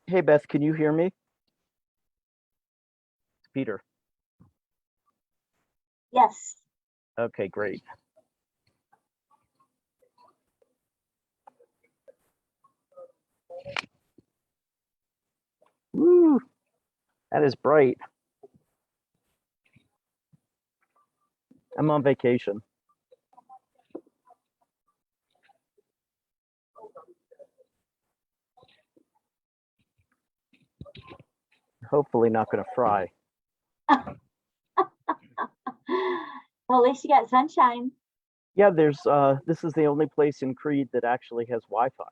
Hey Beth, can you hear me? It's Peter. Yes. Okay, great. Woo, that is bright. I'm on vacation. Hopefully not going to fry. Well, at least you got sunshine. Yeah, this is the only place in Creed that actually has Wi-Fi.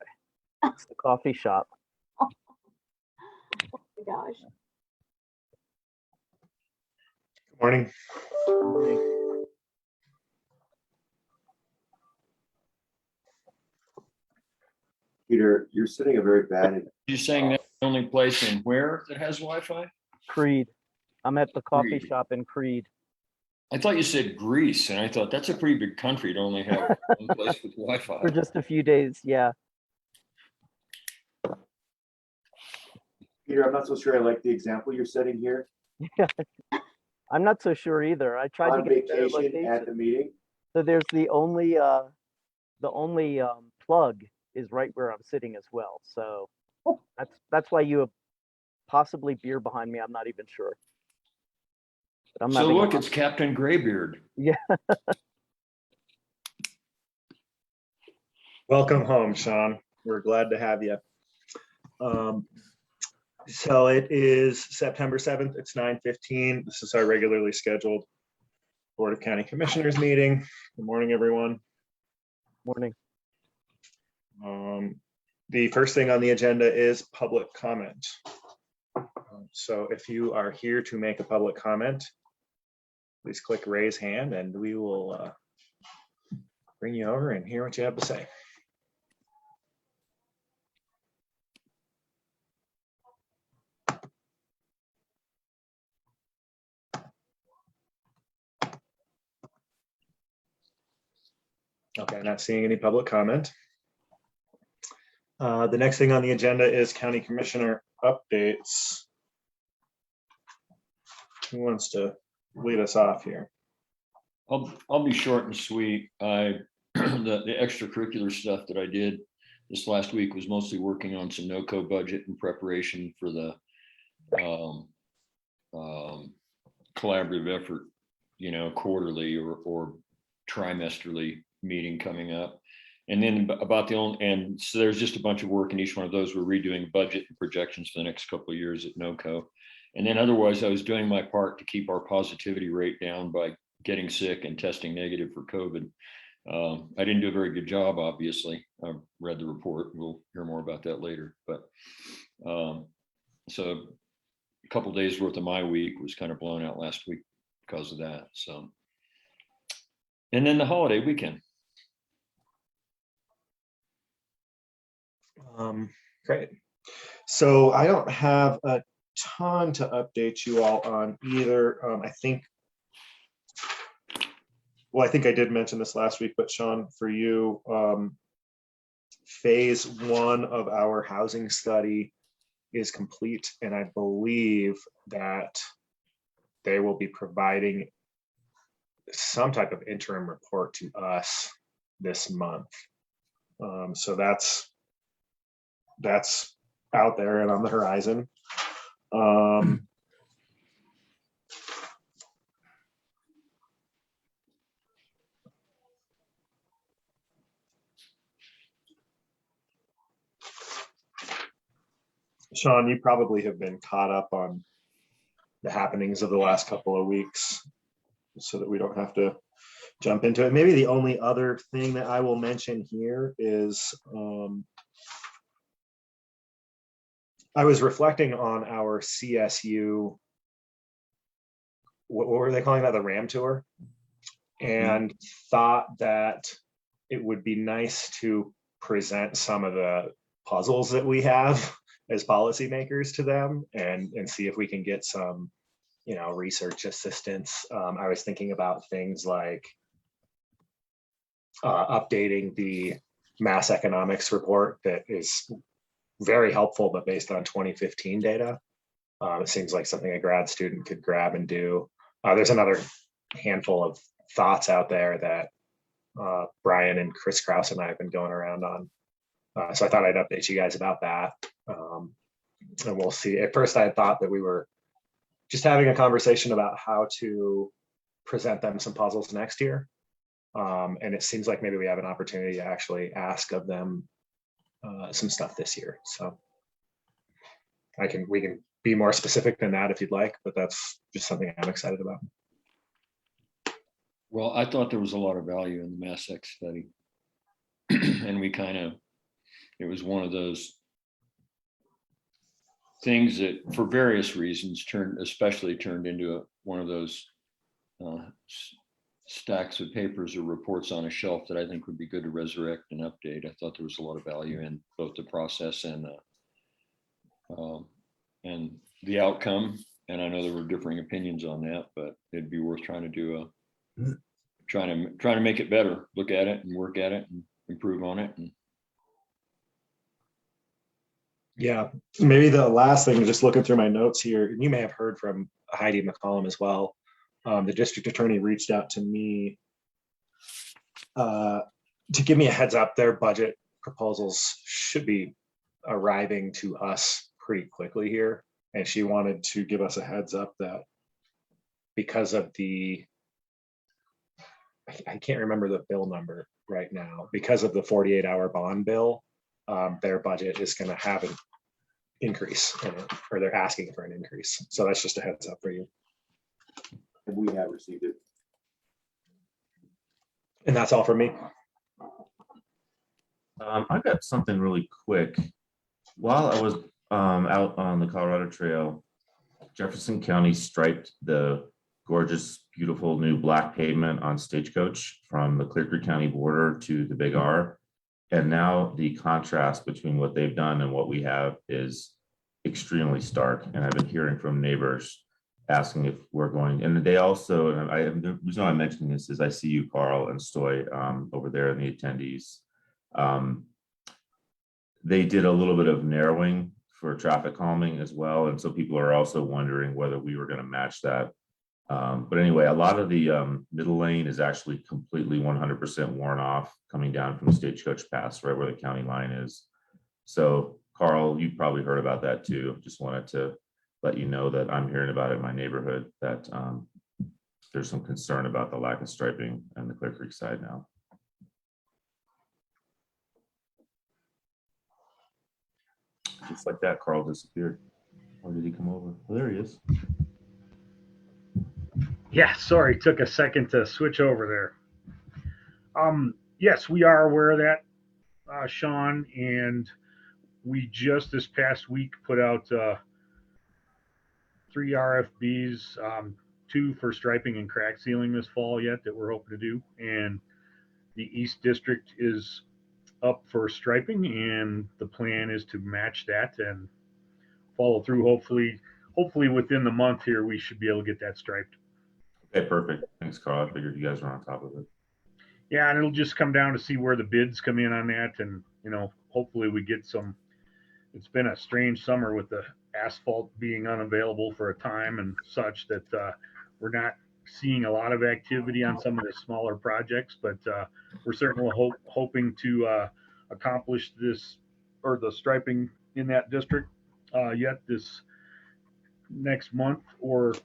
It's the coffee shop. Oh my gosh. Good morning. Peter, you're setting a very bad. You're saying that's the only place in where that has Wi-Fi? Creed. I'm at the coffee Creed. shop in Creed. I thought you said Greece, and I thought that's a pretty big country to only have one place with Wi-Fi. For just a few days, yeah. Peter, I'm not so sure I like the example you're setting here. I'm not so sure either. I tried to On get a better vacation location. at the meeting. So there's the only plug is right where I'm sitting as well. So that's why you have possibly beer behind me. I'm not even sure. But I'm So having a look, lot- it's Captain Graybeard. Yeah. Welcome home, Sean. We're glad to have you. So it is September 7th. It's 9:15. This is our regularly scheduled Board of County Commissioners meeting. Good morning, everyone. Morning. The first thing on the agenda is public comment. So if you are here to make a public comment, please click raise hand and we will bring you over and hear what you have to say. Okay, not seeing any public comment. The next thing on the agenda is county commissioner updates. Who wants to lead us off here? I'll be short and sweet. The extracurricular stuff that I did this last week was mostly working on some NOCO budget in preparation for the collaborative effort, quarterly or trimesterly meeting coming up. And then and so there's just a bunch of work in each one of those. We're redoing budget and projections for the next couple of years at NOCO. And then otherwise I was doing my part to keep our positivity rate down by getting sick and testing negative for COVID. I didn't do a very good job, obviously. I read the report. We'll hear more about that later. But so a couple of days worth of my week was kind of blown out last week because of that. So, and then the holiday weekend. Great. So I don't have a ton to update you all on either. I think I did mention this last week, but Sean, for you, phase 1 of our housing study is complete, and I believe that they will be providing some type of interim report to us this month. So that's out there and on the horizon. Sean, you probably have been caught up on the happenings of the last couple of weeks so that we don't have to jump into it. Maybe the only other thing that I will mention here is I was reflecting on our CSU, what were they calling that, the RAM tour, and thought that it would be nice to present some of the puzzles that we have as policymakers to them and see if we can get some, research assistance. I was thinking about things like updating the mass economics report that is very helpful, but based on 2015 data. It seems like something a grad student could grab and do. There's another handful of thoughts out there that Brian and Chris Kraus and I have been going around on. So I thought I'd update you guys about that. And we'll see. At first I had thought that we were just having a conversation about how to present them some puzzles next year. And it seems like maybe we have an opportunity to actually ask of them some stuff this year. So we can be more specific than that if you'd like, but that's just something I'm excited about. Well, I thought there was a lot of value in the Mass X study. And it was one of those things that for various reasons turned into one of those stacks of papers or reports on a shelf that I think would be good to resurrect and update. I thought there was a lot of value in both the process and the outcome. And I know there were differing opinions on that, but it'd be worth trying to trying to make it better, look at it and work at it and improve on it. And yeah, maybe the last thing, just looking through my notes here, and you may have heard from Heidi McCollum as well. The district attorney reached out to me to give me a heads up. Their budget proposals should be arriving to us pretty quickly here. And she wanted to give us a heads up that because of I can't remember the bill number right now, because of the 48-hour bond bill, their budget is going to have an increase in it, or they're asking for an increase. So that's just a heads up for you. And we have received it. And that's all from me. I got something really quick. While I was out on the Colorado Trail, Jefferson County striped the gorgeous, beautiful new black pavement on Stagecoach from the Clear Creek County border to the Big R. And now the contrast between what they've done and what we have is extremely stark. And I've been hearing from neighbors asking if we're going, and they also, and the reason I'm mentioning this is I see you, Carl and Stoy, over there in the attendees. They did a little bit of narrowing for traffic calming as well. And so people are also wondering whether we were going to match that. But anyway, a lot of the middle lane is actually completely 100% worn off coming down from Stagecoach Pass, right where the county line is. So Carl, you probably heard about that too. Just wanted to let you know that I'm hearing about it in my neighborhood, that there's some concern about the lack of striping on the Clear Creek side now. Just like that, Carl disappeared. Or did he come over? Oh, there he is. Yeah, sorry, took a second to switch over there. Yes, we are aware of that, Sean, and we just this past week put out 3 RFBs, 2 for striping and crack sealing this fall yet that we're hoping to do, and the East District is up for striping, and the plan is to match that and follow through. Hopefully within the month here, we should be able to get that striped. Okay, perfect. Thanks, Carl. I figured you guys were on top of it. Yeah, and it'll just come down to see where the bids come in on that, and hopefully we get some. It's been a strange summer with the asphalt being unavailable for a time and such that we're not seeing a lot of activity on some of the smaller projects, but we're certainly hoping to accomplish this, or the striping in that district yet this next month or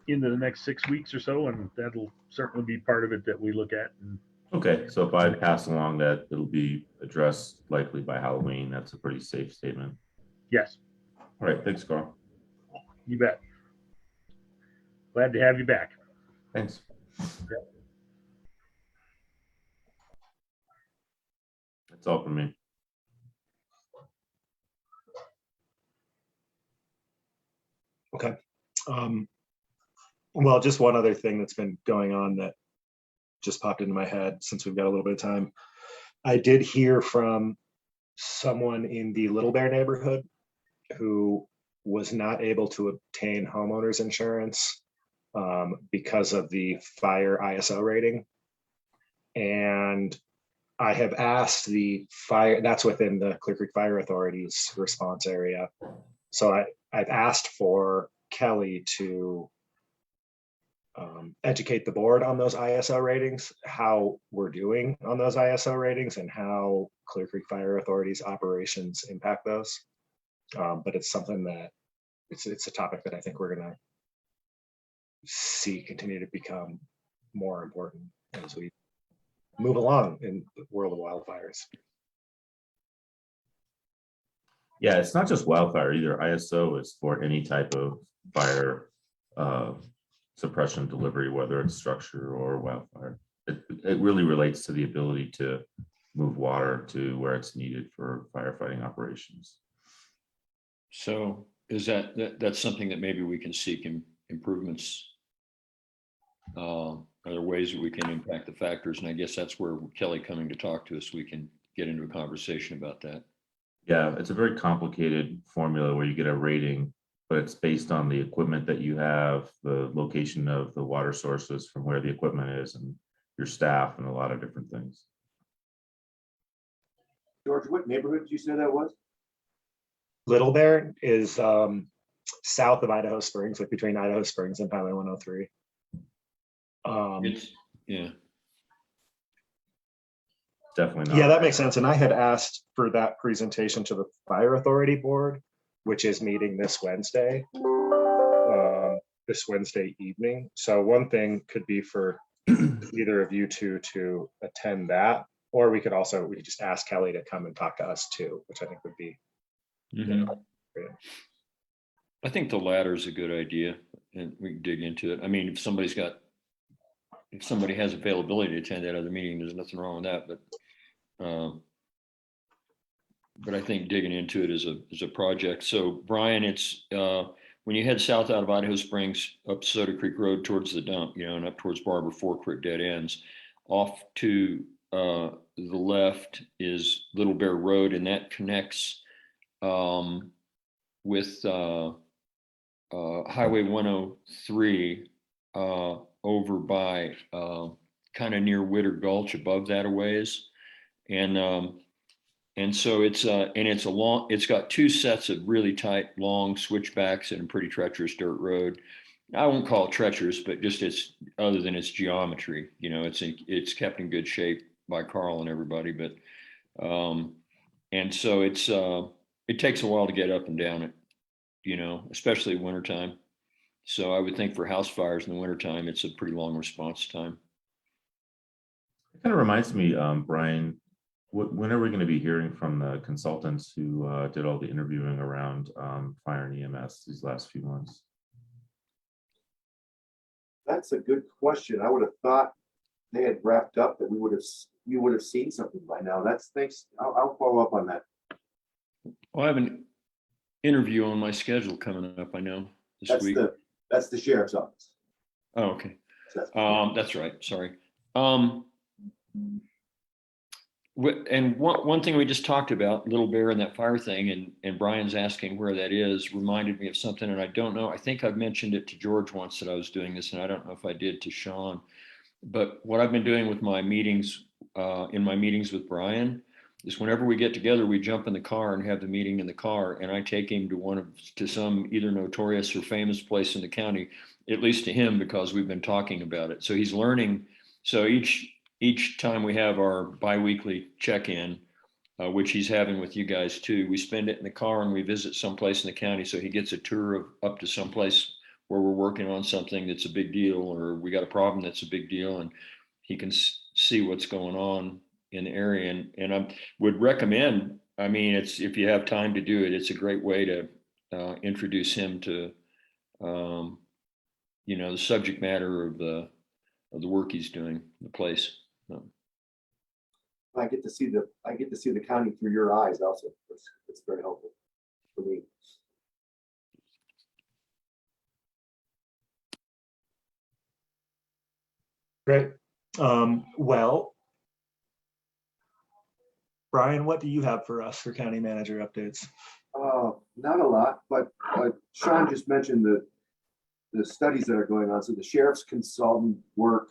into the next 6 weeks or so, and that'll certainly be part of it that we look at. And okay, so if I pass along that it'll be addressed likely by Halloween, that's a pretty safe statement. yes, All right, thanks, Carl. you bet. Glad to have you back. Thanks. Yep. That's all for me. Okay. Well, just one other thing that's been going on that just popped into my head since we've got a little bit of time. I did hear from someone in the Little Bear neighborhood who was not able to obtain homeowners insurance because of the fire ISO rating. And I have asked the fire, that's within the Clear Creek Fire Authority's response area. So I've asked for Kelly to educate the board on those ISO ratings, how we're doing on those ISO ratings and how Clear Creek Fire Authority's operations impact those. But it's something that it's a topic that I think we're gonna see continue to become more important as we move along in the world of wildfires. Yeah, it's not just wildfire either. ISO is for any type of fire suppression delivery, whether it's structure or wildfire. It really relates to the ability to move water to where it's needed for firefighting operations. So is that's something that maybe we can seek improvements? Are there ways that we can impact the factors? And I guess that's where Kelly coming to talk to us, we can get into a conversation about that. Yeah, it's a very complicated formula where you get a rating, but it's based on the equipment that you have, the location of the water sources from where the equipment is, and your staff, and a lot of different things. George, what neighborhood did you say that was? Little Bear is south of Idaho Springs, like between Idaho Springs and Highway 103. Yeah. Definitely not. Yeah, that makes sense. And I had asked for that presentation to the Fire Authority Board, which is meeting this Wednesday evening. So one thing could be for either of you two to attend that, or we could just ask Kelly to come and talk to us too, which I think would be. Mhm. I think the latter is a good idea, and we can dig into it. I mean, if somebody has availability to attend that other meeting, there's nothing wrong with that. But I think digging into it is a project. So Brian, it's when you head south out of Idaho Springs up Soda Creek Road towards the dump, and up towards Barber Fork where it dead ends. Off to the left is Little Bear Road, and that connects with Highway 103 over by kind of near Witter Gulch, above that a ways, and so it's got two sets of really tight long switchbacks and a pretty treacherous dirt road. I won't call it treacherous, but just other than its geometry, it's kept in good shape by Carl and everybody, but and so it takes a while to get up and down it, especially wintertime. So I would think for house fires in the wintertime, it's a pretty long response time. It kind of reminds me, Brian, when are we going to be hearing from the consultants who did all the interviewing around fire and EMS these last few months? That's a good question. I would have thought they had wrapped up, that we would have seen something by now. Thanks. I'll follow up on that. Well, I have an interview on my schedule coming up, I know, this week. That's the sheriff's office. Oh, okay. That's right. Sorry. And one thing we just talked about, Little Bear and that fire thing, and Brian's asking where that is, reminded me of something, and I don't know. I think I've mentioned it to George once that I was doing this, and I don't know if I did to Sean. But what I've been doing with my meetings, in my meetings with Brian, is whenever we get together, we jump in the car and have the meeting in the car, and I take him to some either notorious or famous place in the county, at least to him, because we've been talking about it. So he's learning. So each time we have our biweekly check-in, which he's having with you guys too, we spend it in the car and we visit someplace in the county. So he gets a tour of up to someplace where we're working on something that's a big deal, or we got a problem that's a big deal, and he can see what's going on in the area. And I would recommend, I mean, if you have time to do it, it's a great way to introduce him to, the subject matter of the work he's doing, the place. I get to see the county through your eyes also. It's very helpful for me. Great. Well, Brian, what do you have for us for county manager updates? Not a lot, but Sean just mentioned the studies that are going on. So the sheriff's consultant work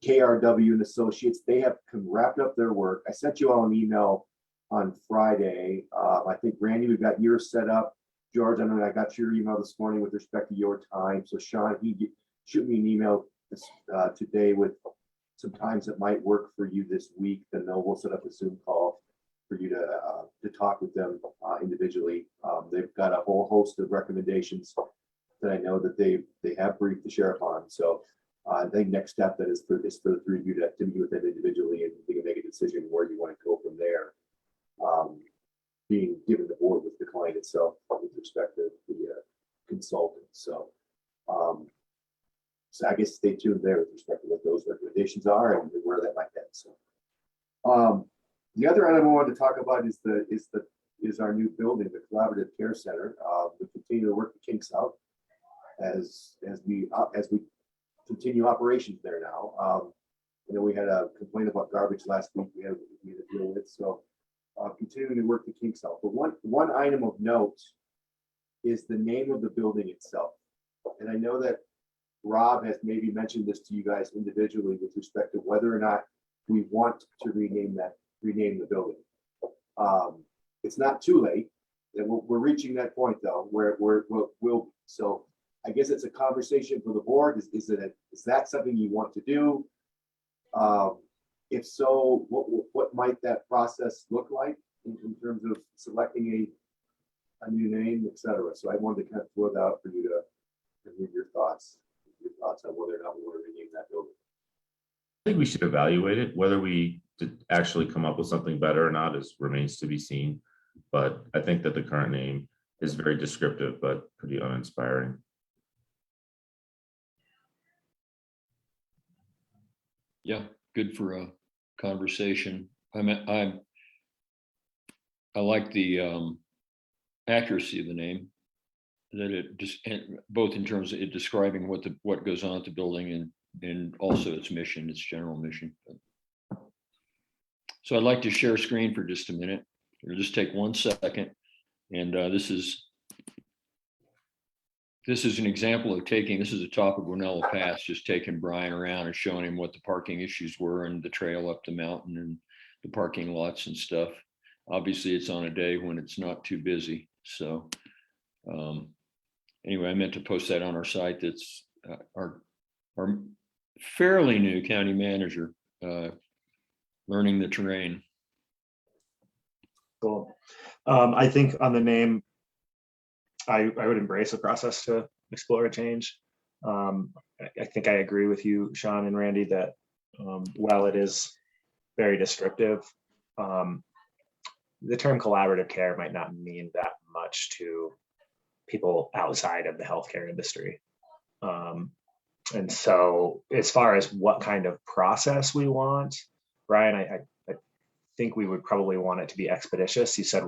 KRW and Associates, they have wrapped up their work. I sent you all an email on Friday. I think Randy, we've got yours set up. George, I know I got your email this morning with respect to your time. So Sean, shoot me an email today with some times that might work for you this week. Then we'll set up a Zoom call for you to talk with them individually. They've got a whole host of recommendations that I know that they have briefed the sheriff on. So I think next step that is for the three of you to meet with them individually, and you can make a decision where you want to go from there. Being given the board with the client itself with respect to the consultant. So I guess stay tuned there with respect to what those recommendations are and where that might head. So the other item I wanted to talk about is our new building, the Collaborative Care Center. We continue to work the kinks out as we continue operations there now. You know, we had a complaint about garbage last week. We had to deal with, so continuing to work the kinks out. But one item of note is the name of the building itself. And I know that Rob has maybe mentioned this to you guys individually with respect to whether or not we want to rename the building. It's not too late, and we're reaching that point though, where we'll. So I guess it's a conversation for the board. Is that something you want to do? If so, what might that process look like in terms of selecting a new name, et cetera? So I wanted to kind of throw that out for you to hear your thoughts on whether or not we want to rename that building. I think we should evaluate it. Whether we did actually come up with something better or not remains to be seen. But I think that the current name is very descriptive, but pretty uninspiring. Yeah, good for a conversation. I like the accuracy of the name, that it just both in terms of it describing what goes on at the building and also its mission, its general mission. So I'd like to share screen for just a minute. It'll just take 1 second, and this is an example of this is the top of Guanella Pass, just taking Brian around and showing him what the parking issues were and the trail up the mountain and the parking lots and stuff. Obviously, it's on a day when it's not too busy. So anyway, I meant to post that on our site. That's our fairly new county manager learning the terrain. Cool. I think on the name, I would embrace a process to explore a change. I think I agree with you, Sean and Randy, that while it is very descriptive, the term collaborative care might not mean that much to people outside of the healthcare industry. And so as far as what kind of process we want, Brian, I think we would probably want it to be expeditious. You said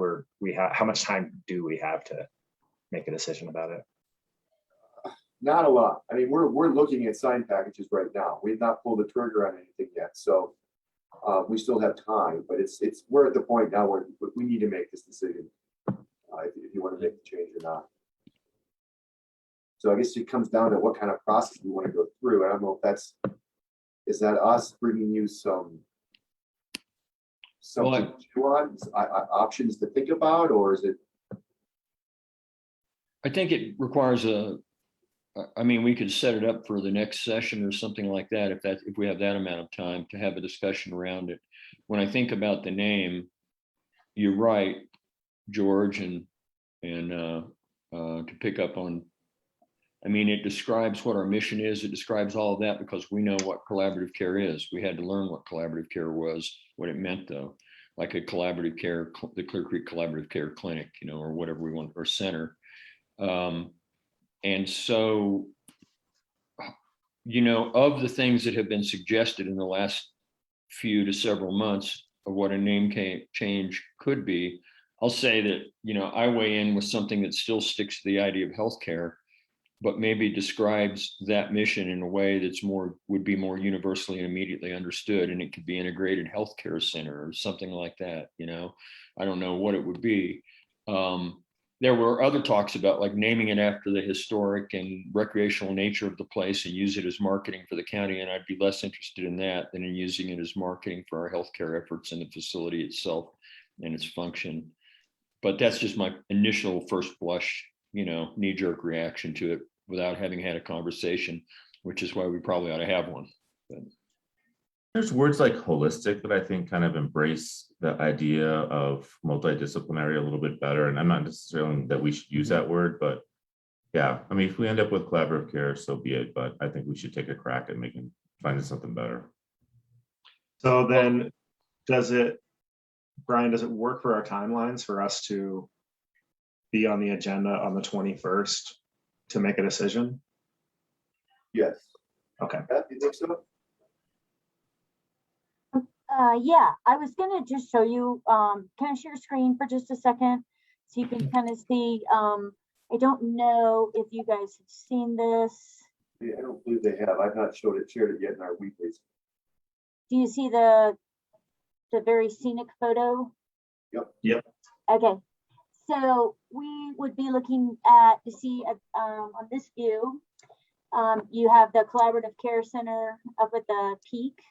how much time do we have to make a decision about it? Not a lot. I mean, we're looking at sign packages right now. We've not pulled the trigger on anything yet, so we still have time. But we're at the point now where we need to make this decision if you want to make the change or not. So I guess it comes down to what kind of process we want to go through. I don't know if is that us bringing you some options to think about, or is it? I think it requires we could set it up for the next session or something like that, if we have that amount of time to have a discussion around it. When I think about the name, you're right, George, and to pick up on, it describes what our mission is. It describes all of that because we know what collaborative care is. We had to learn what collaborative care was, what it meant though, like a collaborative care, the Clear Creek Collaborative Care Clinic, or whatever we want, or center. And so, of the things that have been suggested in the last few to several months of what a name change could be, I'll say that, I weigh in with something that still sticks to the idea of healthcare, but maybe describes that mission in a way that's would be more universally and immediately understood. And it could be integrated healthcare center or something like that. I don't know what it would be. there were other talks about like naming it after the historic and recreational nature of the place and use it as marketing for the county. And I'd be less interested in that than in using it as marketing for our healthcare efforts and the facility itself and its function. But that's just my initial first blush, knee-jerk reaction to it without having had a conversation, which is why we probably ought to have one. But There's words like holistic that I think kind of embrace the idea of multidisciplinary a little bit better. And I'm not necessarily that we should use that word, but yeah, I mean, if we end up with collaborative care, so be it. But I think we should take a crack at finding something better. So then Brian, does it work for our timelines for us to be on the agenda on the 21st to make a decision? Yes. Okay. Beth, you think so? Yeah, I was gonna just show you, can I share screen for just a second? So you can kind of see, I don't know if you guys have seen this. Yeah, I don't believe they have. I've not shared it yet in our weeklies. Do you see the very scenic photo? Yep. Okay, so we would be looking at to see on this view, you have the Collaborative Care Center up at the peak,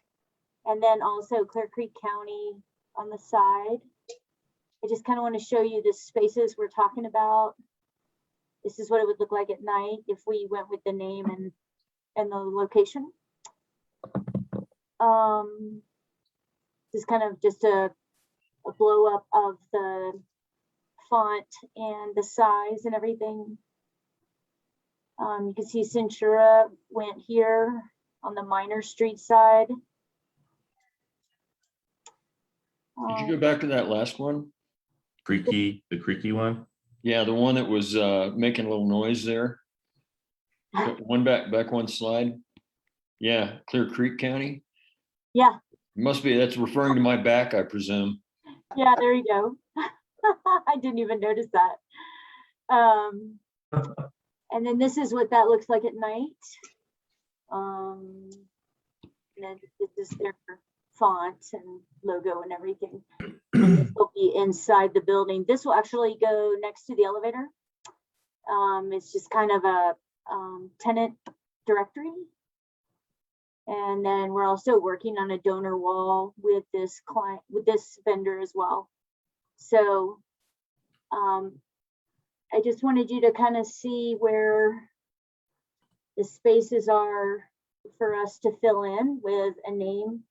and then also Clear Creek County on the side. I just kind of want to show you the spaces we're talking about. This is what it would look like at night if we went with the name and the location. This is kind of just a blow up of the font and the size and everything. You can see Centura went here on the Minor Street side. did you go back to that last one? The creaky one. Yeah, the one that was making a little noise there. One back one slide. Yeah, Clear Creek County. Yeah, That's referring to my back, I presume. yeah, there you go. I didn't even notice that. And then this is what that looks like at night. And then this is their font and logo and everything. And this will be inside the building. This will actually go next to the elevator. It's just kind of a tenant directory. And then we're also working on a donor wall with this client, with this vendor as well. So I just wanted you to kind of see where the spaces are for us to fill in with a name,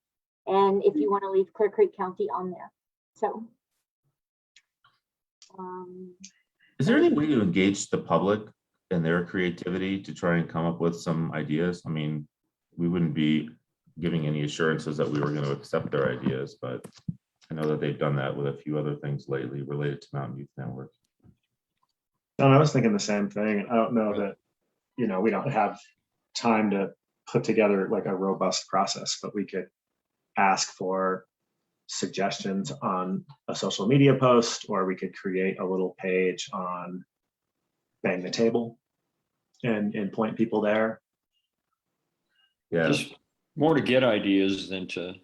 and if you want to leave Clear Creek County on there. So Is there any way to engage the public and their creativity to try and come up with some ideas? I mean, we wouldn't be giving any assurances that we were going to accept their ideas, but I know that they've done that with a few other things lately related to Mountain Youth Network. And I was thinking the same thing. I don't know that, we don't have time to put together like a robust process, but we could ask for suggestions on a social media post, or we could create a little page on Bang the Table and point people there. Yeah. Just more to get ideas than to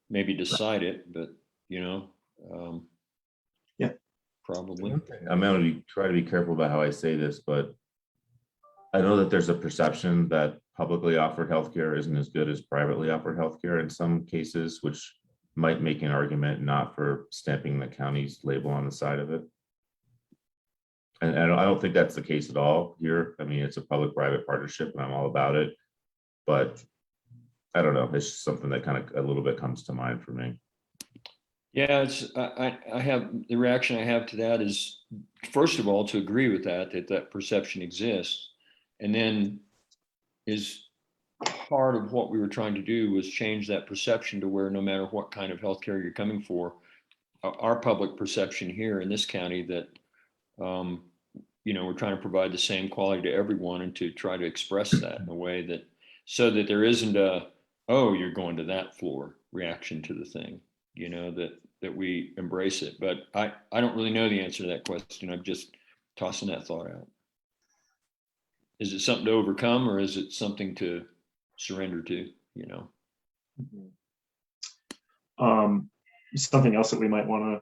maybe decide it, but yeah, probably. I'm going to try to be careful about how I say this, but I know that there's a perception that publicly offered healthcare isn't as good as privately offered healthcare in some cases, which might make an argument not for stamping the county's label on the side of it. And I don't think that's the case at all here. I mean, it's a public-private partnership and I'm all about it, but I don't know. It's just something that kind of a little bit comes to mind for me. Yeah, I have the reaction I have to that is, first of all, to agree with that perception exists. And then is part of what we were trying to do was change that perception to where no matter what kind of healthcare you're coming for, our public perception here in this county that, we're trying to provide the same quality to everyone, and to try to express that in a way that, so that there isn't a, oh, you're going to that floor reaction to the thing, that we embrace it. But I don't really know the answer to that question. I'm just tossing that thought out. Is it something to overcome, or is it something to surrender to, Something else that we might want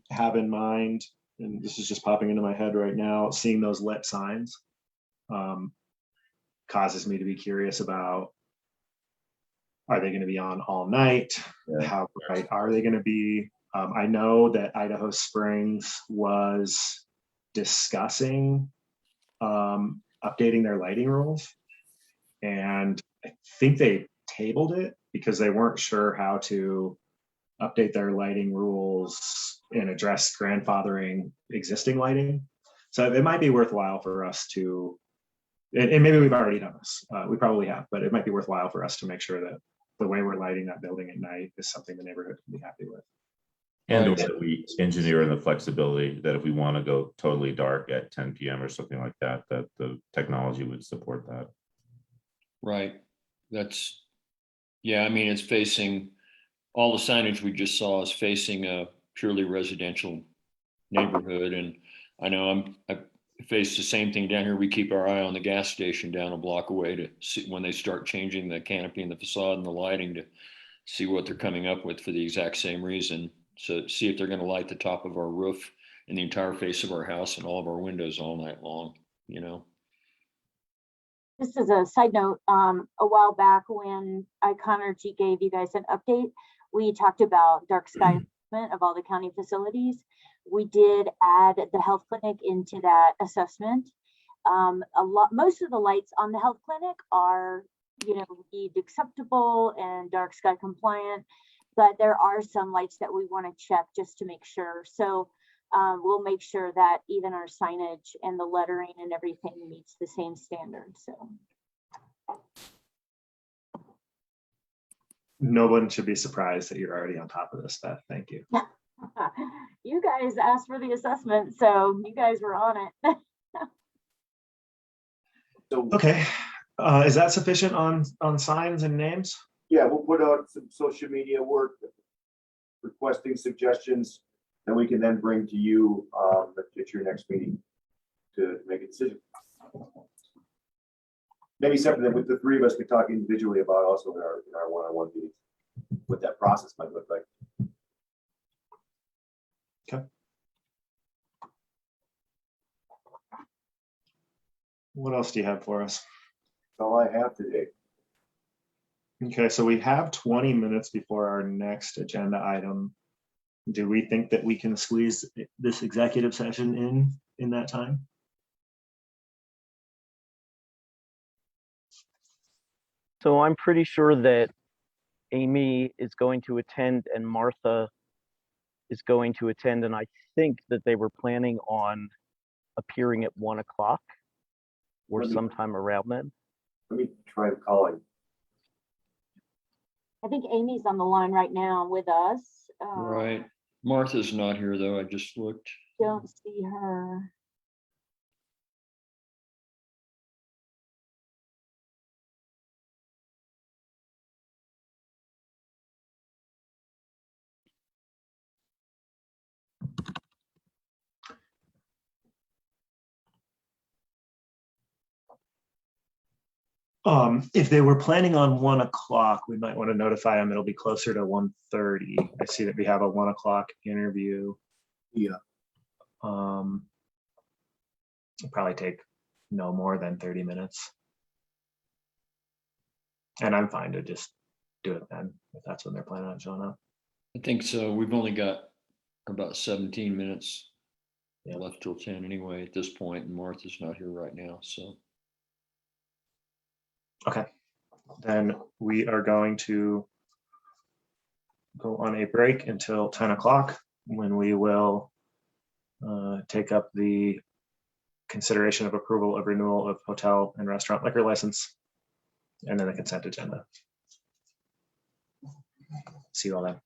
to have in mind and this is just popping into my head right now, seeing those lit signs causes me to be curious about, are they going to be on all night? Yeah. How bright are they going to be? I know that Idaho Springs was discussing updating their lighting rules, and I think they tabled it because they weren't sure how to update their lighting rules and address grandfathering existing lighting. So it might be worthwhile for us to, and maybe we've already done this, we probably have, but it might be worthwhile for us to make sure that the way we're lighting that building at night is something the neighborhood can be happy with. And the Right. way that we engineer in the flexibility that if we want to go totally dark at 10 PM or something like that, that the technology would support that. Right. That's, yeah, I mean, it's facing, all the signage we just saw is facing a purely residential neighborhood. And I know I face the same thing down here. We keep our eye on the gas station down a block away to see when they start changing the canopy and the facade and the lighting to see what they're coming up with for the exact same reason. So see if they're going to light the top of our roof and the entire face of our house and all of our windows all night long, you know? Just as a side note, a while back when Iconergy gave you guys an update, we talked about dark sky assessment of all the county facilities. We did add the health clinic into that assessment. Most of the lights on the health clinic are, LEED acceptable and dark sky compliant, but there are some lights that we want to check just to make sure. So we'll make sure that even our signage and the lettering and everything meets the same standards. So No one should be surprised that you're already on top of this, Beth. Thank you. you guys asked for the assessment, so you guys were on it. So, Okay, is that sufficient on signs and names? yeah, we'll put out some social media work, requesting suggestions, and we can then bring to you at your next meeting to make a decision. Maybe something that with the three of us, we talk individually about also in our one-on-one meetings, what that process might look like. Okay. What else do you have for us? That's all I have today. Okay, so we have 20 minutes before our next agenda item. Do we think that we can squeeze this executive session in that time? So I'm pretty sure that Amy is going to attend and Martha is going to attend, and I think that they were planning on appearing at 1 o'clock or Let me- sometime around then. Let me try calling. I think Amy's on the line right now with us. Right. Martha's not here though. I just looked. Don't see her. If they were planning on 1 o'clock, we might want to notify them it'll be closer to 1:30. I see that we have a 1 o'clock interview. Yeah. It'll probably take no more than 30 minutes. And I'm fine to just do it then, if that's when they're planning on showing up. I think so. We've only got about 17 minutes Yeah. left till 10 anyway at this point, and Martha's not here right now, so. Okay, then we are going to go on a break until 10 o'clock when we will take up the consideration of approval of renewal of hotel and restaurant liquor license, and then the consent agenda. See you all then.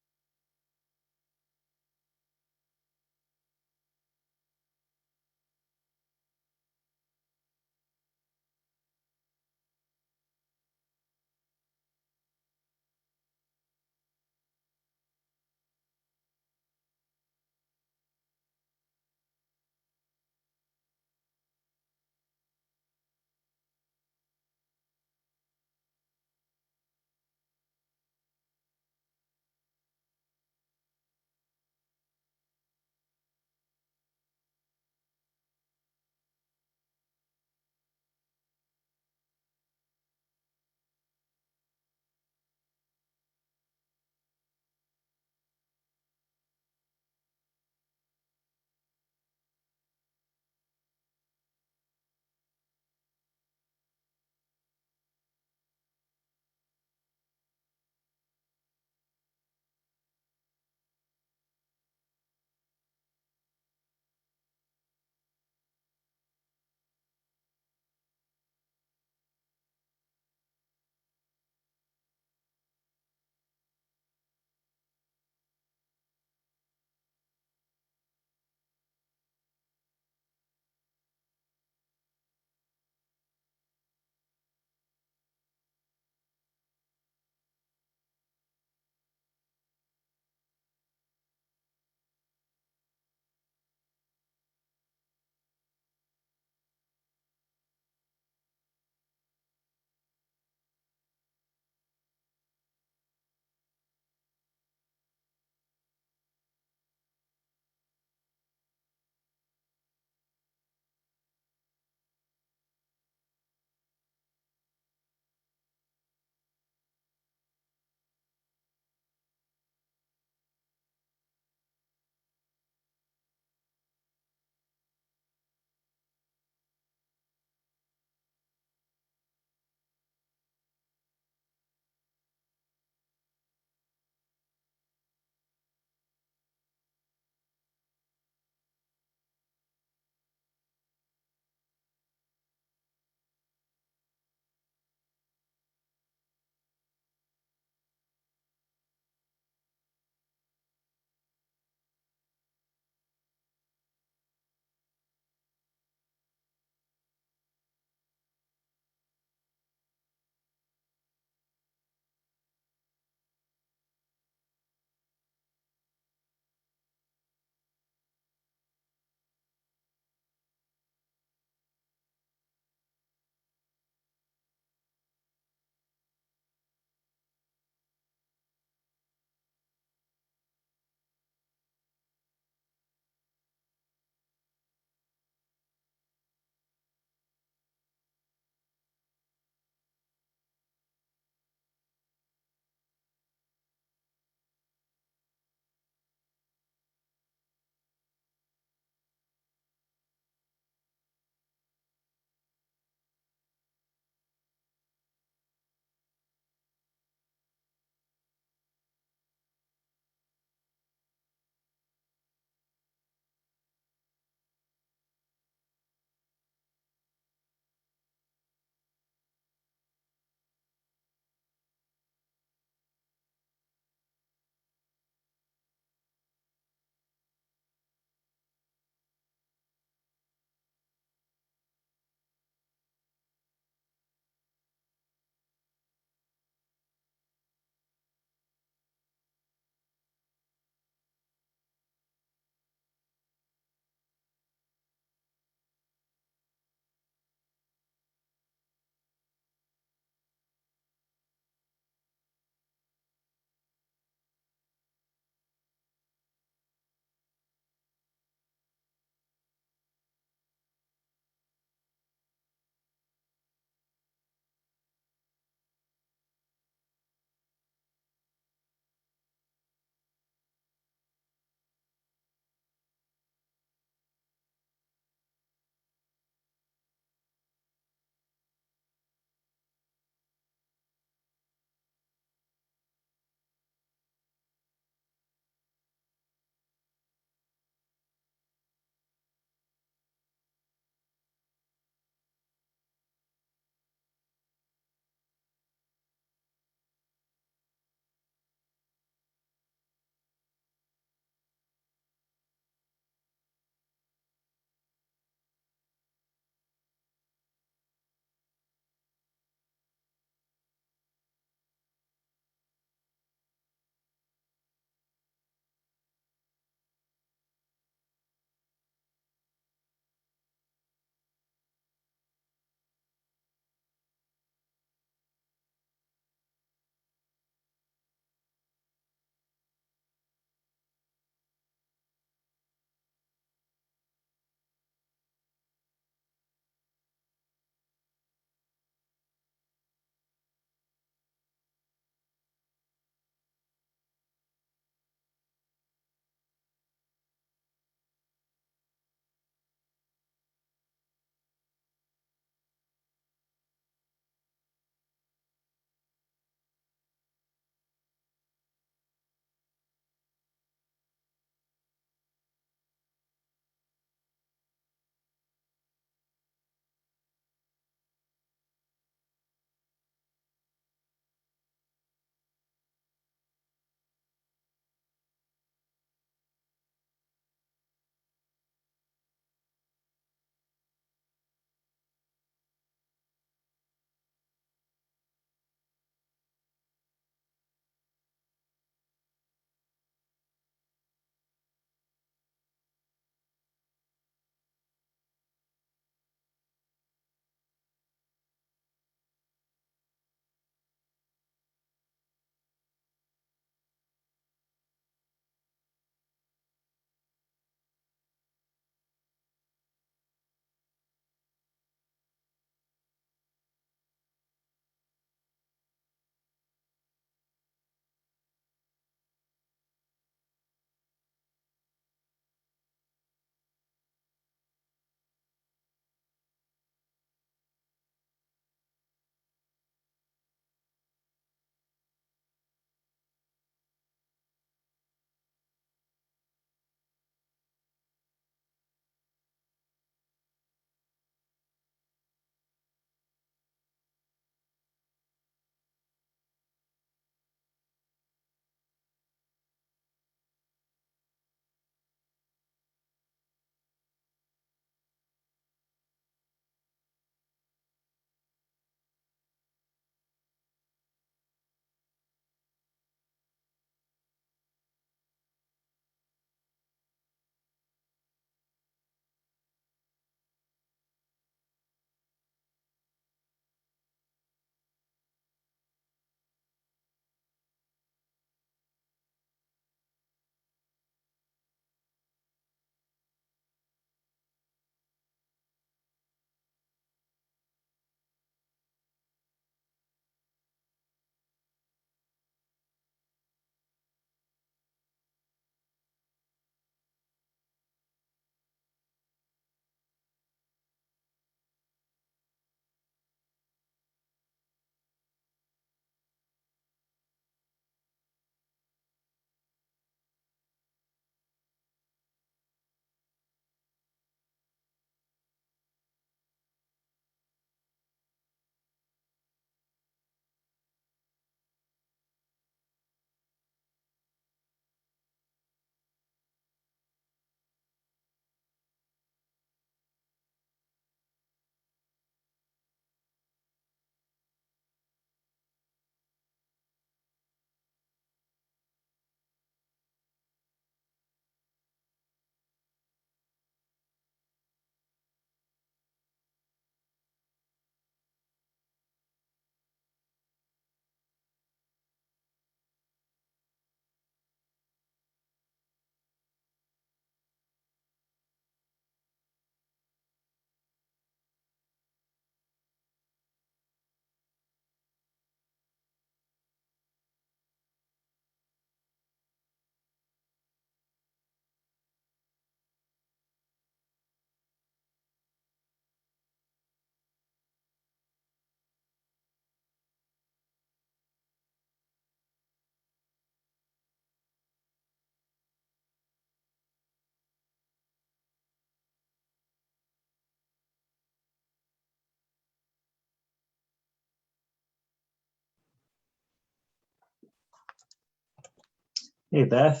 Hey Beth,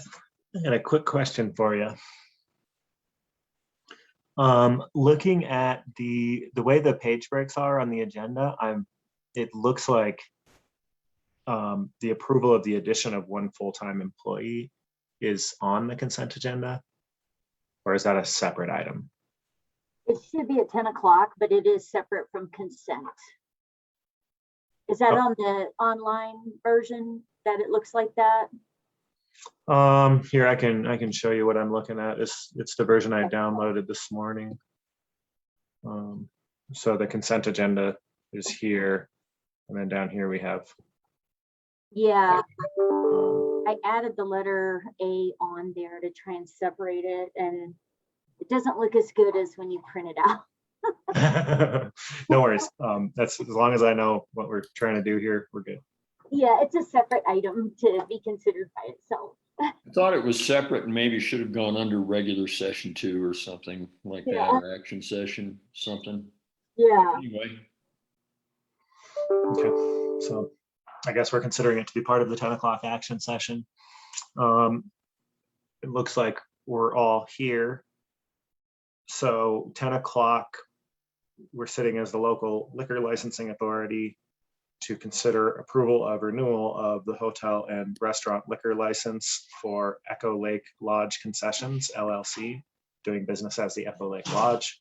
I got a quick question for you. Looking at the way the page breaks are on the agenda, it looks like the approval of the addition of one full-time employee is on the consent agenda, or is that a separate item? It should be at 10 o'clock, but it is separate from consent. Is that on the online version that it looks like that? Here I can show you what I'm looking at. It's the version I downloaded this morning. So the consent agenda is here, and then down here we have. Yeah, um, I added the letter A on there to try and separate it, and it doesn't look as good as when you print it out. No worries. That's as long as I know what we're trying to do here, we're good. Yeah, it's a separate item to be considered by itself. I thought it was separate and maybe should have gone under regular session 2 or something like that, Yeah. or action session, something. Yeah, Anyway, Okay, so I guess we're considering it to be part of the 10 o'clock action session. It looks like we're all here. So 10 o'clock, we're sitting as the local liquor licensing authority to consider approval of renewal of the hotel and restaurant liquor license for Echo Lake Lodge Concessions LLC, doing business as the Echo Lake Lodge.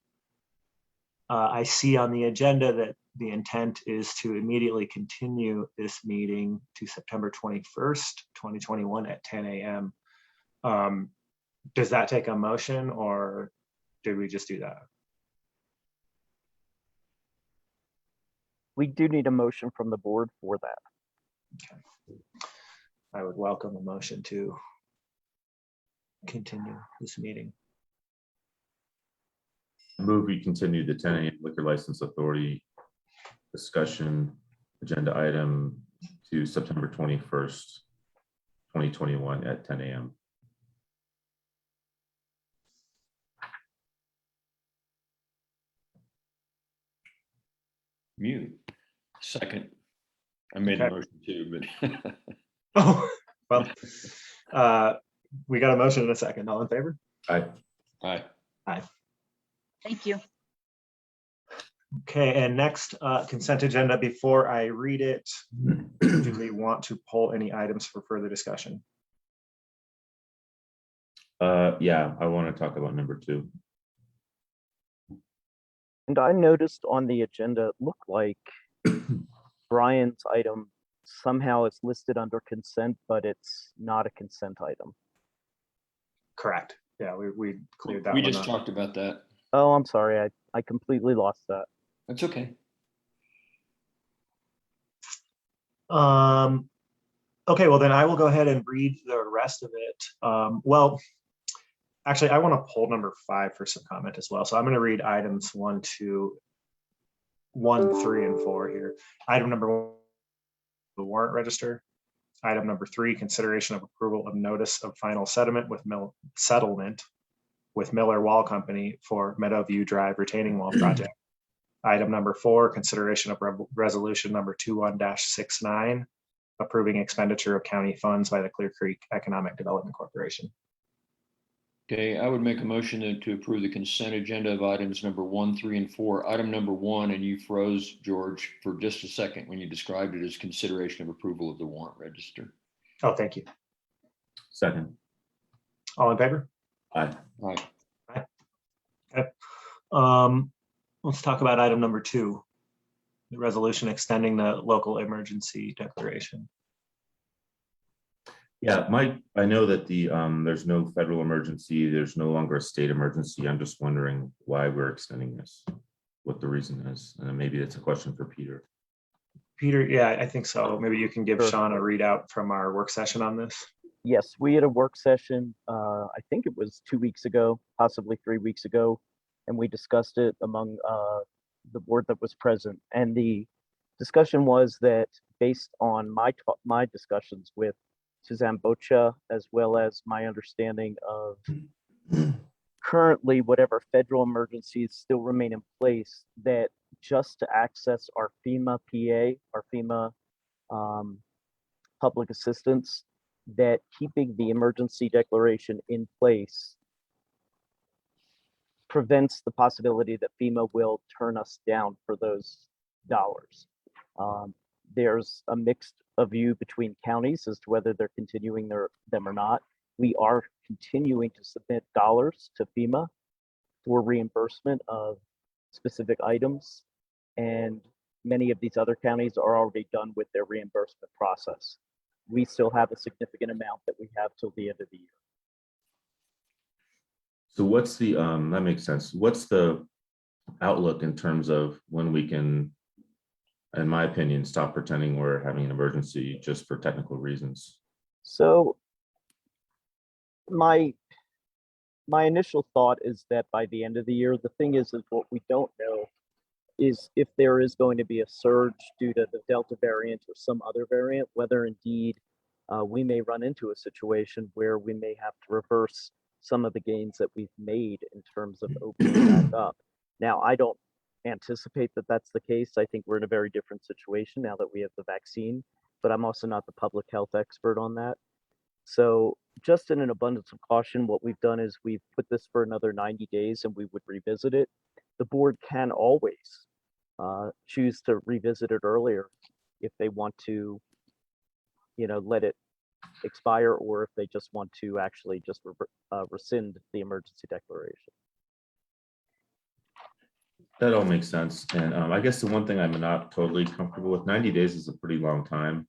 I see on the agenda that the intent is to immediately continue this meeting to September 21st, 2021 at 10 a.m. Does that take a motion, or did we just do that? We do need a motion from the board for that. Okay. I would welcome a motion to continue this meeting. I move we continue the 10 a.m. liquor license authority discussion agenda item to September 21st, 2021 at 10 a.m. mute. Second. I made the Okay. motion too, but Oh, well, we got a motion in a second. All in favor? Aye. aye. Thank you. Okay, and next consent agenda, before I read it, do we want to pull any items for further discussion? Yeah, I want to talk about number 2. And I noticed on the agenda, it looked like Brian's item somehow is listed under consent, but it's not a consent item. Correct. Yeah, we cleared that We one just up. talked about that. Oh, I'm sorry. I completely lost that. That's okay. Okay, well then I will go ahead and read the rest of it. Well, actually, I want to pull number 5 for some comment as well. So I'm going to read items 1, 3, and 4 here. Item number 1, the warrant register. Item number 3, consideration of approval of notice of final settlement with Miller Wall Company for Meadowview Drive retaining wall project. Item number 4, consideration of resolution number 21-69, approving expenditure of county funds by the Clear Creek Economic Development Corporation. Okay, I would make a motion to approve the consent agenda of items number 1, 3, and 4. Item number 1, and you froze, George, for just a second when you described it as consideration of approval of the warrant register. Oh, thank you. Second. All in favor? Aye. Aye. Let's talk about item number 2, the resolution extending the local emergency declaration. Yeah, Mike, I know that there's no federal emergency, there's no longer a state emergency. I'm just wondering why we're extending this, what the reason is. And maybe it's a question for Peter. Peter, yeah, I think so. Maybe you can give Sure. Sean a readout from our work session on this. Yes, we had a work session, I think it was 2 weeks ago, possibly 3 weeks ago, and we discussed it among the board that was present. And the discussion was that based on my discussions with Suzanne Bocha, as well as my understanding of currently whatever federal emergencies still remain in place, that just to access our FEMA PA, our FEMA public assistance, that keeping the emergency declaration in place prevents the possibility that FEMA will turn us down for those dollars. There's a mixed view between counties as to whether they're continuing them or not. We are continuing to submit dollars to FEMA for reimbursement of specific items, and many of these other counties are already done with their reimbursement process. We still have a significant amount that we have till the end of the year. So what's the, that makes sense. What's the outlook in terms of when we can, in my opinion, stop pretending we're having an emergency just for technical reasons? So my initial thought is that by the end of the year, the thing is what we don't know is if there is going to be a surge due to the Delta variant or some other variant, whether indeed we may run into a situation where we may have to reverse some of the gains that we've made in terms of opening back up. Now, I don't anticipate that that's the case. I think we're in a very different situation now that we have the vaccine, but I'm also not the public health expert on that. So just in an abundance of caution, what we've done is we've put this for another 90 days and we would revisit it. The board can always choose to revisit it earlier if they want to, let it expire, or if they just want to actually just rescind the emergency declaration. That all makes sense. And I guess the one thing I'm not totally comfortable with, 90 days is a pretty long time.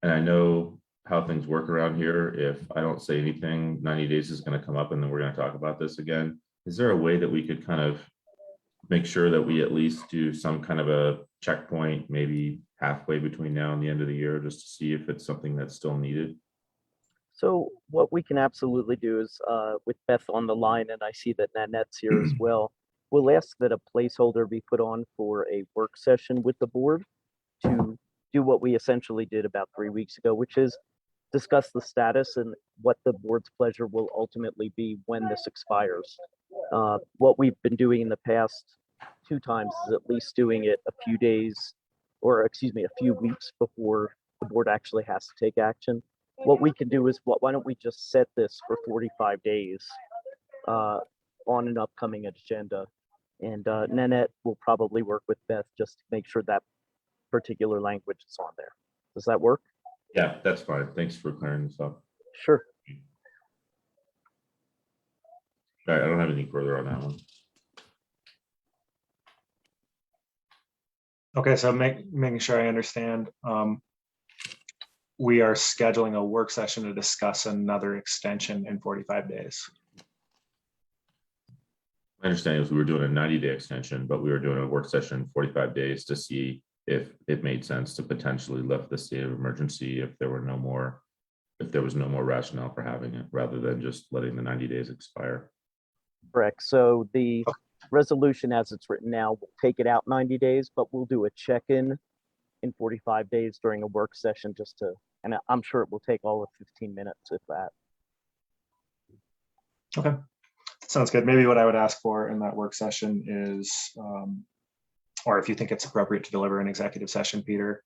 And I know how things work around here. If I don't say anything, 90 days is going to come up and then we're going to talk about this again. Is there a way that we could kind of make sure that we at least do some kind of a checkpoint, maybe halfway between now and the end of the year, just to see if it's something that's still needed? So what we can absolutely do is, with Beth on the line, and I see that Nanette's here as well, we'll ask that a placeholder be put on for a work session with the board to do what we essentially did about 3 weeks ago, which is discuss the status and what the board's pleasure will ultimately be when this expires. What we've been doing in the past 2 times is at least doing it a few days, or excuse me, a few weeks before the board actually has to take action. What we can do is, why don't we just set this for 45 days on an upcoming agenda, and Nanette will probably work with Beth just to make sure that particular language is on there. Does that work? Yeah, that's fine. Thanks for clearing this up. Sure. All right, I don't have anything further on that one. Okay, so making sure I understand. We are scheduling a work session to discuss another extension in 45 days. My understanding is we were doing a 90-day extension, but we were doing a work session 45 days to see if it made sense to potentially lift the state of emergency if there was no more rationale for having it, rather than just letting the 90 days expire. Correct. So the resolution as it's written now will take it out 90 days, but we'll do a check-in in 45 days during a work session just to, and I'm sure it will take all of 15 minutes, if that. Okay, sounds good. Maybe what I would ask for in that work session is, or if you think it's appropriate to deliver an executive session, Peter,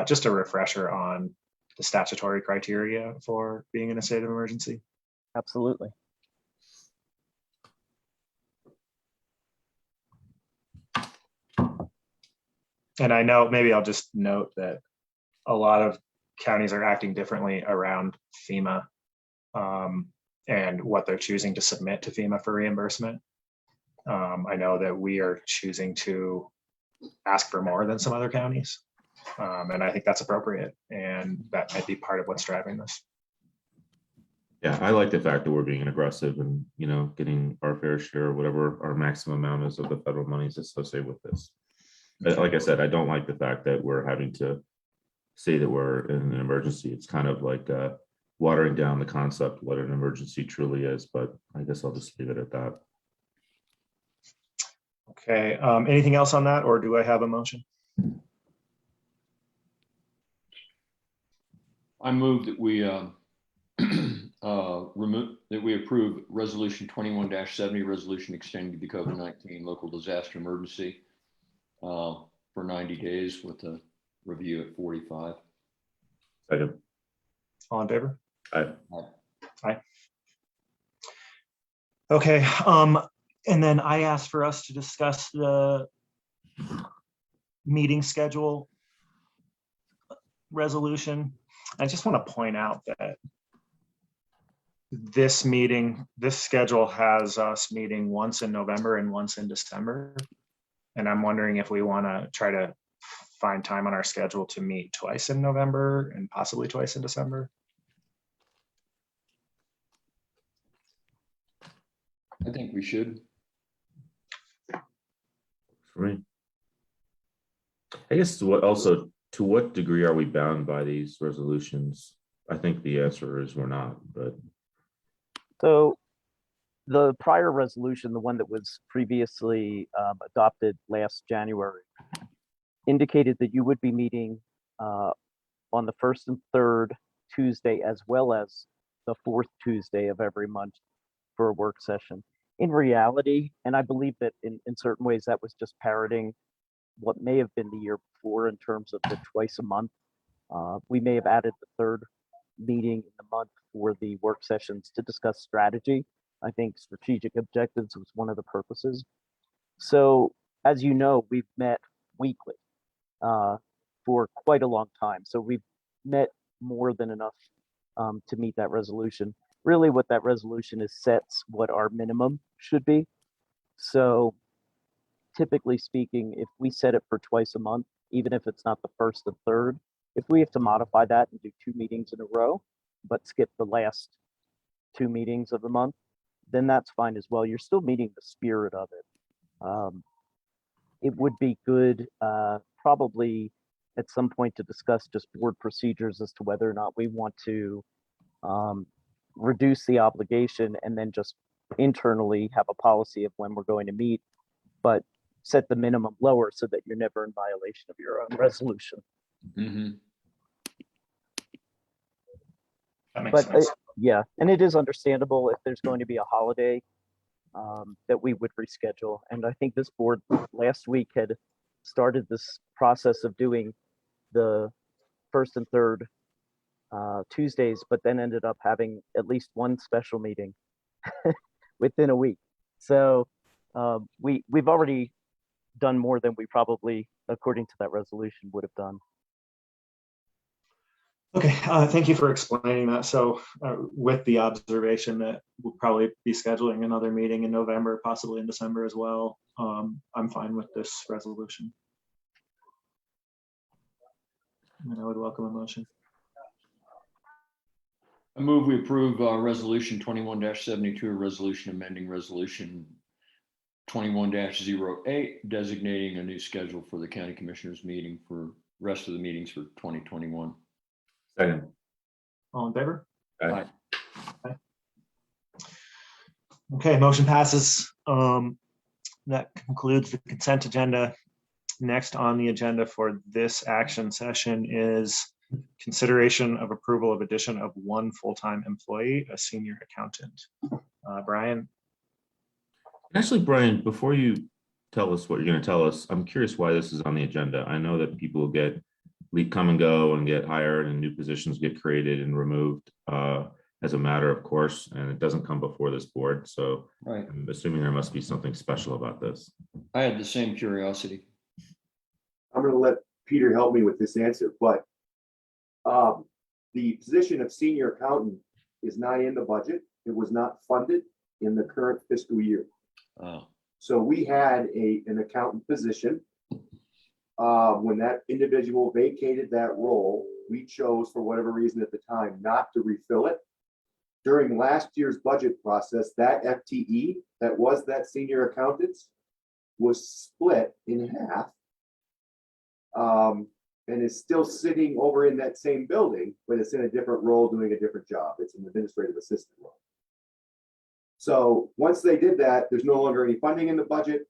just a refresher on the statutory criteria for being in a state of emergency. Absolutely. And I know, maybe I'll just note that a lot of counties are acting differently around FEMA and what they're choosing to submit to FEMA for reimbursement. I know that we are choosing to ask for more than some other counties. And I think that's appropriate. And that might be part of what's driving this. Yeah, I like the fact that we're being aggressive and, getting our fair share, whatever our maximum amount is of the federal monies associated with this. Like I said, I don't like the fact that we're having to say that we're in an emergency. It's kind of like watering down the concept of what an emergency truly is, but I guess I'll just leave it at that. Okay, anything else on that, or do I have a motion? I move that we approve resolution 21-70, resolution extending the COVID-19 local disaster emergency for 90 days with a review at 45. Second. All in favor? Aye. Okay, and then I asked for us to discuss the meeting schedule resolution. I just want to point out that this schedule has us meeting once in November and once in December. And I'm wondering if we want to try to find time on our schedule to meet twice in November and possibly twice in December. I think we should. For me. I guess to what degree are we bound by these resolutions? I think the answer is we're not, but So the prior resolution, the one that was previously adopted last January, indicated that you would be meeting on the first and third Tuesday, as well as the fourth Tuesday of every month for a work session. In reality, and I believe that in certain ways that was just parroting what may have been the year before in terms of the twice a month. We may have added the third meeting in the month for the work sessions to discuss strategy. I think strategic objectives was one of the purposes. So as you know, we've met weekly for quite a long time. So we've met more than enough to meet that resolution. Really what that resolution is sets what our minimum should be. So typically speaking, if we set it for twice a month, even if it's not the first and third, if we have to modify that and do 2 meetings in a row, but skip the last 2 meetings of the month, then that's fine as well. You're still meeting the spirit of it. It would be good probably at some point to discuss just board procedures as to whether or not we want to reduce the obligation and then just internally have a policy of when we're going to meet, but set the minimum lower so that you're never in violation of your own resolution. Mhm. That makes But sense. yeah, and it is understandable if there's going to be a holiday that we would reschedule. And I think this board last week had started this process of doing the first and third Tuesdays, but then ended up having at least one special meeting within a week. So we've already done more than we probably, according to that resolution, would have done. Okay, thank you for explaining that. So with the observation that we'll probably be scheduling another meeting in November, possibly in December as well, I'm fine with this resolution. And I would welcome a motion. I move we approve resolution 21-72, a resolution amending resolution 21-08, designating a new schedule for the county commissioners meeting for rest of the meetings for 2021. second. All in favor? Aye. Okay, motion passes. That concludes the consent agenda. Next on the agenda for this action session is consideration of approval of addition of 1 full-time employee, a senior accountant. Brian? Actually, Brian, before you tell us what you're going to tell us, I'm curious why this is on the agenda. I know that people come and go and get hired and new positions get created and removed as a matter of course, and it doesn't come before this board. So Right. I'm assuming there must be something special about this. I had the same curiosity. I'm going to let Peter help me with this answer, but the position of senior accountant is not in the budget. It was not funded in the current fiscal year. Oh, So we had an accountant position. When that individual vacated that role, we chose, for whatever reason at the time, not to refill it. During last year's budget process, that FTE, that was that senior accountant, was split in half. And is still sitting over in that same building, but it's in a different role doing a different job. It's an administrative assistant role. So once they did that, there's no longer any funding in the budget.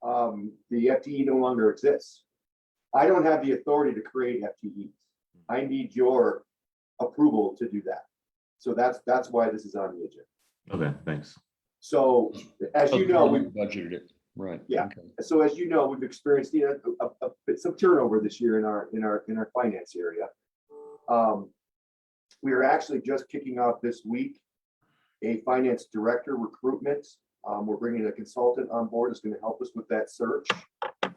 The FTE no longer exists. I don't have the authority to create FTEs. I need your approval to do that. So that's why this is on the agenda. Okay, thanks. So as you know, we budgeted it. Right. Yeah. Okay. So as you know, we've experienced some turnover this year in our finance area. We are actually just kicking off this week a finance director recruitment. We're bringing a consultant on board that's going to help us with that search.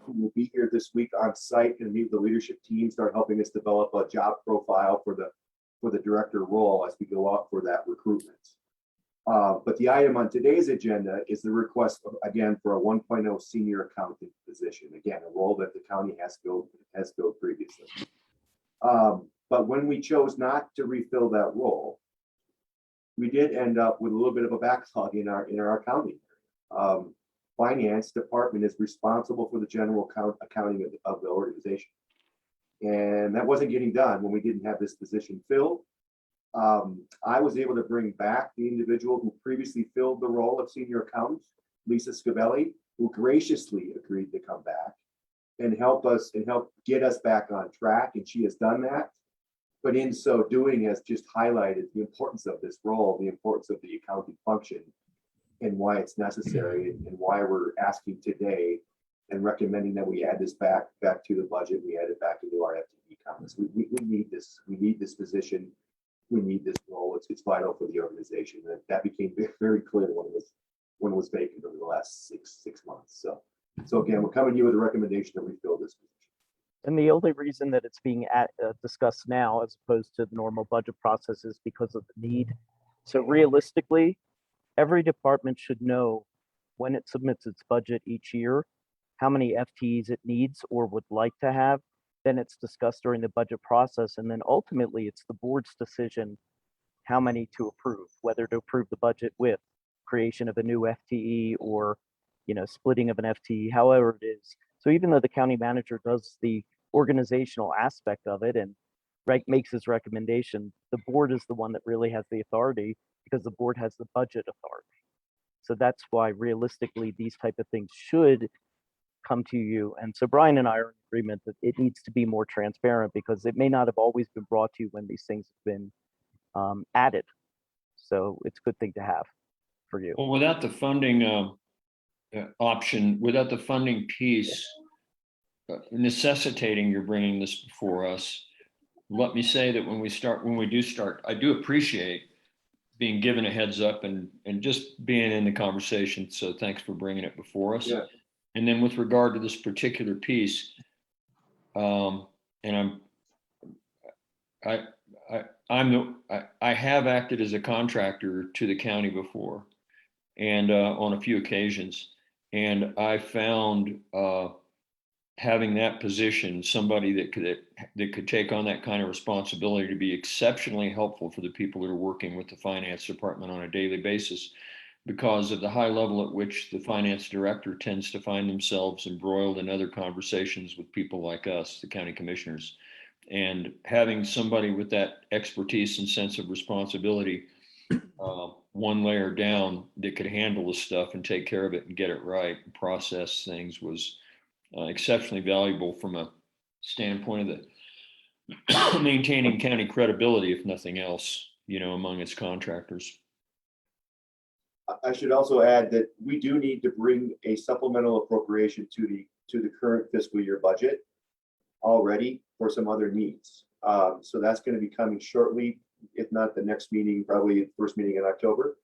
Who will be here this week on site and meet the leadership team, start helping us develop a job profile for the director role as we go out for that recruitment. But the item on today's agenda is the request again for a 1.0 senior accountant position. Again, a role that the county has filled previously. But when we chose not to refill that role, we did end up with a little bit of a backlog in our accounting. Finance department is responsible for the general accounting of the organization. And that wasn't getting done when we didn't have this position filled. I was able to bring back the individual who previously filled the role of senior accountant, Lisa Scavelli, who graciously agreed to come back and help get us back on track. And she has done that. But in so doing has just highlighted the importance of this role, the importance of the accounting function, and why it's necessary, and why we're asking today and recommending that we add this back to the budget. We add it back into our FTE comments. We need this. We need this position. We need this role. It's vital for the organization. And that became very clear when it was vacant over the last six months. So again, we're coming to you with a recommendation to refill this position. And the only reason that it's being discussed now as opposed to the normal budget process is because of the need. So realistically, every department should know when it submits its budget each year, how many FTEs it needs or would like to have. Then it's discussed during the budget process. And then ultimately it's the board's decision how many to approve, whether to approve the budget with creation of a new FTE or, splitting of an FTE, however it is. So even though the county manager does the organizational aspect of it and makes his recommendation, the board is the one that really has the authority because the board has the budget authority. So that's why realistically these type of things should come to you. And so Brian and I are in agreement that it needs to be more transparent because it may not have always been brought to you when these things have been added. So it's a good thing to have for you. Well, without the funding option, without the funding piece necessitating you're bringing this before us, let me say that when we do start, I do appreciate being given a heads up and just being in the conversation. So thanks for bringing it before us. Yeah. And then with regard to this particular piece, and I have acted as a contractor to the county before, and on a few occasions, and I found having that position, somebody that could take on that kind of responsibility, to be exceptionally helpful for the people that are working with the finance department on a daily basis, because of the high level at which the finance director tends to find themselves embroiled in other conversations with people like us, the county commissioners. And having somebody with that expertise and sense of responsibility, one layer down, that could handle the stuff and take care of it and get it right and process things was exceptionally valuable from a standpoint of the maintaining county credibility, if nothing else, among its contractors. I should also add that we do need to bring a supplemental appropriation to the current fiscal year budget already for some other needs. So that's going to be coming shortly, if not the next meeting, probably the first meeting in October.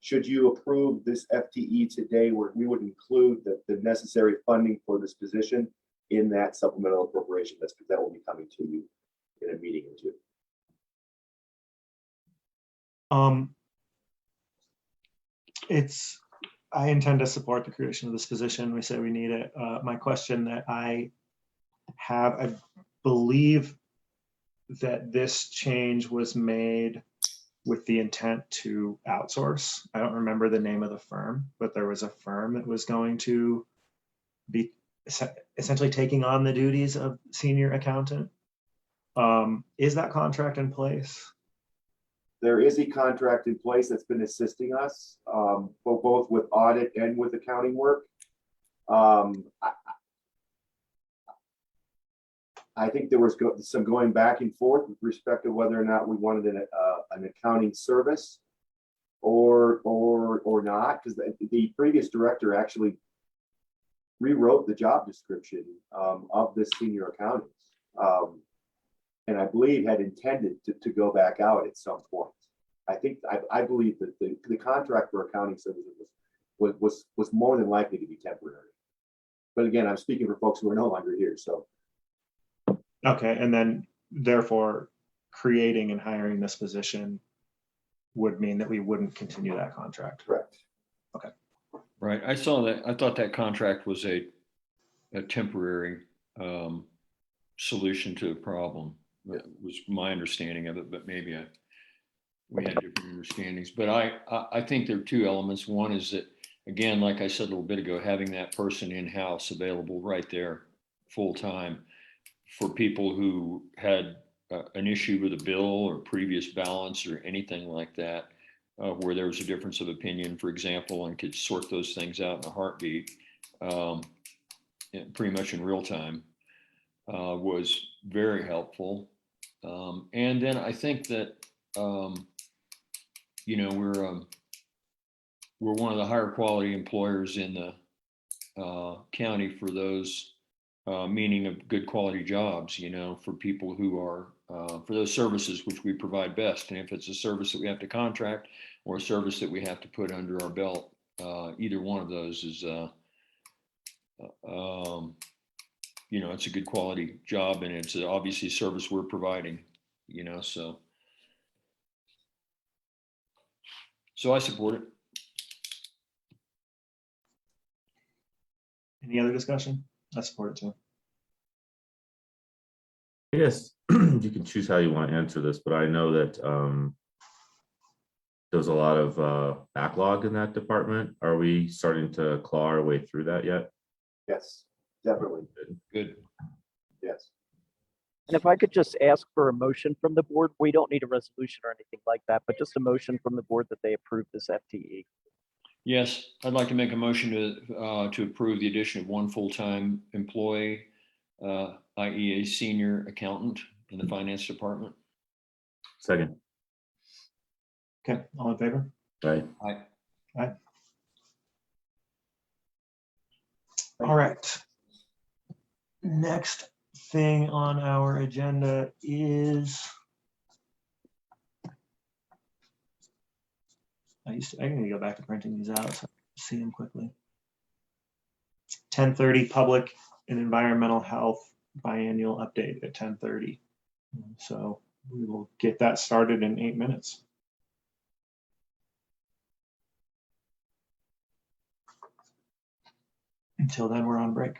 Should you approve this FTE today, we would include the necessary funding for this position in that supplemental appropriation that will be coming to you in a meeting or two. I intend to support the creation of this position. We say we need it. My question that I have, I believe that this change was made with the intent to outsource. I don't remember the name of the firm, but there was a firm that was going to be essentially taking on the duties of senior accountant. Is that contract in place? There is a contract in place that's been assisting us, both with audit and with accounting work. I think there was some going back and forth with respect to whether or not we wanted an accounting service or not, because the previous director actually rewrote the job description of this senior accountant. and I believe had intended to go back out at some point. I believe that the contract for accounting services was more than likely to be temporary. But again, I'm speaking for folks who are no longer here, so. Okay, and then therefore creating and hiring this position would mean that we wouldn't continue that contract. Correct. Right. I saw that. I thought that contract was a temporary solution to a problem. That was my understanding of it, but maybe we had different understandings. But I think there are two elements. One is that, again, like I said a little bit ago, having that person in-house available right there full time for people who had an issue with a bill or previous balance or anything like that, where there was a difference of opinion, for example, and could sort those things out in a heartbeat, pretty much in real time, was very helpful. And then I think that, you know, we're one of the higher quality employers in the county for those meaning of good quality jobs, you know, for people who are, for those services which we provide best. And if it's a service that we have to contract or a service that we have to put under our belt, either one of those is, you know, it's a good quality job, and it's obviously a service we're providing, you know, so I support it. Any other discussion? I support it too. Yes, you can choose how you want to answer this, but I know that there's a lot of backlog in that department. Are we starting to claw our way through that yet? Yes, definitely. Good. Yes. And if I could just ask for a motion from the board, we don't need a resolution or anything like that, but just a motion from the board that they approve this FTE. Yes, I'd like to make a motion to approve the addition of one full-time employee, i.e. a senior accountant in the finance department. Second. Okay, all in favor? Right. All right. Next thing on our agenda is I need to go back to printing these out so I can see them quickly. 10:30 public and environmental health biannual update at 10:30. So we will get that started in 8 minutes. Until then, we're on break.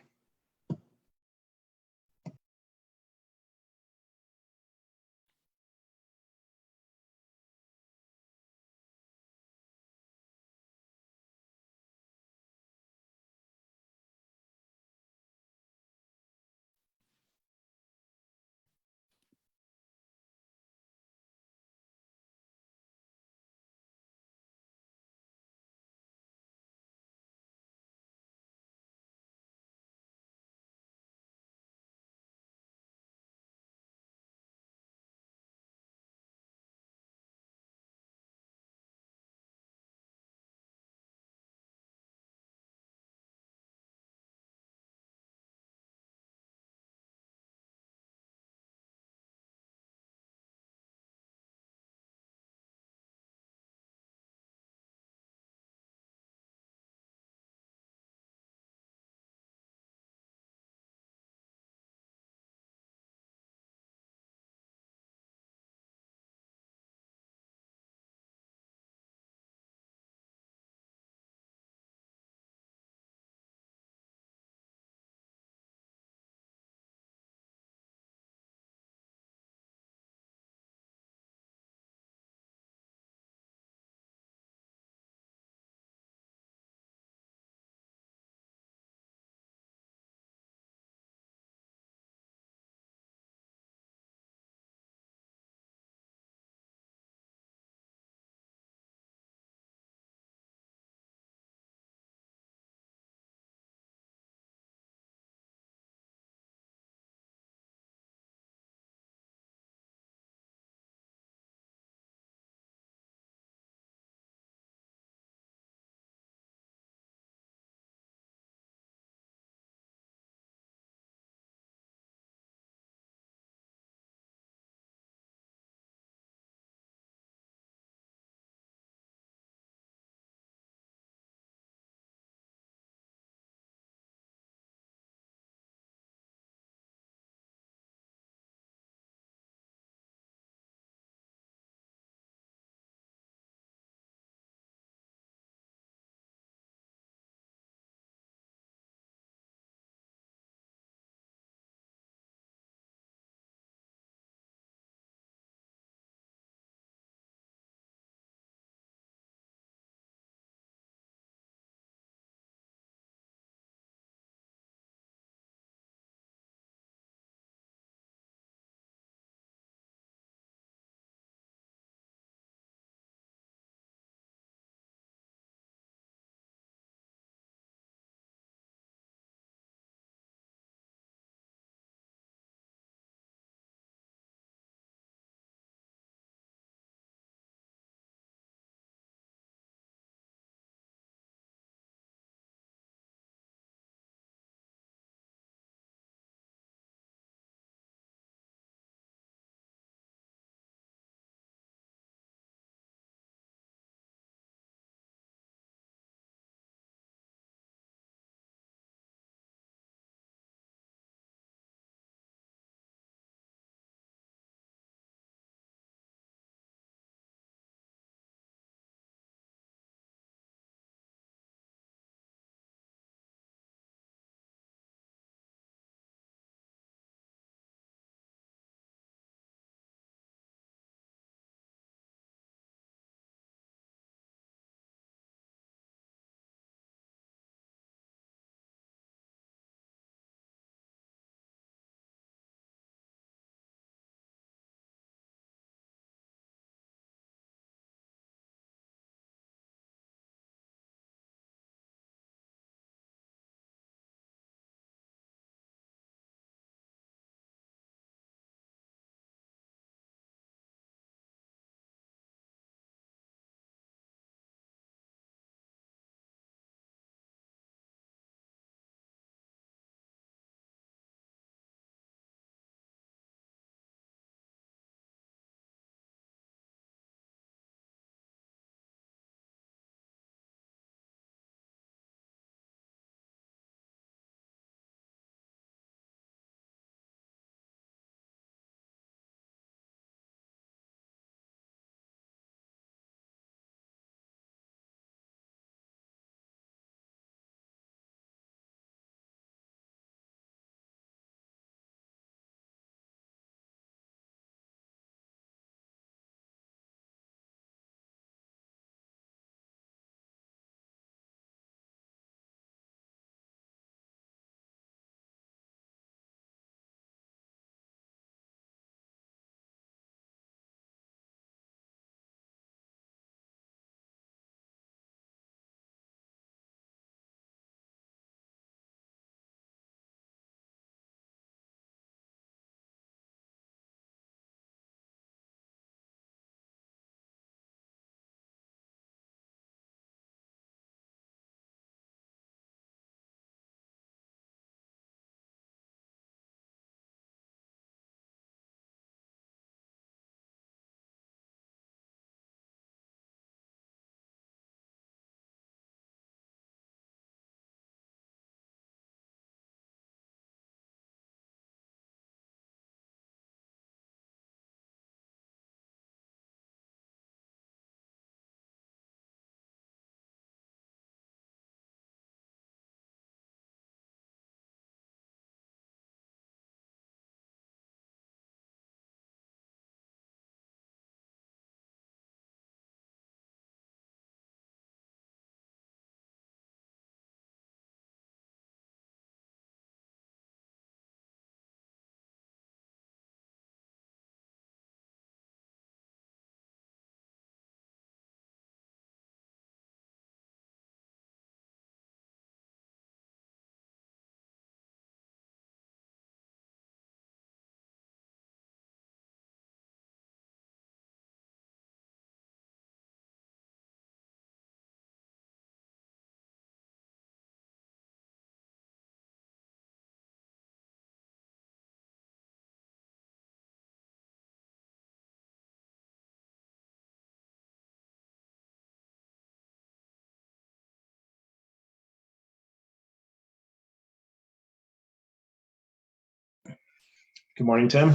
Good morning, Tim.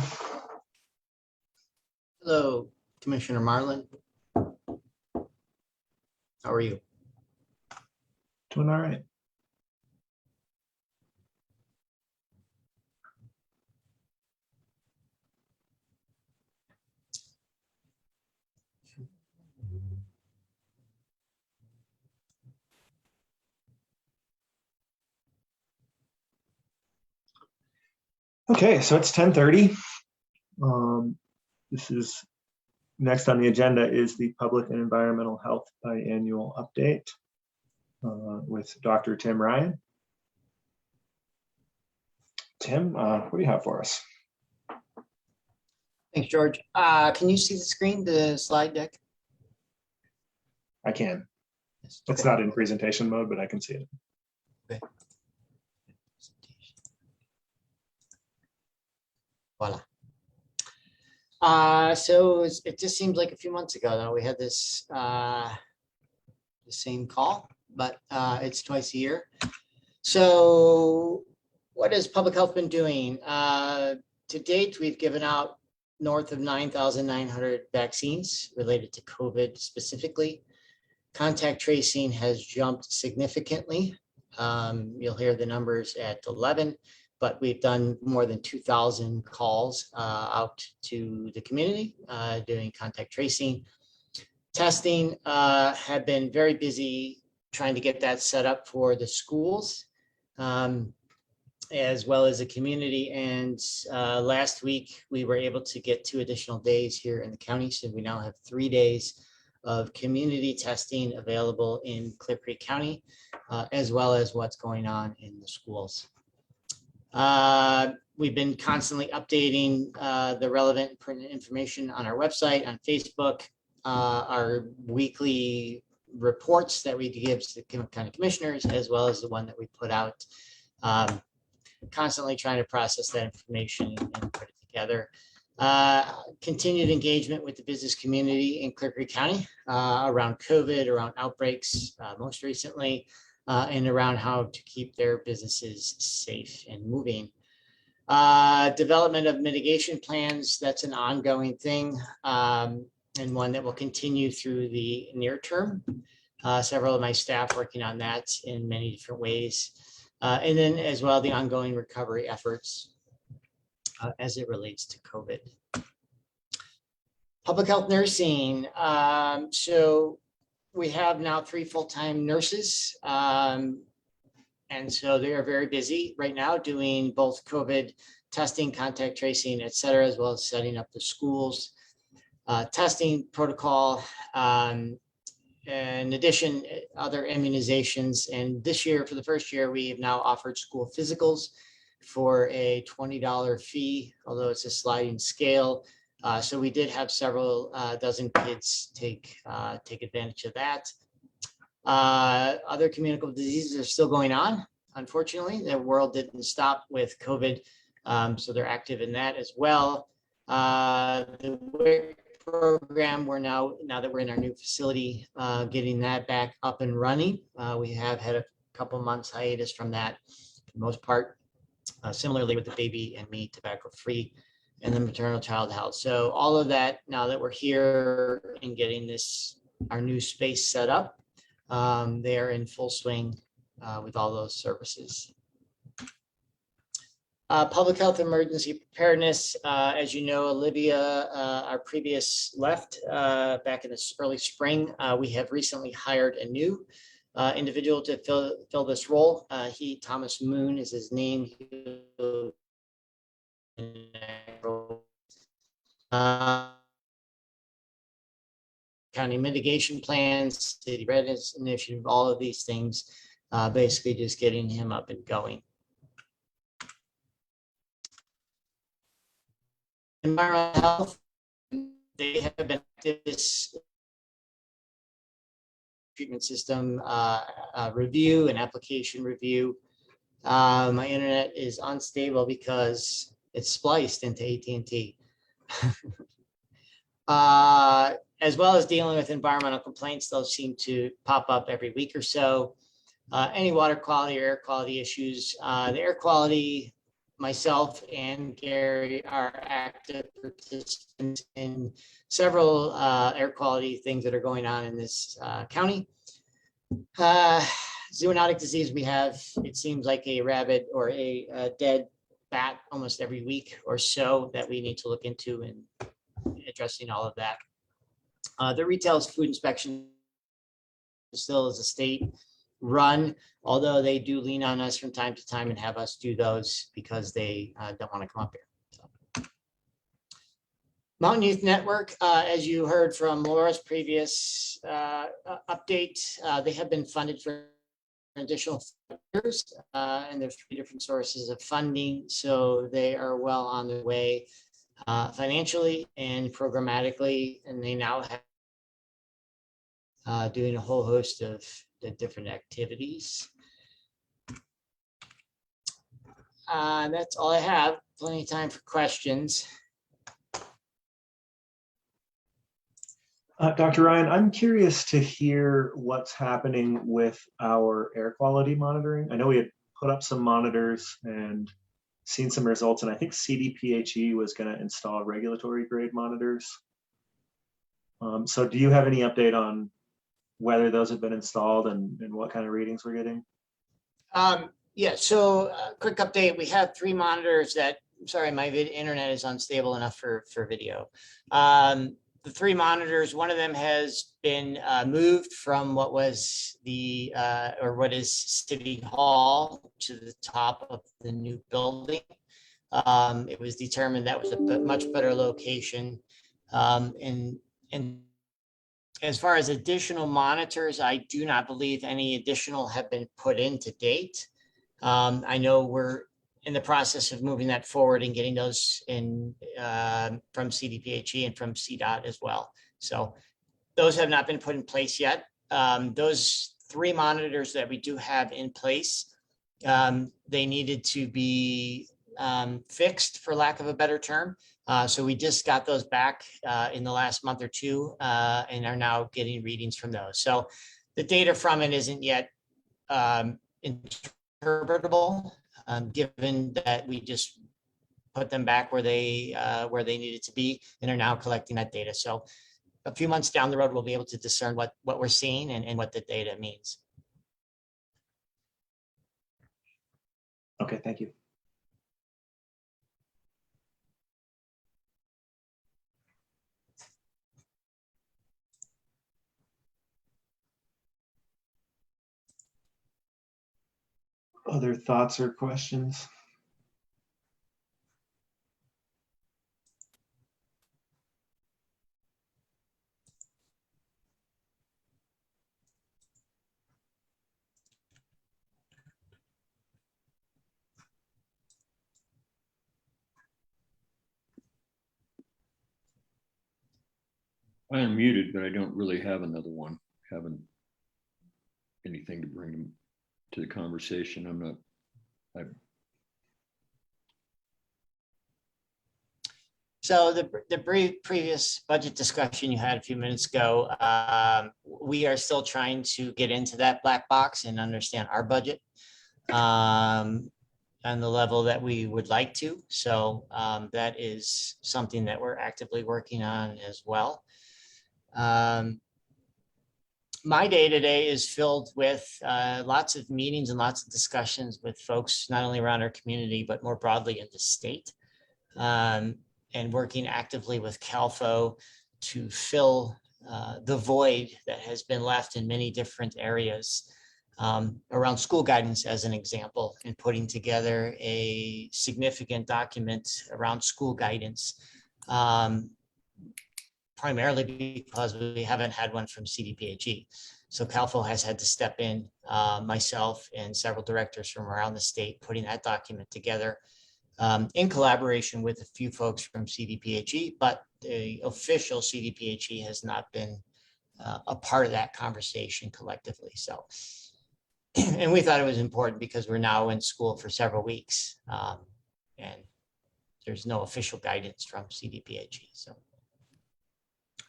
Hello, Commissioner Marlin. How are you? Doing all right. Okay, so it's 10:30. This is next on the agenda is the Public and Environmental Health Biannual Update with Dr. Tim Ryan. Tim, what do you have for us? Thanks, George. Can you see the screen, the slide deck? I can. Yes. It's not in presentation mode, but I can see it. Okay. Voila. So it just seems like a few months ago that we had this the same call, but it's twice a year. So what has public health been doing? To date, we've given out north of 9,900 vaccines related to COVID specifically. Contact tracing has jumped significantly. You'll hear the numbers at 11, but we've done more than 2,000 calls out to the community doing contact tracing. Testing have been very busy trying to get that set up for the schools as well as the community. And last week we were able to get 2 additional days here in the county. So we now have 3 days of community testing available in Clear Creek County, as well as what's going on in the schools. We've been constantly updating the relevant pertinent information on our website, on Facebook, our weekly reports that we give to the county commissioners, as well as the one that we put out, constantly trying to process that information and put it together. Continued engagement with the business community in Clear Creek County around COVID, around outbreaks, most recently, and around how to keep their businesses safe and moving. Development of mitigation plans, that's an ongoing thing, and one that will continue through the near term. Several of my staff working on that in many different ways. And then as well, the ongoing recovery efforts as it relates to COVID. Public health nursing. So we have now 3 full-time nurses. And so they are very busy right now doing both COVID testing, contact tracing, et cetera, as well as setting up the schools, testing protocol, in addition, other immunizations. And this year, for the first year, we have now offered school physicals for a $20 fee, although it's a sliding scale. So we did have several dozen kids take advantage of that. Other communicable diseases are still going on. Unfortunately, the world didn't stop with COVID, so they're active in that as well. The WIC program, we're now that we're in our new facility, getting that back up and running. We have had a couple months hiatus from that for the most part. Similarly with the baby and me tobacco free and the maternal child health. So all of that, now that we're here and getting our new space set up, they are in full swing with all those services. Public health emergency preparedness. As you know, Olivia, our previous left back in the early spring. We have recently hired a new individual to fill this role. Thomas Moon is his name. County mitigation plans, city readiness initiative, all of these things, basically just getting him up and going. Environmental health, they have been active this treatment system review and application review. My internet is unstable because it's spliced into AT&T. As well as dealing with environmental complaints, those seem to pop up every week or so. Any water quality or air quality issues. The air quality myself and Gary are active participants in several air quality things that are going on in this county. Zoonotic disease, we have, it seems like a rabbit or a dead bat almost every week or so that we need to look into and addressing all of that. The retail food inspection still is a state run, although they do lean on us from time to time and have us do those because they don't want to come up here. So. Mountain Youth Network, as you heard from Laura's previous update, they have been funded for additional years, and there's 3 different sources of funding, so they are well on their way financially and programmatically, and they now have doing a whole host of the different activities. That's all I have. Plenty of time for questions. Dr. Ryan, I'm curious to hear what's happening with our air quality monitoring. I know we had put up some monitors and seen some results, and I think CDPHE was going to install regulatory grade monitors. So do you have any update on whether those have been installed and what kind of readings we're getting? Yeah, so quick update. We have 3 monitors that, sorry, my internet is unstable enough for video. The 3 monitors, one of them has been moved from what was the, or what is City Hall to the top of the new building. It was determined that was a much better location. And as far as additional monitors, I do not believe any additional have been put in to date. I know we're in the process of moving that forward and getting those in from CDPHE and from CDOT as well. So those have not been put in place yet. Those 3 monitors that we do have in place, they needed to be fixed, for lack of a better term. So we just got those back in the last month or 2 and are now getting readings from those. So the data from it isn't yet interpretable, given that we just put them back where they needed to be and are now collecting that data. So a few months down the road, we'll be able to discern what we're seeing and what the data means. Okay, thank you. Other thoughts or questions? I am muted, but I don't really have another one. Haven't anything to bring to the conversation. I'm not. So the previous budget discussion you had a few minutes ago, we are still trying to get into that black box and understand our budget on the level that we would like to. So that is something that we're actively working on as well. My day-to-day is filled with lots of meetings and lots of discussions with folks, not only around our community, but more broadly in the state. And working actively with CalFO to fill the void that has been left in many different areas around school guidance, as an example, and putting together a significant document around school guidance, primarily because we haven't had one from CDPHE. So CalFO has had to step in, myself and several directors from around the state, putting that document together. In collaboration with a few folks from CDPHE, but the official CDPHE has not been a part of that conversation collectively. So, and we thought it was important because we're now in school for several weeks and there's no official guidance from CDPHE. So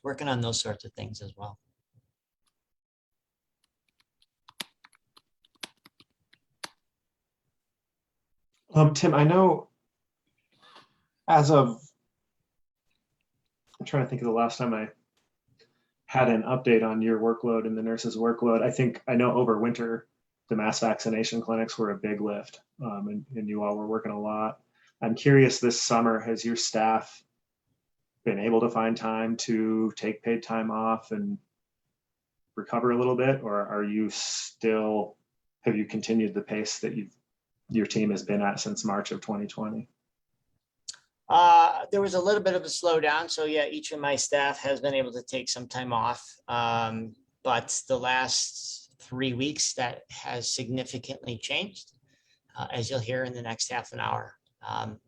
working on those sorts of things as well. Tim, I know as of, I'm trying to think of the last time I had an update on your workload and the nurses' workload. I know over winter, the mass vaccination clinics were a big lift, and you all were working a lot. I'm curious, this summer, has your staff been able to find time to take paid time off and recover a little bit, or are you still, have you continued the pace that your team has been at since March of 2020? There was a little bit of a slowdown. So yeah, each of my staff has been able to take some time off. But the last 3 weeks, that has significantly changed, as you'll hear in the next half an hour.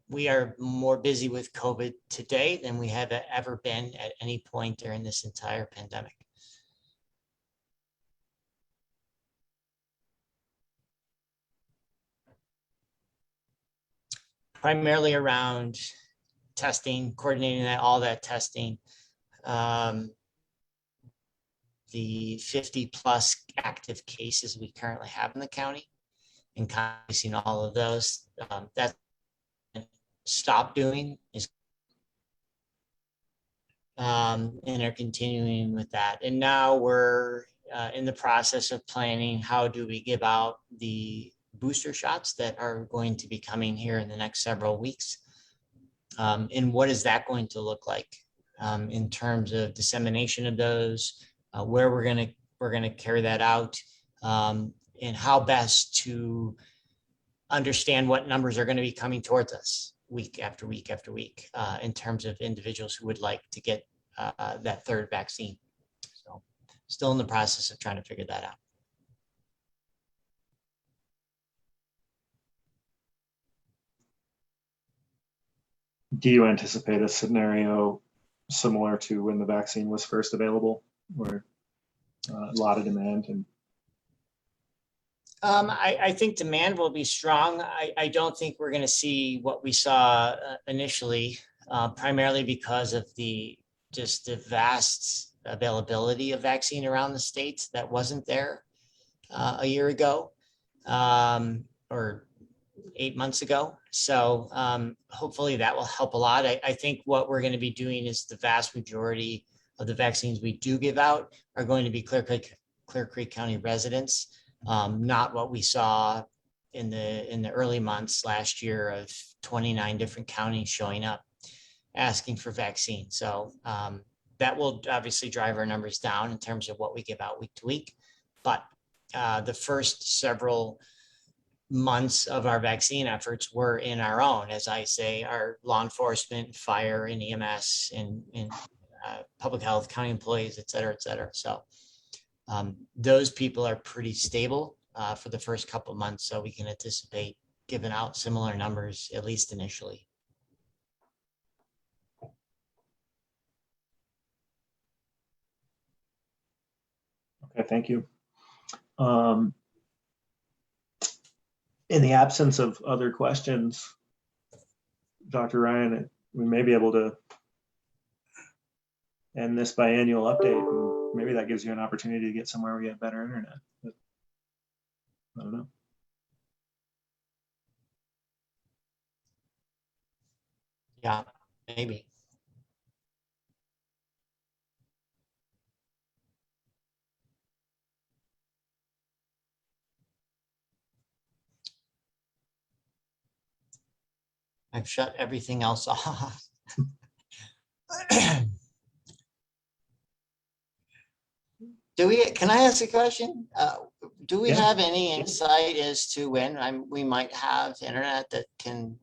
We are more busy with COVID today than we have ever been at any point during this entire pandemic. Primarily around testing, coordinating all that testing. The 50 plus active cases we currently have in the county, and counting all of those. That stop doing is and are continuing with that. And now we're in the process of planning how do we give out the booster shots that are going to be coming here in the next several weeks. And what is that going to look like in terms of dissemination of those, where we're gonna carry that out, and how best to understand what numbers are going to be coming towards us week after week after week in terms of individuals who would like to get that third vaccine. So still in the process of trying to figure that out. Do you anticipate a scenario similar to when the vaccine was first available, where a lot of demand? And I think demand will be strong. I don't think we're going to see what we saw initially, primarily because of just the vast availability of vaccine around the states that wasn't there a year ago or 8 months ago. So hopefully that will help a lot. I think what we're going to be doing is the vast majority of the vaccines we do give out are going to be Clear Creek County residents. Not what we saw in the early months last year of 29 different counties showing up asking for vaccine. So that will obviously drive our numbers down in terms of what we give out week to week. But the first several months of our vaccine efforts were in our own, as I say, our law enforcement, fire, and EMS, and public health, county employees, et cetera, et cetera. So those people are pretty stable for the first couple of months, so we can anticipate giving out similar numbers, at least initially. okay, thank you. In the absence of other questions, Dr. Ryan, we may be able to end this biannual update, and maybe that gives you an opportunity to get somewhere where you have better internet. But I don't know. Yeah, maybe. I've shut everything else off. Can I ask a question? Do we Yeah. have any insight as to when we might have internet that can?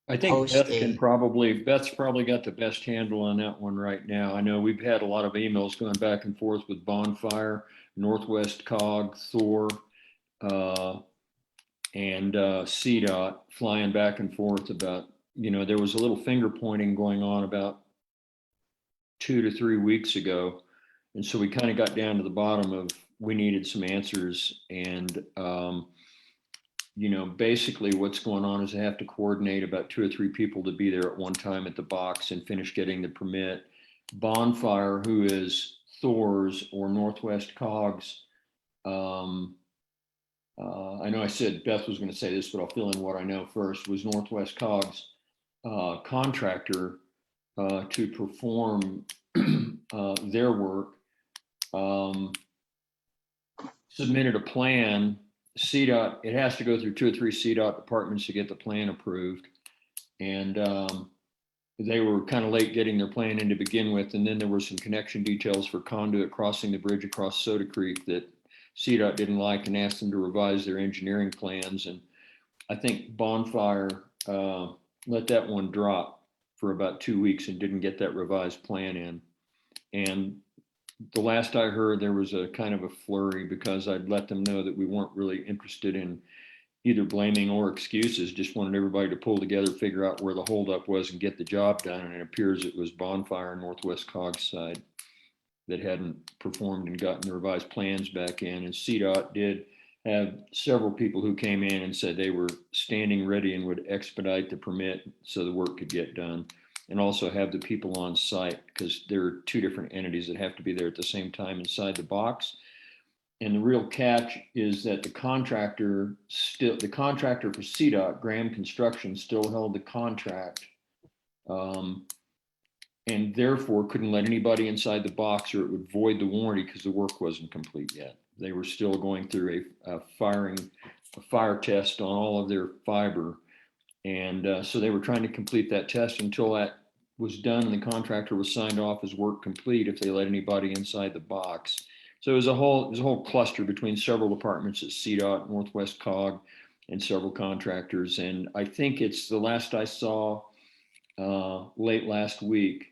I think Post Beth's probably got the best handle on that one right now. I know we've had a lot of emails going back and forth with Bonfire, Northwest Cog, Thor, and CDOT flying back and forth about, there was a little finger pointing going on about 2 to 3 weeks ago. And so we kind of got down to the bottom of, we needed some answers. And, basically what's going on is I have to coordinate about 2 or 3 people to be there at one time at the box and finish getting the permit. Bonfire, who is Thor's or Northwest Cog's I know I said Beth was going to say this, but I'll fill in what I know first, was Northwest Cog's contractor to perform their work, submitted a plan. CDOT, it has to go through 2 or 3 CDOT departments to get the plan approved. And they were kind of late getting their plan in to begin with. And then there were some connection details for conduit crossing the bridge across Soda Creek that CDOT didn't like and asked them to revise their engineering plans. And I think Bonfire let that one drop for about 2 weeks and didn't get that revised plan in. And the last I heard, there was a kind of a flurry because I'd let them know that we weren't really interested in either blaming or excuses, just wanted everybody to pull together, figure out where the holdup was and get the job done. And it appears it was Bonfire and Northwest Cog's side that hadn't performed and gotten the revised plans back in. And CDOT did have several people who came in and said they were standing ready and would expedite the permit so the work could get done. And also have the people on site, because there are 2 different entities that have to be there at the same time inside the box. And the real catch is that the contractor for CDOT, Graham Construction, still held the contract, and therefore couldn't let anybody inside the box or it would void the warranty because the work wasn't complete yet. They were still going through a fire test on all of their fiber. And so they were trying to complete that test until that was done and the contractor was signed off as work complete if they let anybody inside the box. So it was a whole cluster between several departments at CDOT, Northwest Cog, and several contractors. And I think it's the last I saw late last week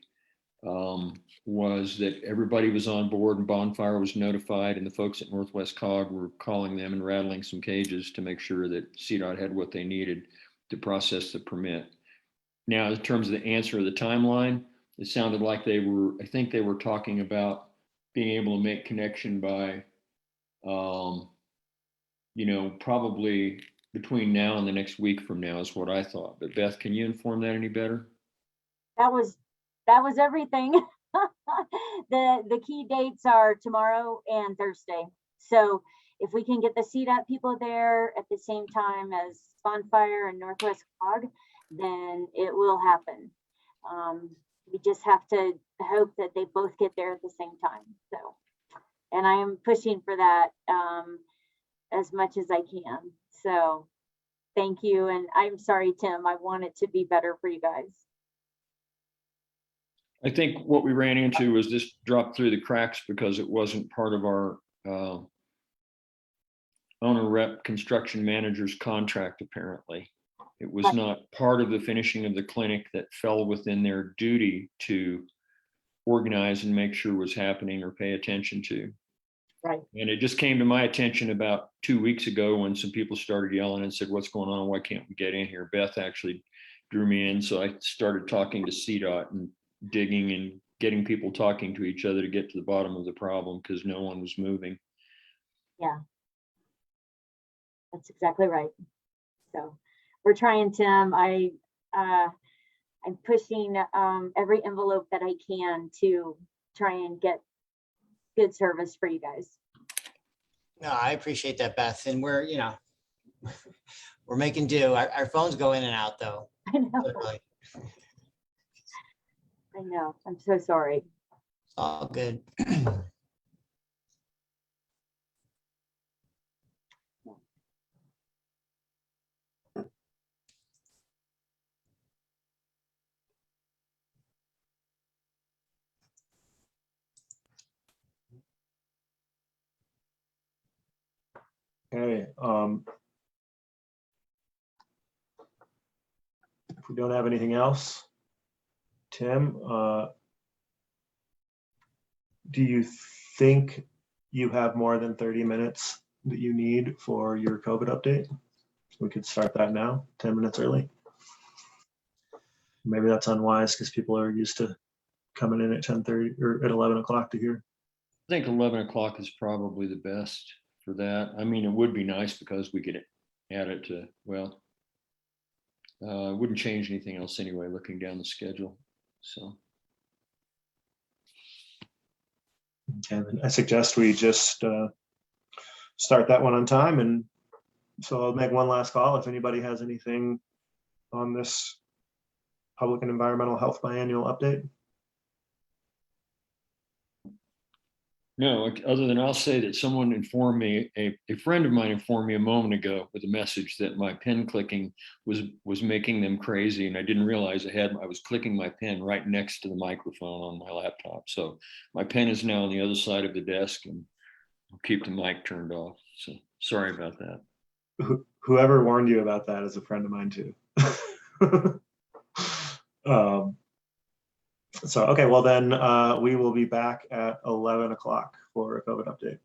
was that everybody was on board and Bonfire was notified, and the folks at Northwest Cog were calling them and rattling some cages to make sure that CDOT had what they needed to process the permit. Now, in terms of the answer of the timeline, it sounded like I think they were talking about being able to make connection by, probably between now and the next week from now is what I thought. But Beth, can you inform that any better? That was everything. The key dates are tomorrow and Thursday. So if we can get the CDOT people there at the same time as Bonfire and Northwest Cog, then it will happen. We just have to hope that they both get there at the same time. So, and I am pushing for that as much as I can. So thank you. And I'm sorry, Tim, I want it to be better for you guys. I think what we ran into was this dropped through the cracks because it wasn't part of our owner rep construction manager's contract, apparently. It was not part of the finishing of the clinic that fell within their duty to organize and make sure was happening or pay attention to. Right. And it just came to my attention about 2 weeks ago when some people started yelling and said, "What's going on? Why can't we get in here?" Beth actually drew me in. So I started talking to CDOT and digging and getting people talking to each other to get to the bottom of the problem because no one was moving. Yeah. That's exactly right. So we're trying, Tim. I'm pushing every envelope that I can to try and get good service for you guys. No, I appreciate that, Beth. And we're making do. Our phones go in and out though. I know. Literally. I know. I'm so sorry. It's all good. Okay. If we don't have anything else, Tim, do you think you have more than 30 minutes that you need for your COVID update? We could start that now, 10 minutes early. Maybe that's unwise because people are used to coming in at 10:30 or at 11 o'clock to hear. I think 11 o'clock is probably the best for that. I mean, it would be nice because we could add it to, well, it wouldn't change anything else anyway, looking down the schedule. So. Okay, then I suggest we just start that one on time and So I'll make one last call if anybody has anything on this public and environmental health biannual update. No, other than I'll say that someone informed me, a friend of mine informed me a moment ago with a message that my pen clicking was making them crazy, and I didn't realize I was clicking my pen right next to the microphone on my laptop. So my pen is now on the other side of the desk, and I'll keep the mic turned off. So sorry about that. Whoever warned you about that is a friend of mine too. So, okay, well then we will be back at 11 o'clock for a COVID update.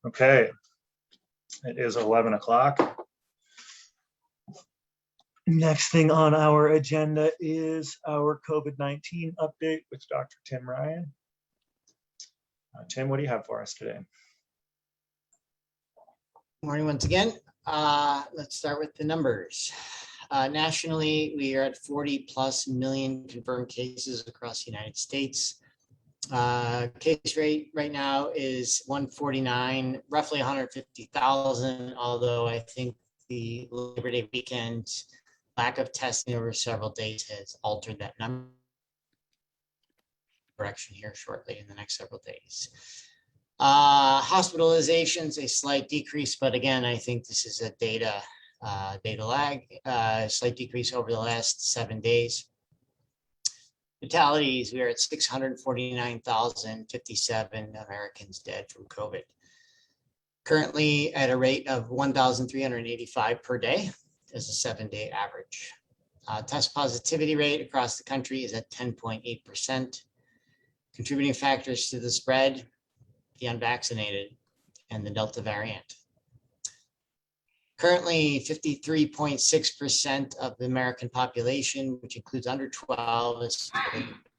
Okay. It is 11 o'clock. Next thing on our agenda is our COVID-19 update with Dr. Tim Ryan. Tim, what do you have for us today? Morning once again. Let's start with the numbers. Nationally, we are at 40+ million confirmed cases across the United States. Case rate right now is 149, roughly 150,000, although I think the Labor Day weekend lack of testing over several days has altered that number. Correction here shortly in the next several days. Hospitalizations, a slight decrease, but again, I think this is a data lag, slight decrease over the last 7 days. Fatalities, we are at 649,057 Americans dead from COVID. Currently at a rate of 1,385 per day as a 7-day average. Test positivity rate across the country is at 10.8%. Contributing factors to the spread, the unvaccinated and the Delta variant. Currently, 53.6% of the American population, which includes under 12, is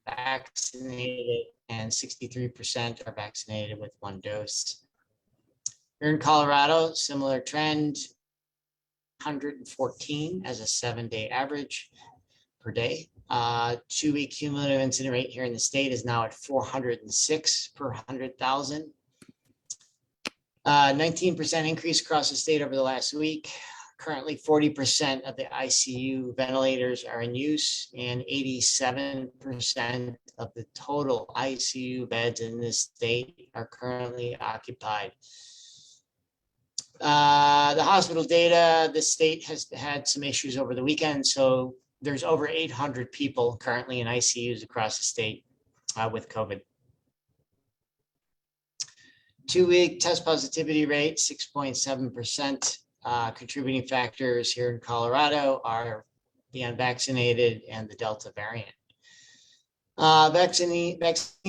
vaccinated, and 63% are vaccinated with 1 dose. Here in Colorado, similar trend, 114 as a 7-day average per day. 2-week cumulative incident rate here in the state is now at 406 per 100,000. 19% increase across the state over the last week. Currently, 40% of the ICU ventilators are in use, and 87% of the total ICU beds in this state are currently occupied. The hospital data, the state has had some issues over the weekend, so there's over 800 people currently in ICUs across the state with COVID. 2-week test positivity rate, 6.7%. Contributing factors here in Colorado are the unvaccinated and the Delta variant. Vaccine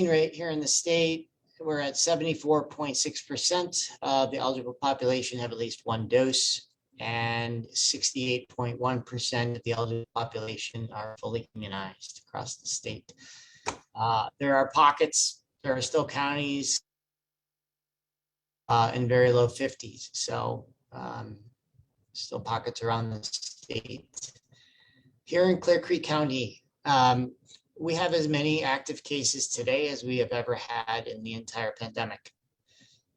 rate here in the state, we're at 74.6% of the eligible population have at least 1 dose, and 68.1% of the eligible population are fully immunized across the state. There are pockets, there are still counties in very low 50s. So still pockets around the state. Here in Clear Creek County, we have as many active cases today as we have ever had in the entire pandemic.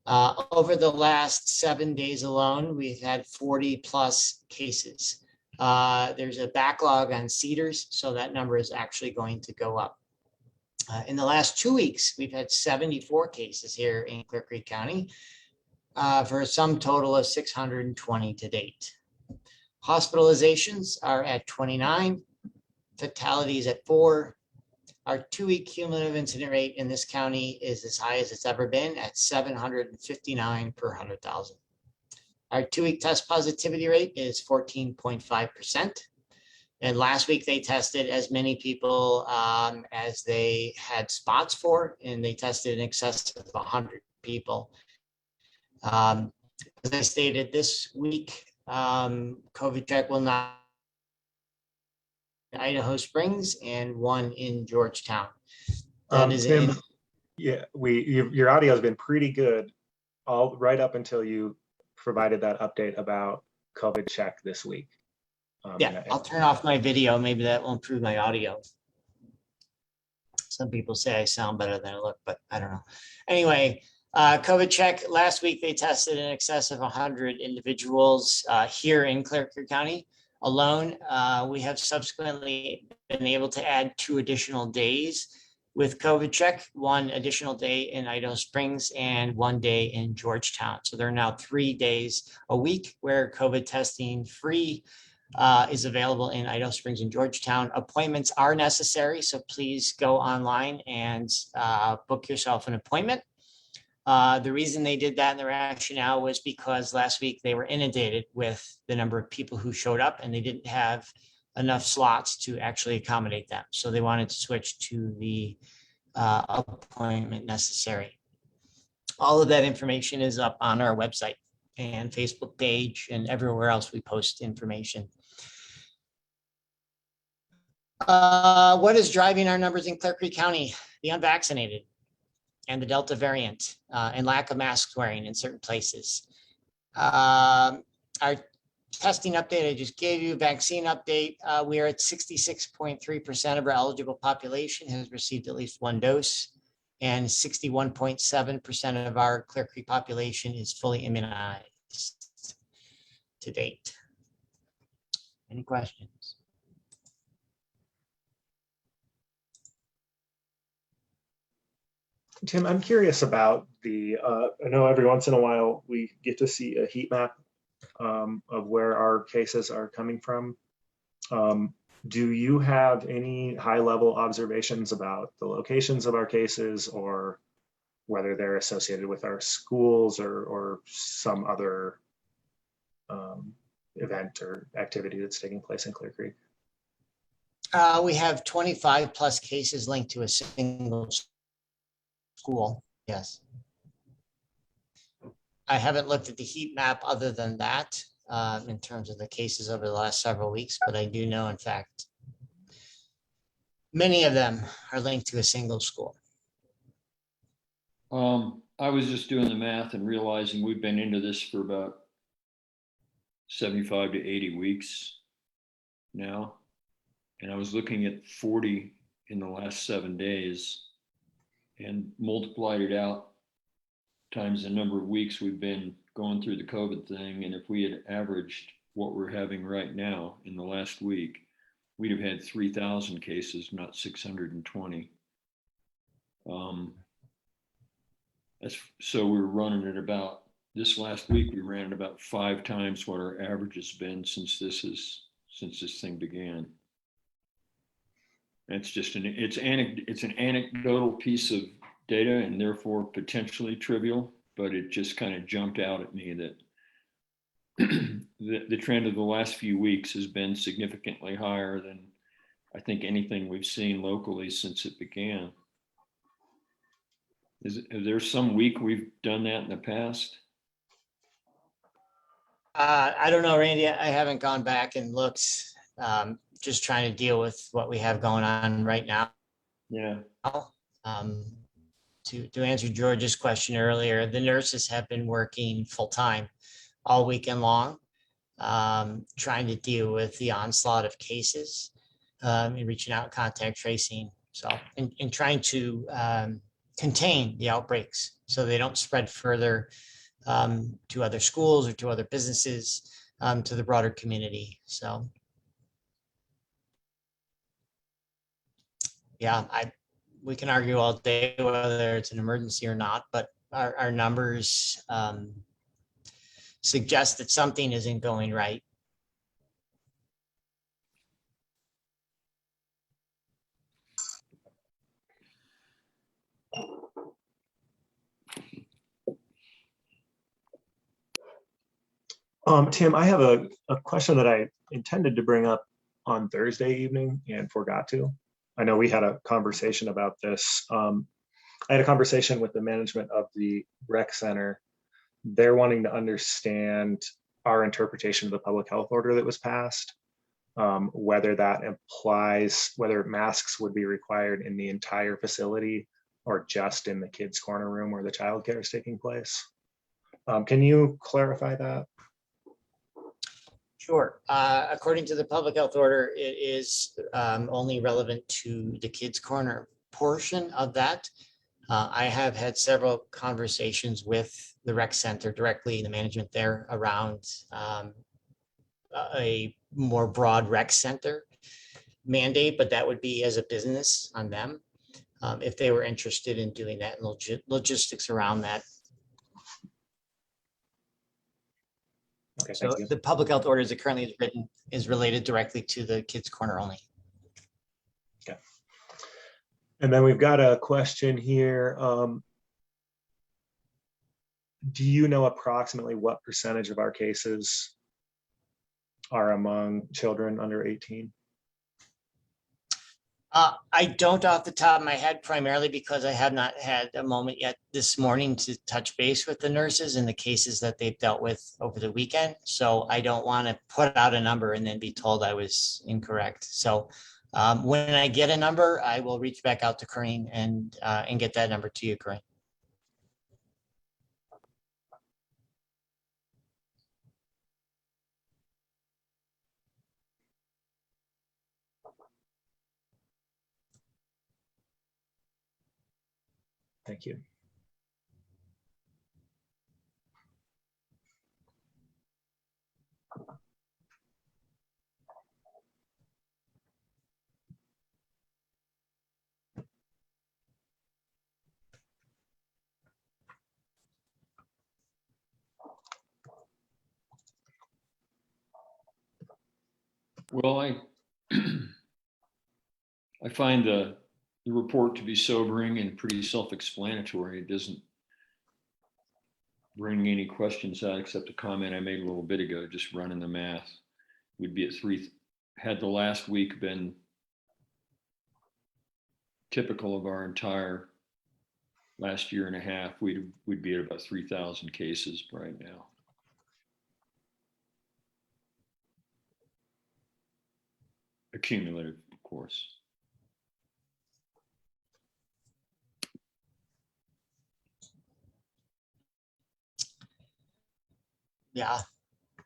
Over the last 7 days alone, we've had 40+ cases. There's a backlog on Cedars, so that number is actually going to go up. In the last 2 weeks, we've had 74 cases here in Clear Creek County for a sum total of 620 to date. Hospitalizations are at 29, fatalities at 4. Our 2-week cumulative incident rate in this county is as high as it's ever been at 759 per 100,000. Our 2-week test positivity rate is 14.5%. And last week they tested as many people as they had spots for, and they tested in excess of 100 people. As I stated, this week, COVID check will not in Idaho Springs and 1 in Georgetown. That is Tim, it. yeah, your audio has been pretty good all right up until you provided that update about COVID check this week. Yeah, I'll turn off my video. Maybe that will improve my audio. Some people say I sound better than I look, but I don't know. Anyway, COVID check, last week they tested in excess of 100 individuals here in Clear Creek County alone. We have subsequently been able to add 2 additional days with COVID check, 1 additional day in Idaho Springs and 1 day in Georgetown. So there are now 3 days a week where COVID testing free is available in Idaho Springs and Georgetown. Appointments are necessary, so please go online and book yourself an appointment. The reason they did that and the rationale was because last week they were inundated with the number of people who showed up and they didn't have enough slots to actually accommodate them. So they wanted to switch to the appointment necessary. All of that information is up on our website and Facebook page and everywhere else we post information. What is driving our numbers in Clear Creek County? The unvaccinated and the Delta variant and lack of mask wearing in certain places. Our testing update I just gave you, vaccine update. We are at 66.3% of our eligible population has received at least one dose, and 61.7% of our Clear Creek population is fully immunized to date. Any questions? Tim, I'm curious about I know every once in a while we get to see a heat map of where our cases are coming from. Do you have any high-level observations about the locations of our cases, or whether they're associated with our schools or some other event or activity that's taking place in Clear Creek? We have 25 plus cases linked to a single school. Yes. I haven't looked at the heat map other than that in terms of the cases over the last several weeks, but I do know, in fact, many of them are linked to a single school. I was just doing the math and realizing we've been into this for about 75 to 80 weeks now. And I was looking at 40 in the last 7 days and multiplied it out times the number of weeks we've been going through the COVID thing. And if we had averaged what we're having right now in the last week, we'd have had 3,000 cases, not 620. So we're running at about, this last week, we ran at about 5 times what our average has been since this thing began. It's just it's an anecdotal piece of data and therefore potentially trivial, but it just kind of jumped out at me that the trend of the last few weeks has been significantly higher than I think anything we've seen locally since it began. Is there some week we've done that in the past? I don't know, Randy. I haven't gone back and looked. Just trying to deal with what we have going on right now. Yeah. To answer George's question earlier, the nurses have been working full time all weekend long, trying to deal with the onslaught of cases and reaching out, contact tracing. So, and trying to contain the outbreaks so they don't spread further to other schools or to other businesses, to the broader community. So, yeah, we can argue all day whether it's an emergency or not, but our numbers suggest that something isn't going right. Tim, I have a question that I intended to bring up on Thursday evening and forgot to. I know we had a conversation about this. I had a conversation with the management of the rec center. They're wanting to understand our interpretation of the public health order that was passed, whether that implies whether masks would be required in the entire facility or just in the kids' corner room where the childcare is taking place. Can you clarify that? Sure. According to the public health order, it is only relevant to the kids' corner portion of that. I have had several conversations with the rec center directly, the management there, around a more broad rec center mandate, but that would be as a business on them if they were interested in doing that and logistics around that. Okay, So thank you. the public health order as it currently is written is related directly to the kids' corner only. Okay. And then we've got a question here. Do you know approximately what percentage of our cases are among children under 18? I don't off the top of my head, primarily because I have not had a moment yet this morning to touch base with the nurses and the cases that they've dealt with over the weekend. So I don't want to put out a number and then be told I was incorrect. So when I get a number, I will reach back out to Corinne and get that number to you, Corinne. Thank you. Well, I find the report to be sobering and pretty self-explanatory. It doesn't bring any questions out except a comment I made a little bit ago, just running the math. We'd be at 3, had the last week been typical of our entire last year and a half, we'd be at about 3,000 cases right now. Accumulative, of course. Yeah,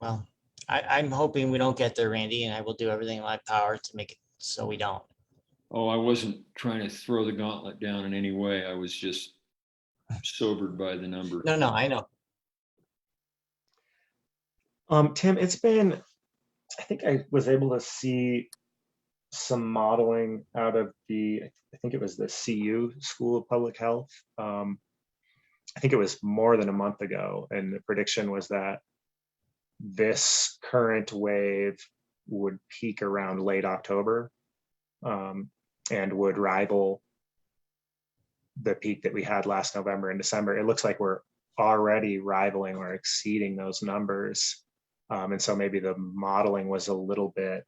well, I'm hoping we don't get there, Randy, and I will do everything in my power to make it so we don't. Oh, I wasn't trying to throw the gauntlet down in any way. I was just sobered by the number. No, I know. Tim, it's been, I think I was able to see some modeling out of I think it was the CU School of Public Health. I think it was more than a month ago, and the prediction was that this current wave would peak around late October, and would rival the peak that we had last November and December. It looks like we're already rivaling or exceeding those numbers. And so maybe the modeling was a little bit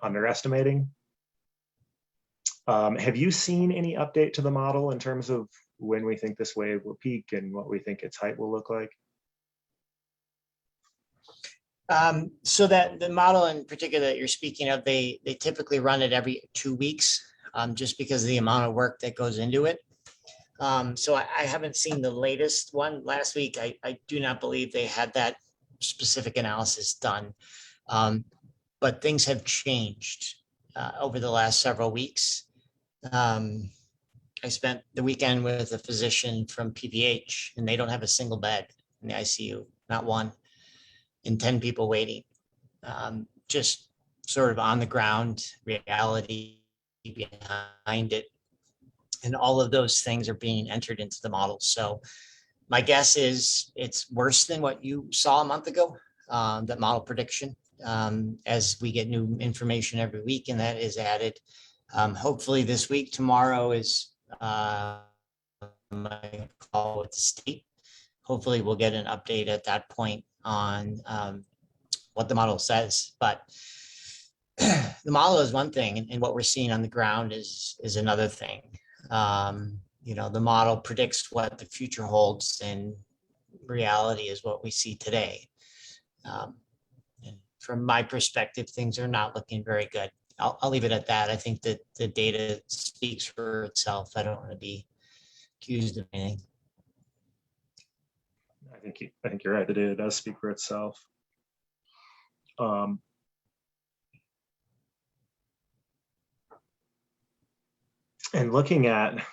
underestimating. Have you seen any update to the model in terms of when we think this wave will peak and what we think its height will look like? So that the model in particular that you're speaking of, they typically run it every 2 weeks, just because of the amount of work that goes into it. So I haven't seen the latest one. Last week, I do not believe they had that specific analysis done. But things have changed over the last several weeks. I spent the weekend with a physician from PPH, and they don't have a single bed in the ICU, not one, and 10 people waiting. Just sort of on the ground reality behind it. And all of those things are being entered into the model. So my guess is it's worse than what you saw a month ago, that model prediction, as we get new information every week, and that is added. Hopefully this week, tomorrow is my call with the state. Hopefully we'll get an update at that point on what the model says. But the model is one thing, and what we're seeing on the ground is another thing. The model predicts what the future holds, and reality is what we see today. And from my perspective, things are not looking very good. I'll leave it at that. I think that the data speaks for itself. I don't want to be accused of anything. I think you're right. The data does speak for itself. And looking at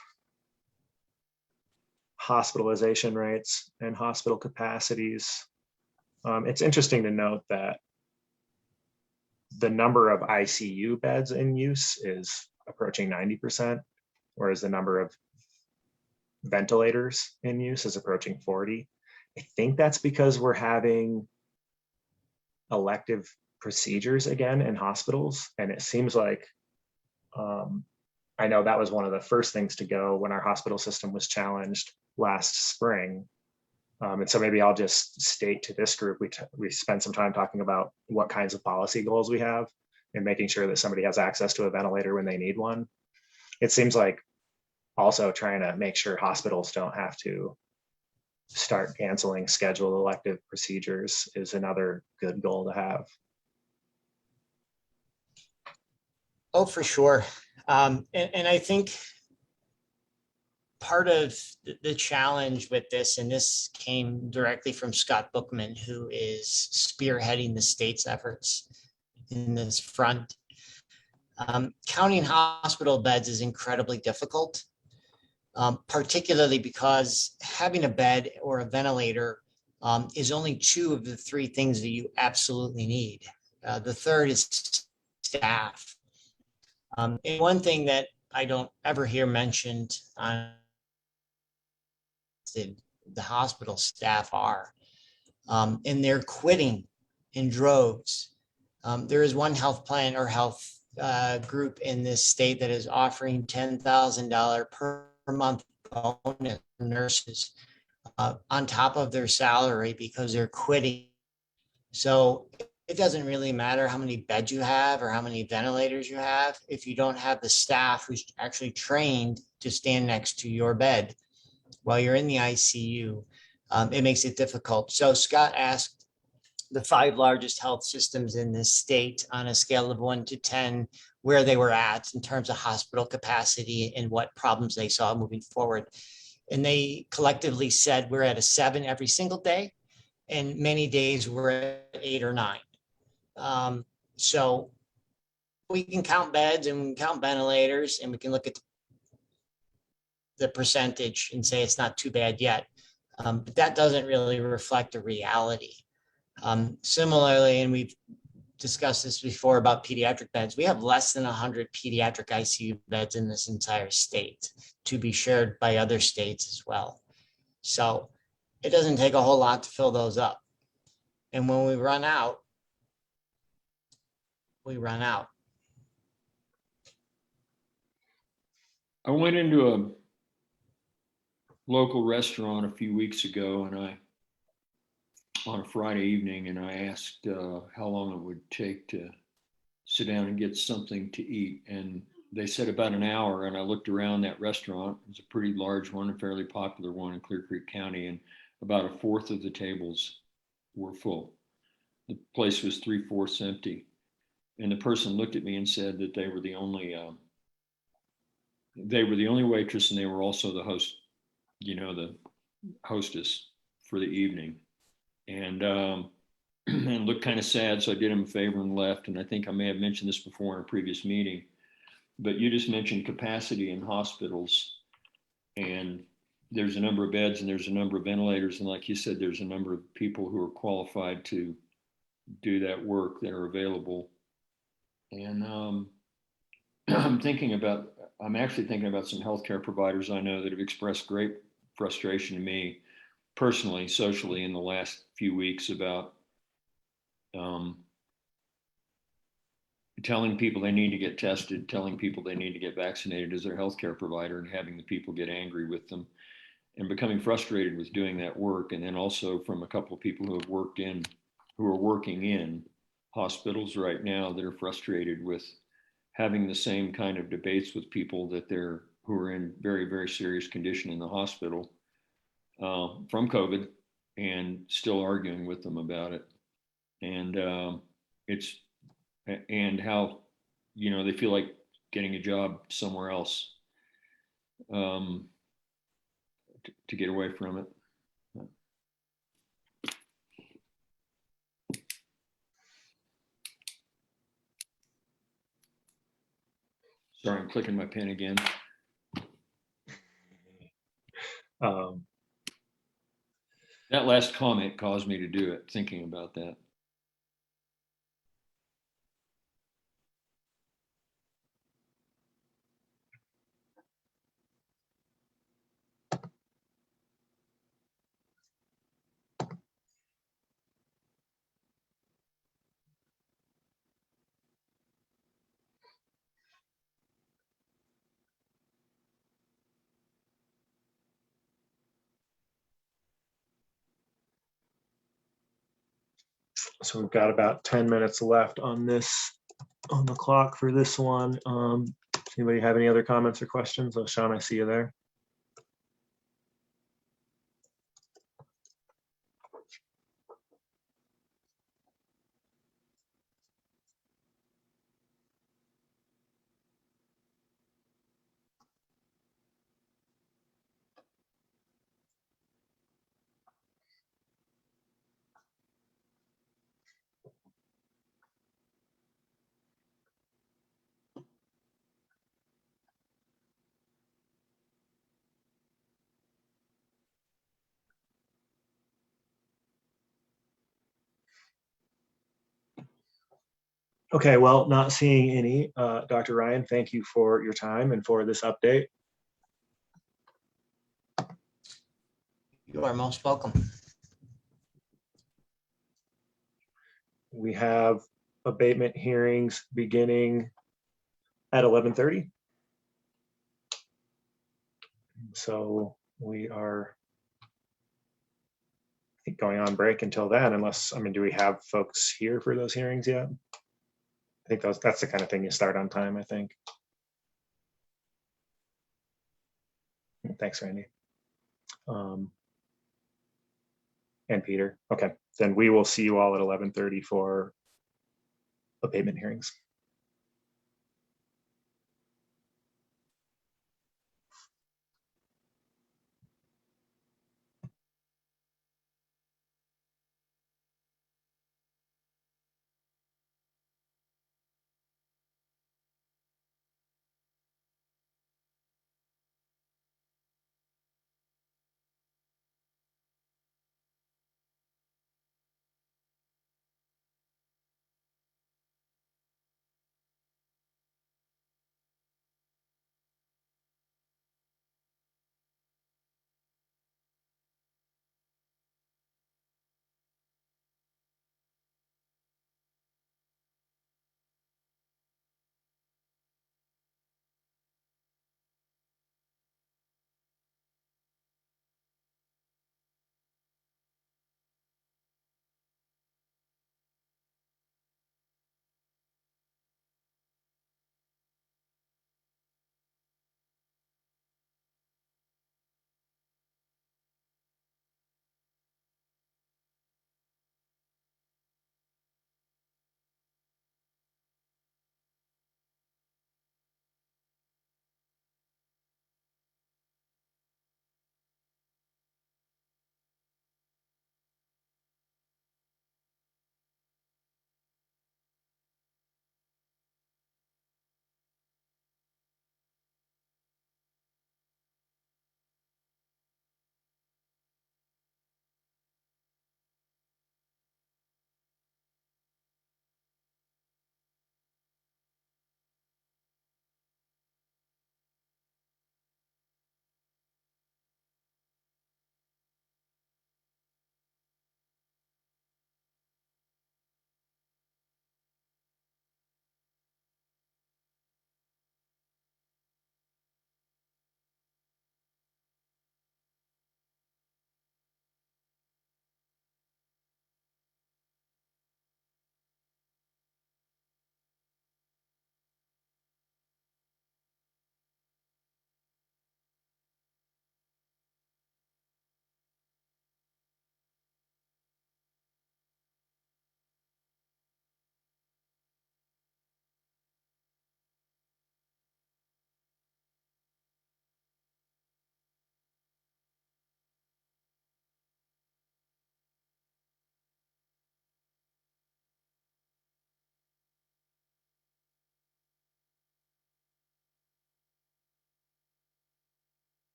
hospitalization rates and hospital capacities, it's interesting to note that the number of ICU beds in use is approaching 90%, whereas the number of ventilators in use is approaching 40. I think that's because we're having elective procedures again in hospitals. And it seems like, I know that was one of the first things to go when our hospital system was challenged last spring. And so maybe I'll just state to this group, we spent some time talking about what kinds of policy goals we have. and making sure that somebody has access to a ventilator when they need one. It seems like also trying to make sure hospitals don't have to start canceling scheduled elective procedures is another good goal to have. Oh, for sure. And I think part of the challenge with this, and this came directly from Scott Bookman, who is spearheading the state's efforts in this front. Counting hospital beds is incredibly difficult, particularly because having a bed or a ventilator is only two of the three things that you absolutely need. The third is staff. And one thing that I don't ever hear mentioned on the hospital staff are, and they're quitting in droves. There is one health plan or health group in this state that is offering $10,000 per month bonus for nurses on top of their salary because they're quitting. So it doesn't really matter how many beds you have or how many ventilators you have if you don't have the staff who's actually trained to stand next to your bed while you're in the ICU. It makes it difficult. So Scott asked the 5 largest health systems in this state on a scale of 1 to 10 where they were at in terms of hospital capacity and what problems they saw moving forward. And they collectively said we're at a 7 every single day, and many days we're at 8 or 9. So we can count beds and we can count ventilators and we can look at the percentage and say it's not too bad yet. But that doesn't really reflect a reality. Similarly, and we've discussed this before about pediatric beds, we have less than 100 pediatric ICU beds in this entire state, to be shared by other states as well. So it doesn't take a whole lot to fill those up. And when we run out, we run out. I went into a local restaurant a few weeks ago on a Friday evening, and I asked how long it would take to sit down and get something to eat. And they said about an hour. And I looked around that restaurant. It was a pretty large one, a fairly popular one in Clear Creek County. And about a fourth of the tables were full. The place was 3/4 empty. And the person looked at me and said that they were the only waitress, and they were also the host, the hostess for the evening. And and looked kind of sad. So I did him a favor and left. And I think I may have mentioned this before in a previous meeting, but you just mentioned capacity in hospitals, and there's a number of beds and there's a number of ventilators. And like you said, there's a number of people who are qualified to do that work that are available. And I'm actually thinking about some healthcare providers I know that have expressed great frustration to me personally, socially, in the last few weeks about telling people they need to get tested, telling people they need to get vaccinated as their healthcare provider, and having the people get angry with them and becoming frustrated with doing that work. And then also from a couple of people who are working in hospitals right now that are frustrated with having the same kind of debates with people who are in very, very serious condition in the hospital from COVID, and still arguing with them about it. And and how, they feel like getting a job somewhere else to get away from it. Sorry, I'm clicking my pen again. That last comment caused me to do it, thinking about that. So we've got about 10 minutes left on this on the clock for this one. Does anybody have any other comments or questions? Oh, Sean, I see you there. Okay, well, not seeing any. Dr. Ryan, thank you for your time and for this update. You are most welcome. We have abatement hearings beginning at 11:30. So we are, I think, going on break until then, unless, I mean, do we have folks here for those hearings yet? I think that's the kind of thing you start on time, I think. Thanks, Randy. And Peter. Okay, then we will see you all at 11:30 for abatement hearings.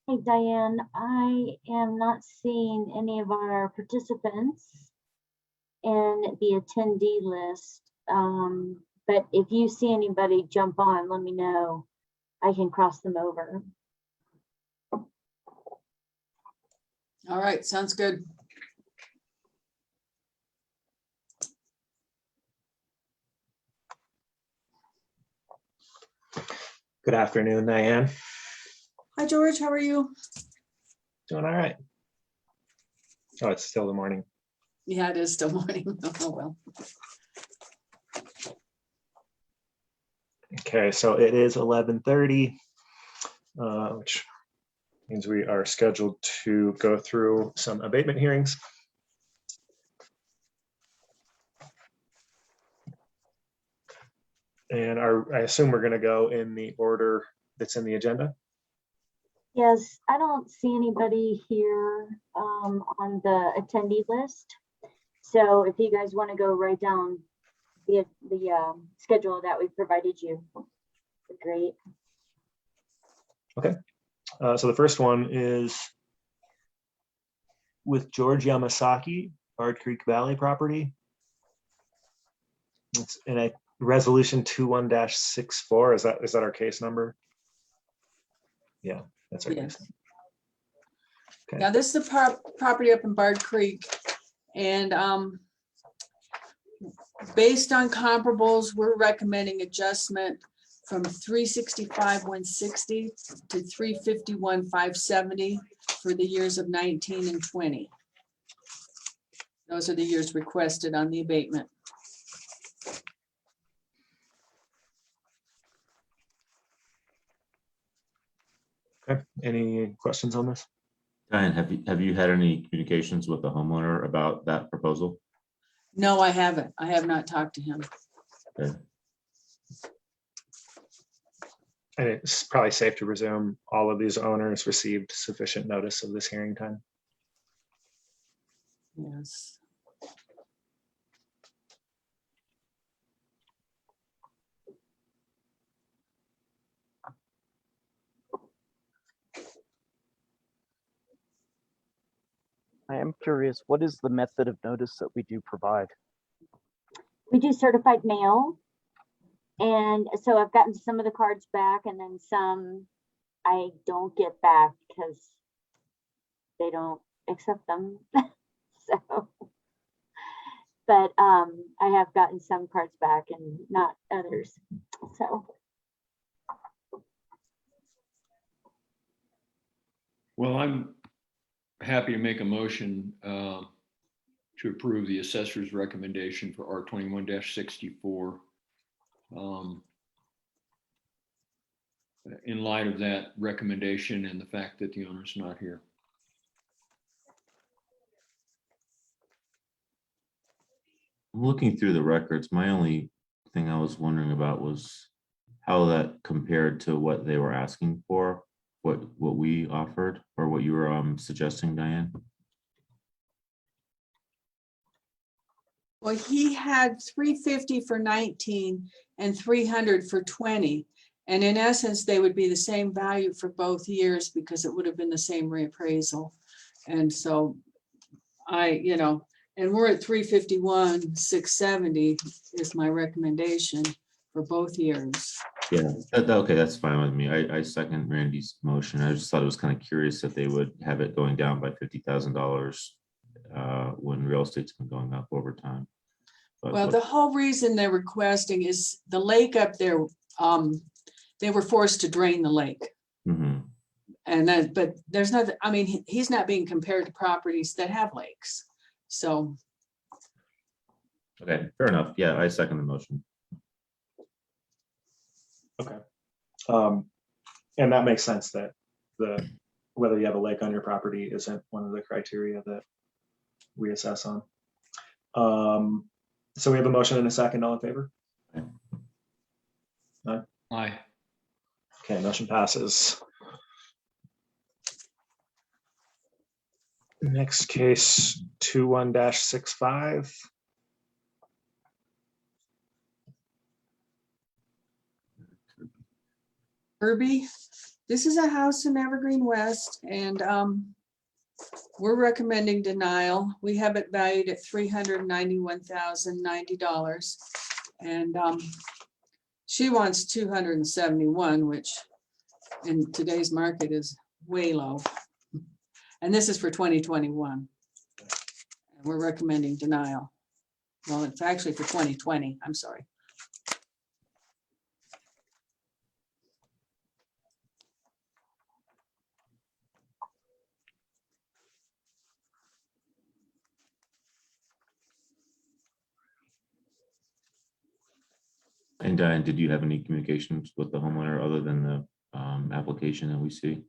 Hey, Diane, I am not seeing any of our participants in the attendee list. But if you see anybody jump on, let me know. I can cross them over. All right, sounds good. Good afternoon, Diane. Hi, George, how are you? Doing all right. Oh, it's still the morning. Yeah, it is still morning. Oh, well. Okay, so it is 11:30, which means we are scheduled to go through some abatement hearings. And I assume we're going to go in the order that's in the agenda. Yes, I don't see anybody here on the attendee list. So if you guys want to go right down the schedule that we provided you, great. Okay, so the first one is with George Yamasaki, Bard Creek Valley property. It's in a resolution 21-64. Is that our case number? Yeah, that's our Yes. case. Okay. Yeah, this is the property up in Bard Creek. And based on comparables, we're recommending adjustment from 365,160 to 351,570 for the years of 19 and 20. Those are the years requested on the abatement. Okay, any questions on this? Diane, have you had any communications with the homeowner about that proposal? No, I haven't. I have not talked to him. Okay. And it's probably safe to presume all of these owners received sufficient notice of this hearing time. Yes. I am curious, what is the method of notice that we do provide? We do certified mail. And so I've gotten some of the cards back and then some I don't get back because they don't accept them. So, but I have gotten some cards back and not others. So, Well, I'm happy to make a motion to approve the assessor's recommendation for R21-64. In light of that recommendation and the fact that the owner's not here. I'm looking through the records. My only thing I was wondering about was how that compared to what they were asking for, what we offered, or what you were suggesting, Diane. Well, he had 350 for 19 and 300 for 20. And in essence, they would be the same value for both years because it would have been the same reappraisal. And so and we're at 351,670 is my recommendation for both years. Yeah, okay, that's fine with me. I second Randy's motion. I just thought it was kind of curious that they would have it going down by $50,000 when real estate's been going up over time. But Well, the whole reason they're requesting is the lake up there, they were forced to drain the lake. Mm-hmm. And but there's nothing, I mean, he's not being compared to properties that have lakes. So. Okay, fair enough. Yeah, I second the motion. Okay. And that makes sense that whether you have a lake on your property isn't one of the criteria that we assess on. So we have a motion and a second. All in favor? Aye. Okay, motion passes. Next case 21-65. Kirby, This is a house in Evergreen West, and we're recommending denial. We have it valued at $391,090. And she wants 271, which in today's market is way low. And this is for 2021. And we're recommending denial. Well, it's actually for 2020, I'm sorry. And Diane, did you have any communications with the homeowner other than the application that we see?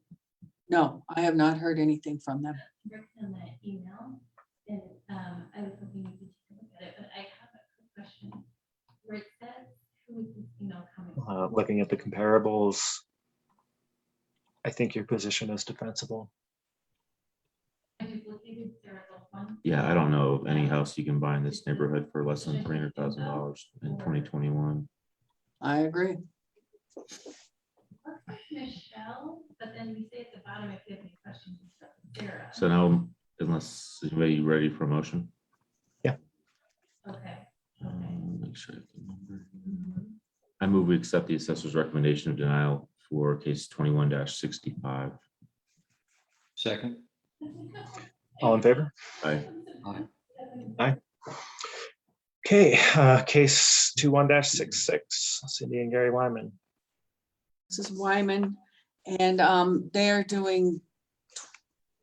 No, I have not heard anything from them. Rick sent that email, and I was hoping you could take a look at it, but I have a quick question. Where it says, who is this email coming from? Looking at the comparables, I think your position is defensible. I duplicated Sarah's old one. Yeah, I don't know of any house you can buy in this neighborhood for less than $300,000 in 2021. I agree. Looks like Michelle, but then we say at the bottom if you have any questions and stuff, Sarah. So now, unless anybody ready for a motion? Okay. Make sure I have the number here. I move we accept the assessor's recommendation of denial for case 21-65. Second. All in favor? Aye. Okay, case 21-66, Cindy and Gary Wyman. This is Wyman, and they are doing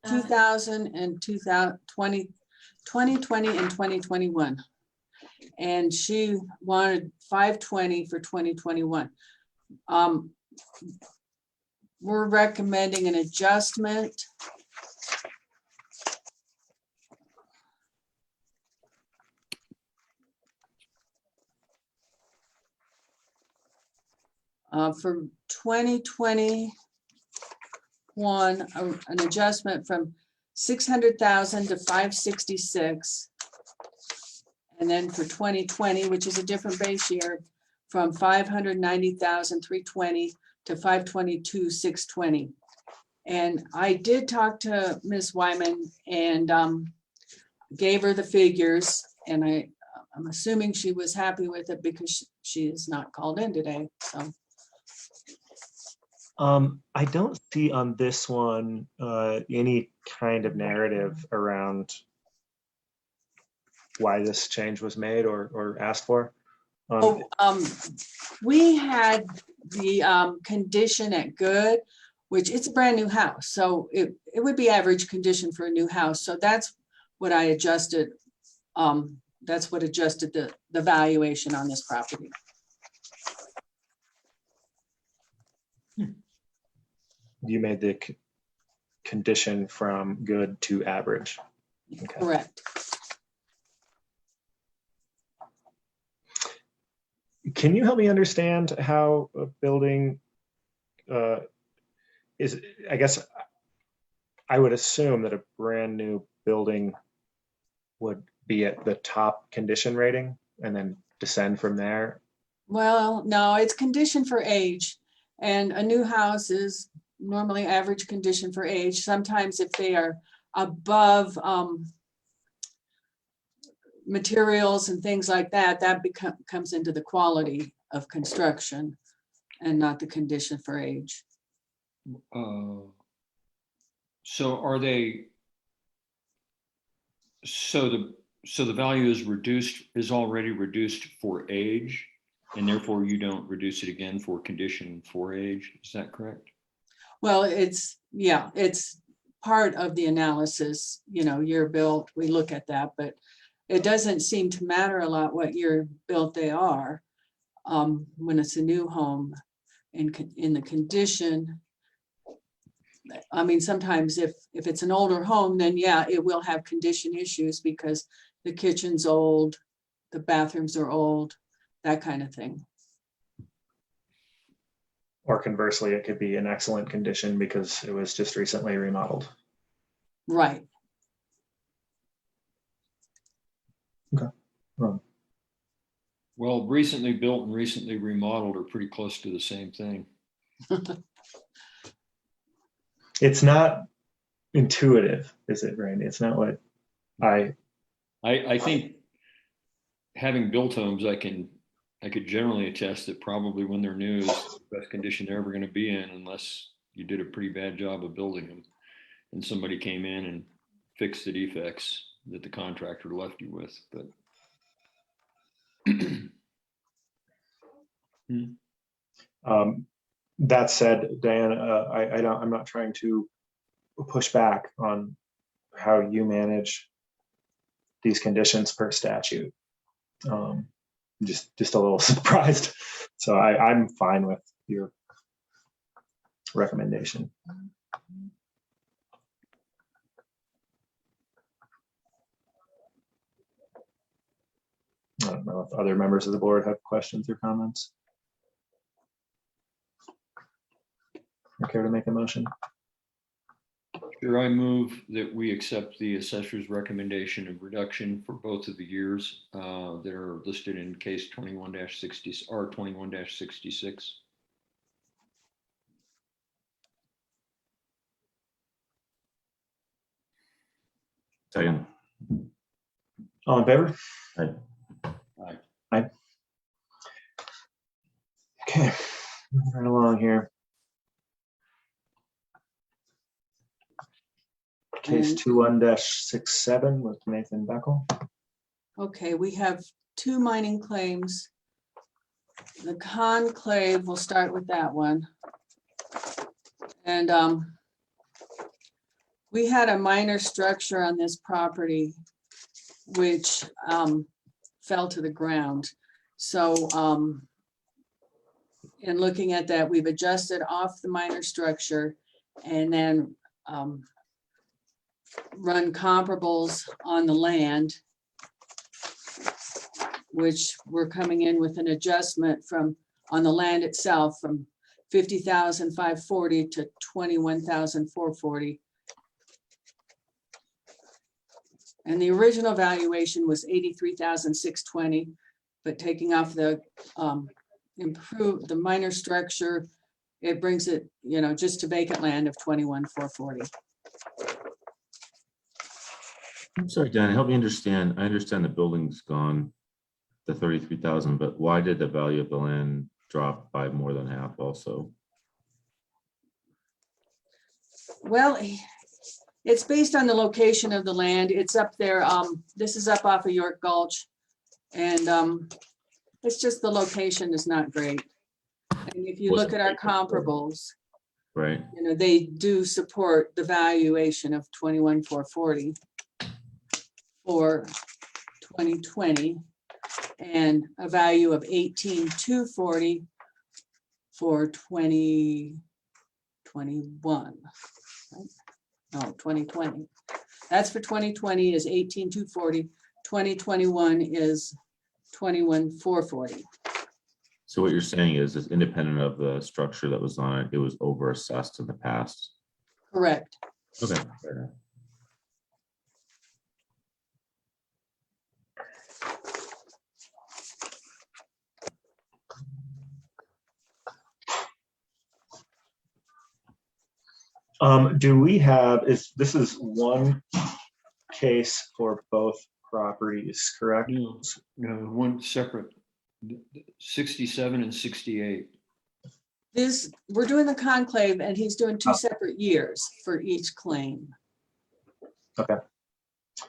2000 and 2020 and 2021. And she wanted 520 for 2021. We're recommending an adjustment. For 2021, an adjustment from 600,000 to 566. And then for 2020, which is a different base year, from 590,320 to 522,620. And I did talk to Ms. Wyman and gave her the figures, and I'm assuming she was happy with it because she is not called in today. So I don't see on this one any kind of narrative around why this change was made or asked for. We had the condition at good, which it's a brand new house. So it would be average condition for a new house. So that's what I adjusted. That's what adjusted the valuation on this property. You made the condition from good to average. Okay. Correct. Can you help me understand how a building is, I guess I would assume that a brand new building would be at the top condition rating and then descend from there? Well, no, it's condition for age, and a new house is normally average condition for age. Sometimes if they are above materials and things like that, that comes into the quality of construction and not the condition for age. So are they? So the value is already reduced for age, and therefore you don't reduce it again for condition for age. Is that correct? Well, it's part of the analysis, year built, we look at that, but it doesn't seem to matter a lot what year built they are when it's a new home in the condition. I mean, sometimes if it's an older home, then yeah, it will have condition issues because the kitchen's old, the bathrooms are old, that kind of thing. Or conversely, it could be in excellent condition because it was just recently remodeled. Right. Okay. Well, recently built and recently remodeled are pretty close to the same thing. It's not intuitive, is it, Randy? It's not what I think having built homes, I could generally attest that probably when they're new is the best condition they're ever going to be in, unless you did a pretty bad job of building them and somebody came in and fixed the defects that the contractor left you with. But that said, Diane, I'm not trying to push back on how you manage these conditions per statute. Just a little surprised. So I'm fine with your recommendation. I don't know if other members of the board have questions or comments. Or care to make a motion? Sure, I move that we accept the assessor's recommendation of reduction for both of the years that are listed in case 21-60 or 21-66. Second. All in favor? Aye. Aye. Aye. Okay, moving right along here. Case 21-67 with Nathan Beckel. Okay, we have two mining claims. The conclave, we'll start with that one. And we had a minor structure on this property which fell to the ground. So in looking at that, we've adjusted off the minor structure and then run comparables on the land, which we're coming in with an adjustment from on the land itself from 50,540 to 21,440. And the original valuation was 83,620, but taking off the the minor structure, it brings it, you know, just to vacant land of 21,440. I'm sorry, Dan, help me understand. I understand the building's gone, the 33,000, but why did the value of the land drop by more than half also? Well, it's based on the location of the land. It's up there. This is up off of York Gulch. And it's just the location is not great. And if you look at our comparables, right, you know, they do support the valuation of 21,440 for 2020 and a value of 18,240 for 2021. Right? No, 2020. That's for 2020 is 18,240. 2021 is 21,440. so what you're saying is independent of the structure that was on it, it was over assessed in the past. Correct. Okay, fair enough. Do we have, this is one case for both properties, correct? No, one separate, 67 and 68. This, we're doing the conclave and he's doing two separate years for each claim. Okay.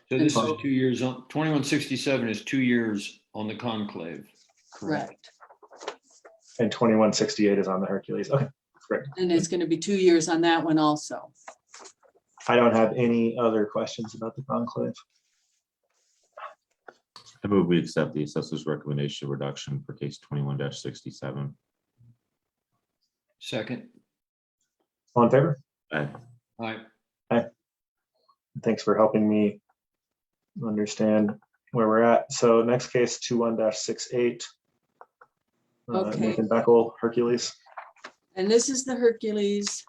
So this is 2 years on, 2167 is 2 years on the conclave. Correct. And 2168 is on the Hercules. Okay, great. And it's going to be 2 years on that one also. I don't have any other questions about the conclave. I move we accept the assessor's recommendation reduction for case 21-67. Second. All in favor? Aye. Aye. Thanks for helping me understand where we're at. So next case 21-68. Okay. Nathan Beckel, Hercules. And this is the Hercules.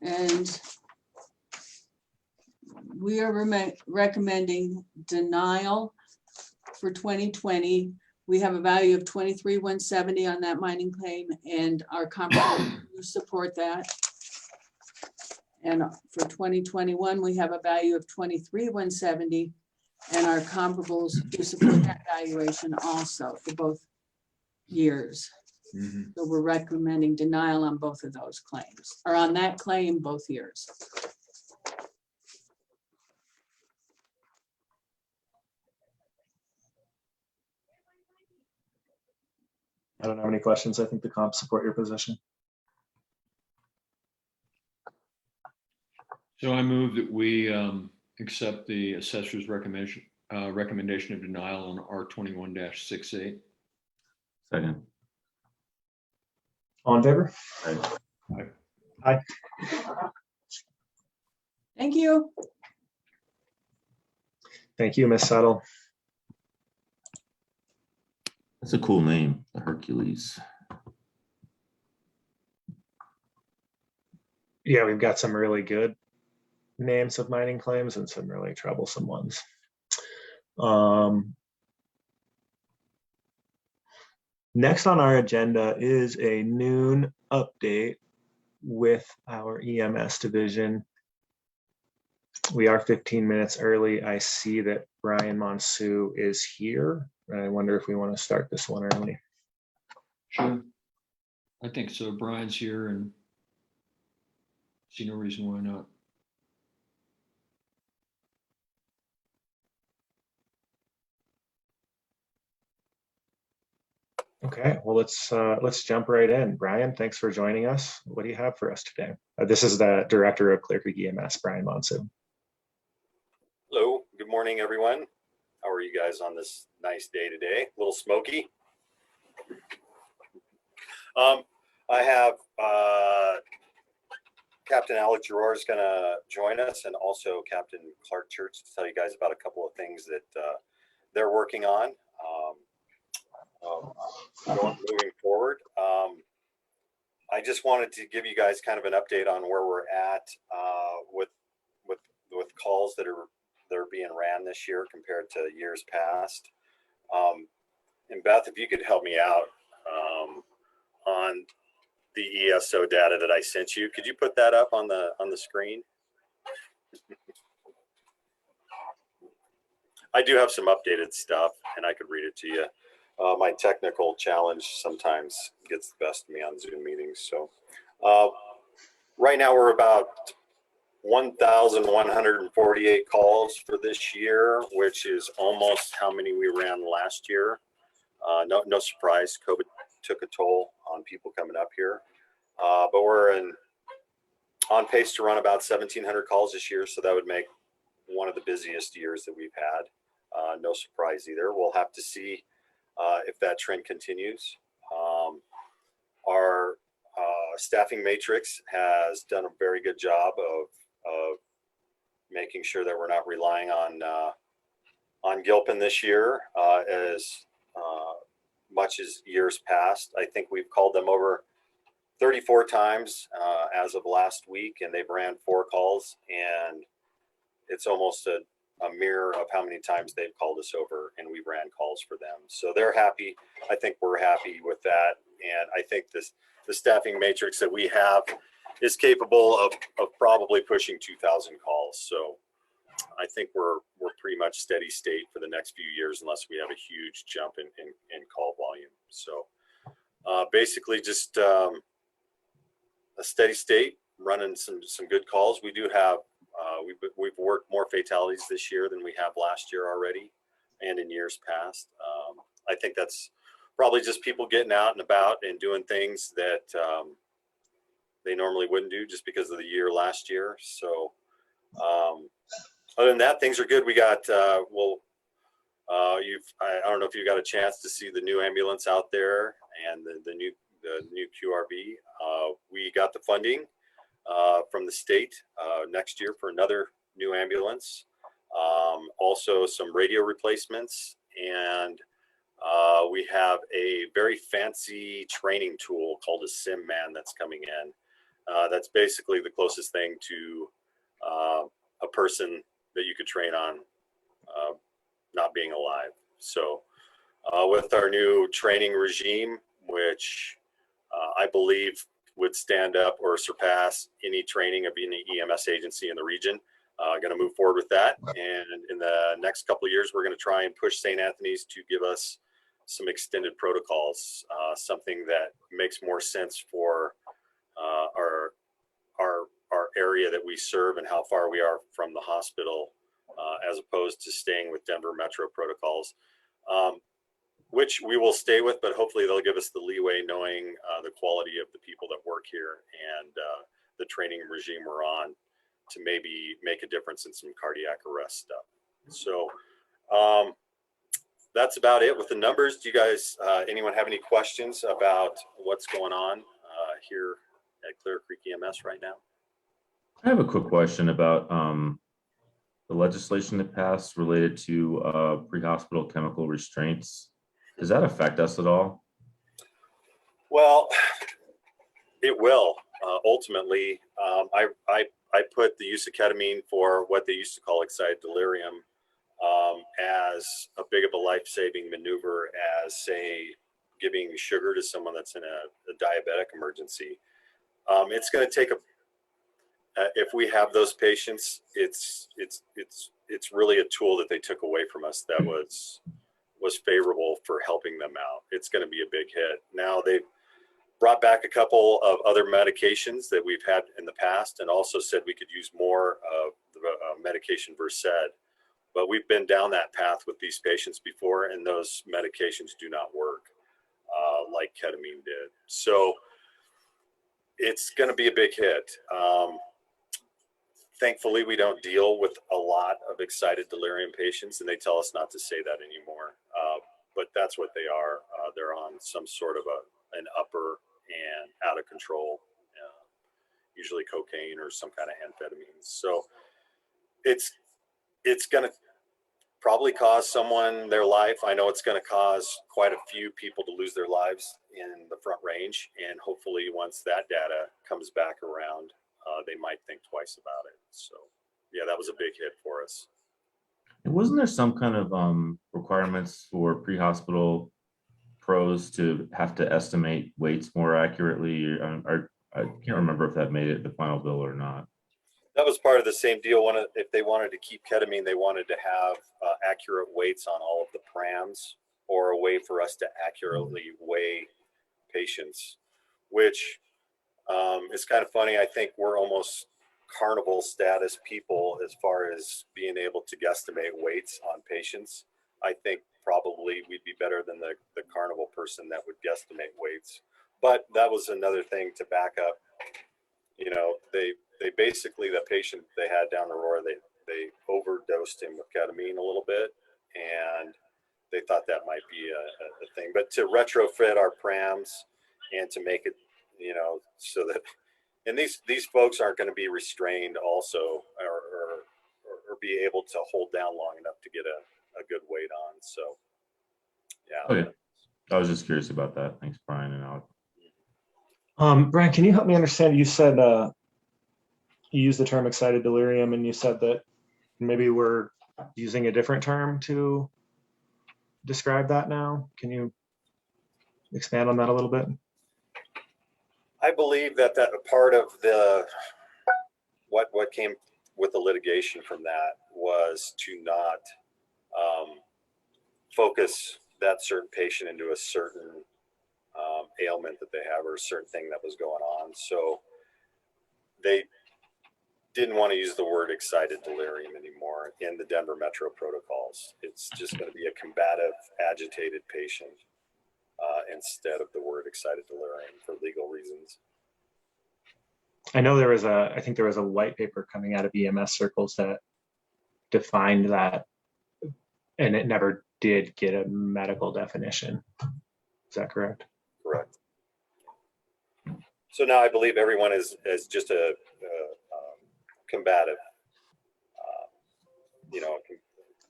And we are recommending denial for 2020. We have a value of 23,170 on that mining claim and our comparable support that. And for 2021, we have a value of 23,170. And our comparables do support that valuation also for both years. Mhm. So we're recommending denial on both of those claims, or on that claim, both years. I don't have any questions. I think the comps support your position. So I move that we accept the assessor's recommendation of denial on R21-68. Second. All in favor? Aye. Thank you. Thank you, Ms. Settle. That's a cool name, the Hercules. Yeah, we've got some really good names of mining claims and some really troublesome ones. Next on our agenda is a noon update with our EMS division. We are 15 minutes early. I see that Brian Monsu is here. I wonder if we want to start this one early. Sure. I think so. Brian's here and see no reason why not. Okay, well, let's jump right in. Brian, thanks for joining us. What do you have for us today? This is the Director of Clear Creek EMS, Brian Monsu. Hello, good morning, everyone. How are you guys on this nice day today? A little smoky. I have Captain Alex Giroir is going to join us, and also Captain Clark Church to tell you guys about a couple of things that they're working on moving forward. I just wanted to give you guys kind of an update on where we're at with calls that are being ran this year compared to years past. And Beth, if you could help me out on the ESO data that I sent you, could you put that up on the screen? I do have some updated stuff, and I could read it to you. My technical challenge sometimes gets the best of me on Zoom meetings. So right now we're about 1,148 calls for this year, which is almost how many we ran last year. No surprise, COVID took a toll on people coming up here. But we're on pace to run about 1,700 calls this year, so that would make one of the busiest years that we've had. No surprise either. We'll have to see if that trend continues. Our staffing matrix has done a very good job of making sure that we're not relying on Gilpin this year as much as years past. I think we've called them over 34 times as of last week, and they've ran 4 calls, and it's almost a mirror of how many times they've called us over, and we ran calls for them. So they're happy. I think we're happy with that, and I think the staffing matrix that we have is capable of probably pushing 2,000 calls. So I think we're pretty much steady state for the next few years, unless we have a huge jump in call volume. So basically just a steady state, running some good calls. We do have we've worked more fatalities this year than we have last year already, and in years past. I think that's probably just people getting out and about and doing things that they normally wouldn't do just because of the year last year. So other than that, things are good. We got I don't know if you got a chance to see the new ambulance out there and the new QRV. We got the funding from the state next year for another new ambulance. Also some radio replacements, and we have a very fancy training tool called a Sim Man that's coming in. That's basically the closest thing to a person that you could train on not being alive. So with our new training regime, which I believe would stand up or surpass any training of any EMS agency in the region. Going to move forward with that. And in the next couple of years, we're going to try and push St. Anthony's to give us some extended protocols, something that makes more sense for our area that we serve and how far we are from the hospital, as opposed to staying with Denver Metro protocols, which we will stay with, but hopefully they'll give us the leeway knowing the quality of the people that work here and the training regime we're on to maybe make a difference in some cardiac arrest stuff. So that's about it with the numbers. Do you guys, anyone have any questions about what's going on here at Clear Creek EMS right now? I have a quick question about the legislation that passed related to pre-hospital chemical restraints. Does that affect us at all? Well, it will. Ultimately, I put the use of ketamine for what they used to call excited delirium as a big of a life-saving maneuver as, say, giving sugar to someone that's in a diabetic emergency. It's going to take if we have those patients, it's really a tool that they took away from us that was favorable for helping them out. It's going to be a big hit. Now they've brought back a couple of other medications that we've had in the past and also said we could use more of the medication Versed, but we've been down that path with these patients before and those medications do not work like ketamine did. So it's going to be a big hit. Thankfully, we don't deal with a lot of excited delirium patients, and they tell us not to say that anymore. But that's what they are. They're on some sort of an upper and out of control, usually cocaine or some kind of amphetamines. So it's going to probably cause someone their life. I know it's going to cause quite a few people to lose their lives in the Front Range, and hopefully once that data comes back around, they might think twice about it. So yeah, that was a big hit for us. And wasn't there some kind of requirements for pre-hospital pros to have to estimate weights more accurately? I can't remember if that made it the final bill or not. That was part of the same deal. If they wanted to keep ketamine, they wanted to have accurate weights on all of the params or a way for us to accurately weigh patients, which it's kind of funny. I think we're almost carnival status people as far as being able to guesstimate weights on patients. I think probably we'd be better than the carnival person that would guesstimate weights. But that was another thing to back up. You know, they basically, the patient they had down the Aurora, they overdosed him with ketamine a little bit, and they thought that might be a thing. But to retrofit our prams and to make it, you know, so that, and these folks aren't going to be restrained also or be able to hold down long enough to get a good weight on. So yeah. Okay. I was just curious about that. Thanks, Brian and Alex. Brian, can you help me understand? You said you used the term excited delirium, and you said that maybe we're using a different term to describe that now. Can you expand on that a little bit? I believe that a part of what came with the litigation from that was to not focus that certain patient into a certain ailment that they have or a certain thing that was going on. So they didn't want to use the word excited delirium anymore in the Denver Metro protocols. It's just going to be a combative, agitated patient instead of the word excited delirium for legal reasons. I know I think there was a white paper coming out of EMS circles that defined that, and it never did get a medical definition. Is that correct? Correct. So now I believe everyone is just a combative,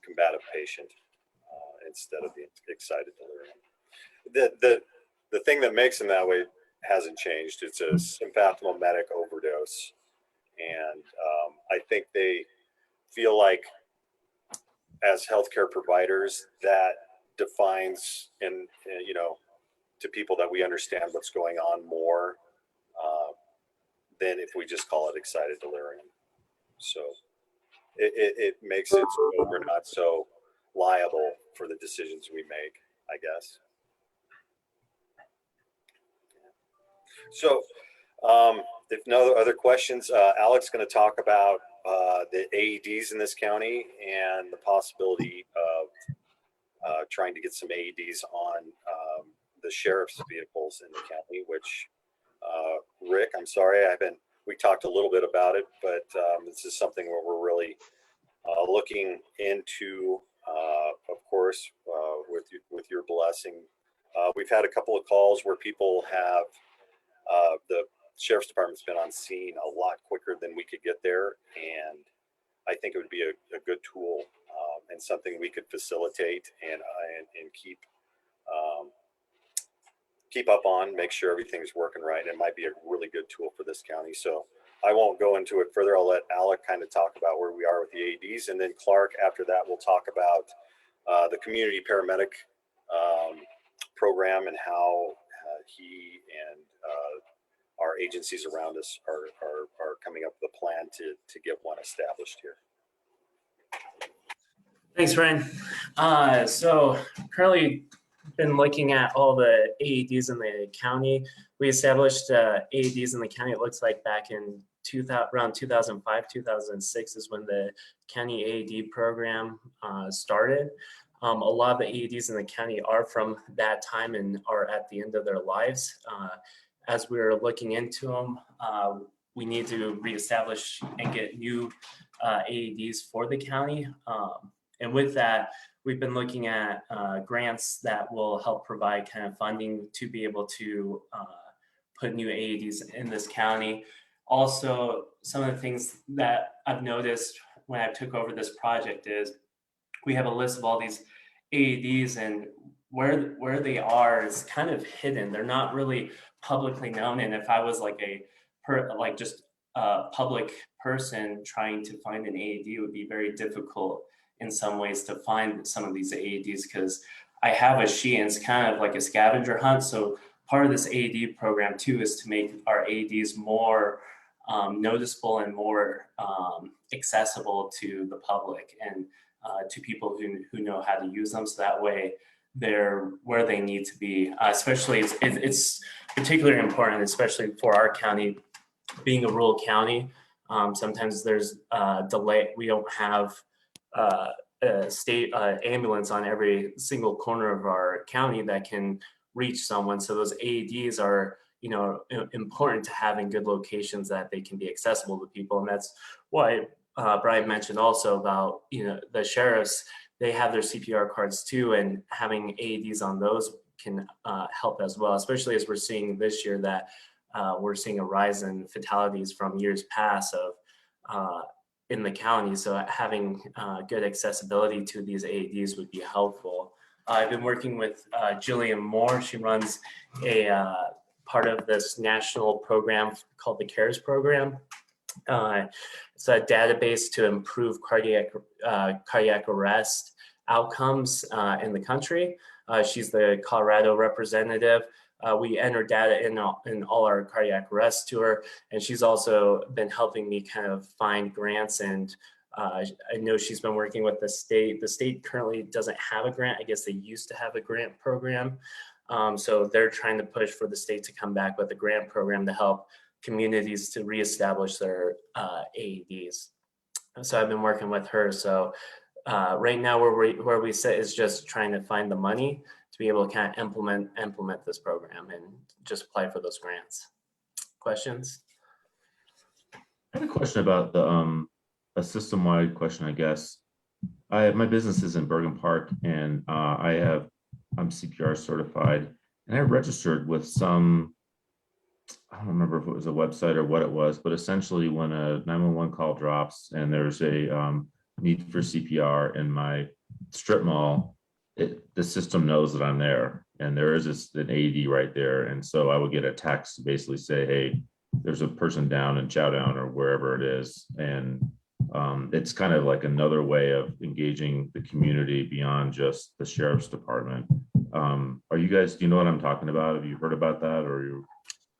combative patient instead of the excited delirium. The thing that makes them that way hasn't changed. It's a sympathomimetic overdose, and I think they feel like, as healthcare providers, that defines and to people that we understand what's going on more than if we just call it excited delirium. So it makes it so we're not so liable for the decisions we make, I guess. So if no other questions, Alex is going to talk about the AEDs in this county and the possibility of trying to get some AEDs on the sheriff's vehicles in the county, which Rick, I'm sorry, we talked a little bit about it, but this is something where we're really looking into, of course, with your blessing. We've had a couple of calls where people have, the sheriff's department's been on scene a lot quicker than we could get there. And I think it would be a good tool and something we could facilitate and keep up on, make sure everything's working right. It might be a really good tool for this county. So I won't go into it further. I'll let Alec kind of talk about where we are with the AEDs. And then Clark, after that, we'll talk about the community paramedic program and how he and our agencies around us are coming up with a plan to get one established here. Thanks, Ryan. So currently been looking at all the AEDs in the county. We established AEDs in the county, it looks like back in around 2005, 2006 is when the county AED program started. A lot of the AEDs in the county are from that time and are at the end of their lives. As we're looking into them, we need to reestablish and get new AEDs for the county. And with that, we've been looking at grants that will help provide kind of funding to be able to put new AEDs in this county. Also, some of the things that I've noticed when I took over this project is we have a list of all these AEDs, and where they are is kind of hidden. They're not really publicly known. And if I was like just a public person trying to find an AED, it would be very difficult in some ways to find some of these AEDs because I have a sheet and it's kind of like a scavenger hunt. So part of this AED program too is to make our AEDs more noticeable and more accessible to the public and to people who know how to use them. So that way they're where they need to be. Especially it's particularly important, especially for our county being a rural county. Sometimes there's delay. We don't have a state ambulance on every single corner of our county that can reach someone. So those AEDs are, important to have in good locations that they can be accessible to people. And that's why Brian mentioned also about, the sheriffs, they have their CPR cards too, and having AEDs on those can help as well, especially as we're seeing this year that we're seeing a rise in fatalities from years past of in the county. So having good accessibility to these AEDs would be helpful. I've been working with Jillian Moore. She runs a part of this national program called the CARES program. It's a database to improve cardiac arrest outcomes in the country. She's the Colorado representative. We enter data in all our cardiac arrests to her, and she's also been helping me kind of find grants. And I know she's been working with the state. The state currently doesn't have a grant. I guess they used to have a grant program. So they're trying to push for the state to come back with a grant program to help communities to reestablish their AEDs. So I've been working with her. So right now where we sit is just trying to find the money to be able to kind of implement this program and just apply for those grants. Questions? I have a question about the a system-wide question, I guess. My business is in Bergen Park, and I'm CPR certified, and I registered with some, I don't remember if it was a website or what it was, but essentially when a 911 call drops and there's a need for CPR in my strip mall, the system knows that I'm there, and there is an AED right there. And so I would get a text to basically say, hey, there's a person down in Chowdown or wherever it is. And it's kind of like another way of engaging the community beyond just the sheriff's department. Do you know what I'm talking about? Have you heard about that, or you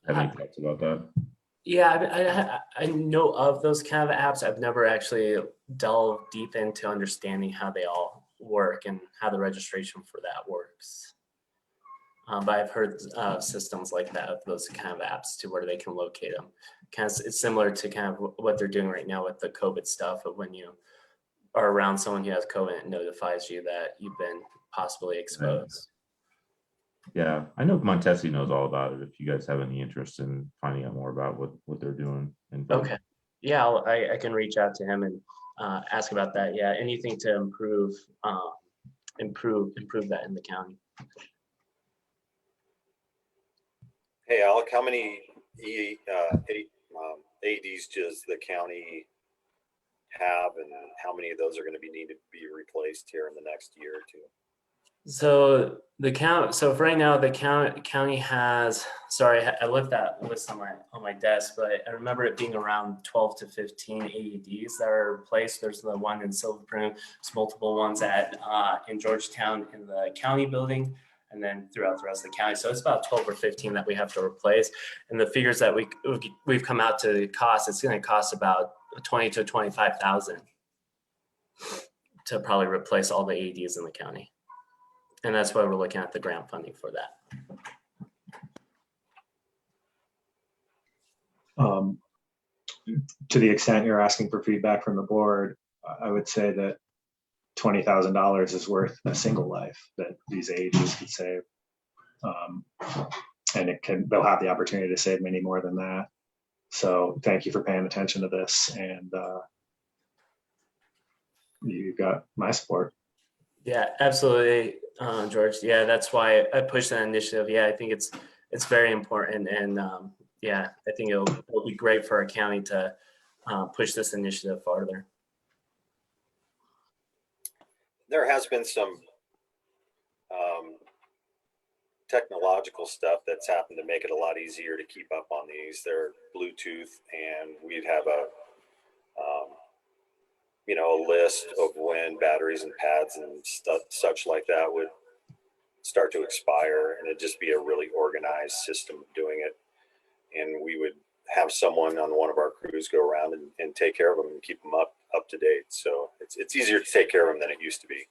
have any thoughts about that? Yeah, I know of those kind of apps. I've never actually delved deep into understanding how they all work and how the registration for that works. But I've heard systems like that, of those kind of apps to where they can locate them. Kind of, it's similar to kind of what they're doing right now with the COVID stuff of when you are around someone who has COVID, it notifies you that you've been possibly exposed. Yeah, I know Montesi knows all about it. If you guys have any interest in finding out more about what they're doing. Okay. Yeah, I can reach out to him and ask about that. Yeah, anything to improve that in the county. Hey, Alec, how many AEDs does the county have, and how many of those are going to be needed to be replaced here in the next year or two? So so for right now, the county has, sorry, I left that list on my desk, but I remember it being around 12 to 15 AEDs that are replaced. There's the one in Silver Spring, there's multiple ones in Georgetown in the county building, and then throughout the rest of the county. So it's about 12 or 15 that we have to replace. And the figures that we've come out to cost, it's going to cost about 20 to 25,000 to probably replace all the AEDs in the county. And that's why we're looking at the grant funding for that. To the extent you're asking for feedback from the board, I would say that $20,000 is worth a single life that these AEDs could save. And they'll have the opportunity to save many more than that. So thank you for paying attention to this, and you got my support. Yeah, absolutely, George. Yeah, that's why I pushed that initiative. Yeah, I think it's very important, and yeah, I think it'll be great for our county to push this initiative farther. There has been some technological stuff that's happened to make it a lot easier to keep up on these. They're Bluetooth, and we'd have a list of when batteries and pads and stuff such like that would start to expire, and it'd just be a really organized system of doing it. And we would have someone on one of our crews go around and take care of them and keep them up to date. So it's easier to take care of them than it used to be.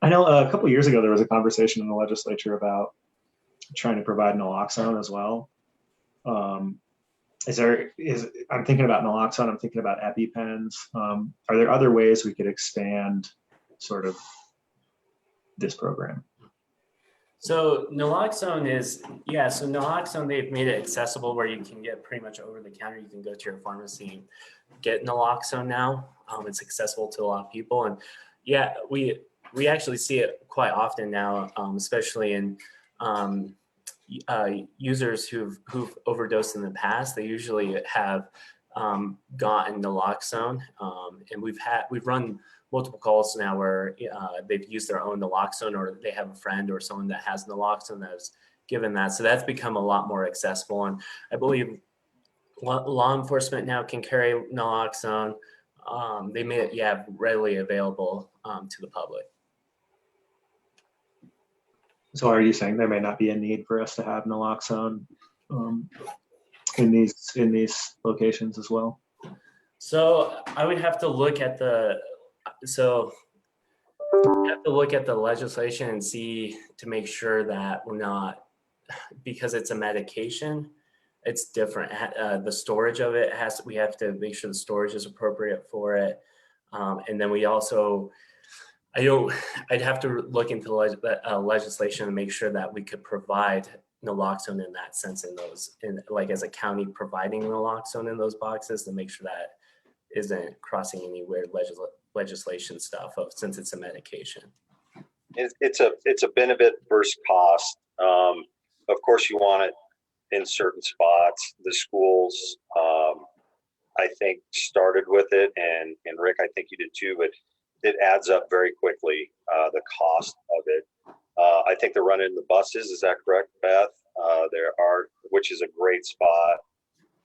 I know a couple of years ago, there was a conversation in the legislature about trying to provide naloxone as well. I'm thinking about naloxone, I'm thinking about EpiPens. Are there other ways we could expand sort of this program? So naloxone they've made it accessible where you can get pretty much over the counter. You can go to your pharmacy and get naloxone now. It's accessible to a lot of people, and yeah, we actually see it quite often now, especially in users who've overdosed in the past. They usually have gotten naloxone, and we've run multiple calls now where they've used their own naloxone, or they have a friend or someone that has naloxone that has given that. So that's become a lot more accessible, and I believe law enforcement now can carry naloxone. They made it readily available to the public. So are you saying there may not be a need for us to have naloxone in these locations as well? So I would have to look at the legislation and see to make sure that we're not, because it's a medication, it's different. The storage of it we have to make sure the storage is appropriate for it. And then we also, I'd have to look into the legislation and make sure that we could provide naloxone in that sense like as a county providing naloxone in those boxes, to make sure that isn't crossing any weird legislation stuff since it's a medication. It's a benefit versus cost. Of course, you want it in certain spots. The schools, I think, started with it, and Rick, I think you did too, but it adds up very quickly, the cost of it. I think they're running the buses. Is that correct, Beth? Which is a great spot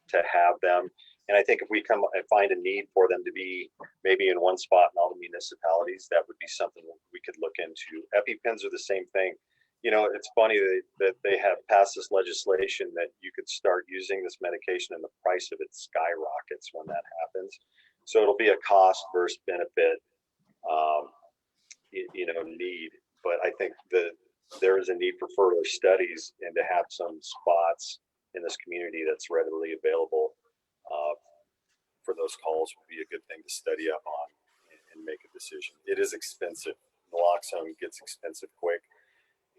to have them. And I think if we come and find a need for them to be maybe in one spot in all the municipalities, that would be something we could look into. EpiPens are the same thing. you know, it's funny that they have passed this legislation that you could start using this medication and the price of it skyrockets when that happens. So it'll be a cost versus benefit, you know, need. But I think that there is a need for further studies and to have some spots in this community that's readily available for those calls would be a good thing to study up on and make a decision. It is expensive. Naloxone gets expensive quick,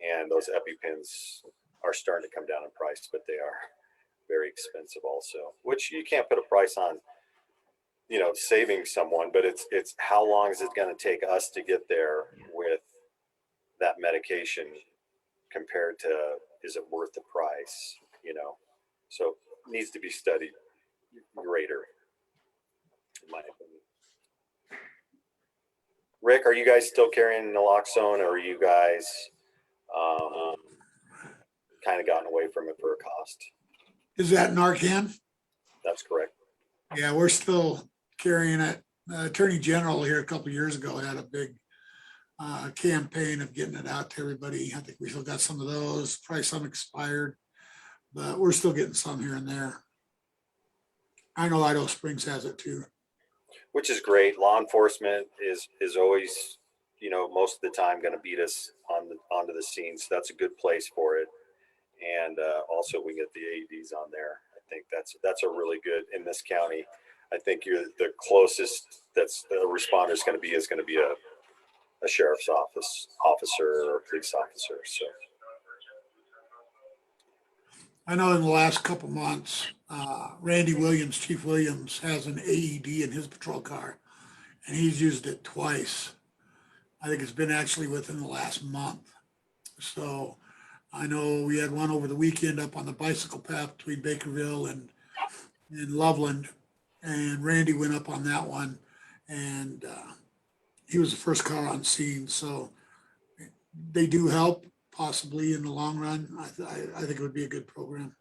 and those EpiPens are starting to come down in price, but they are very expensive also, which you can't put a price on, you know, saving someone, but it's how long is it going to take us to get there with that medication compared to, is it worth the price, you know? So it needs to be studied greater, in my opinion. Rick, are you guys still carrying naloxone, or are you guys kind of gotten away from it for a cost? Is that Narcan? That's correct. Yeah, we're still carrying it. Attorney General here a couple of years ago had a big campaign of getting it out to everybody. I think we still got some of those, probably some expired, but we're still getting some here and there. I know Idaho Springs has it too. Which is great. Law enforcement is always, you know, most of the time going to beat us onto the scene. So that's a good place for it. And also we get the AEDs on there. I think that's a really good, in this county. I think you're the closest that's the responder is going to be a sheriff's officer or a police officer. So I know in the last couple months, Randy Williams, Chief Williams, has an AED in his patrol car, and he's used it twice. I think it's been actually within the last month. So I know we had one over the weekend up on the bicycle path between Bakerville and Loveland, and Randy went up on that one, and he was the first car on scene. So they do help, possibly in the long run. I think it would be a good program.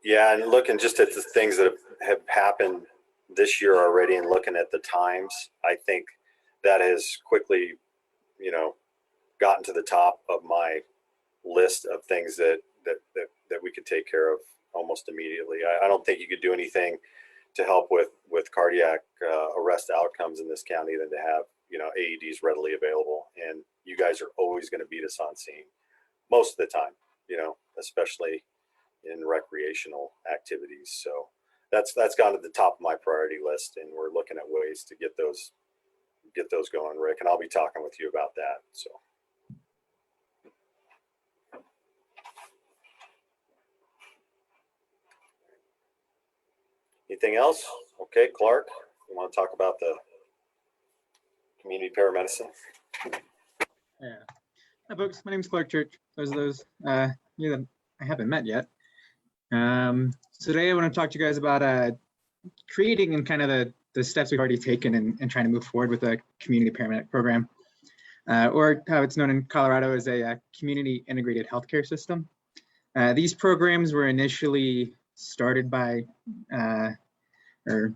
yeah, and looking just at the things that have happened this year already, and looking at the times, I think that has quickly, you know, gotten to the top of my list of things that we could take care of almost immediately. I don't think you could do anything to help with cardiac arrest outcomes in this county than to have, you know, AEDs readily available. And you guys are always going to beat us on scene most of the time, you know, especially in recreational activities. So that's gone to the top of my priority list, and we're looking at ways to get those going, Rick, and I'll be talking with you about that. So anything else? Okay, Clark, you want to talk about the community paramedicine? Yeah. Hi, folks. My name is Clark Church. Those you that I haven't met yet. So today I want to talk to you guys about creating and kind of the steps we've already taken and trying to move forward with a community paramedic program, or how it's known in Colorado as a community integrated healthcare system. These programs were initially started by, or for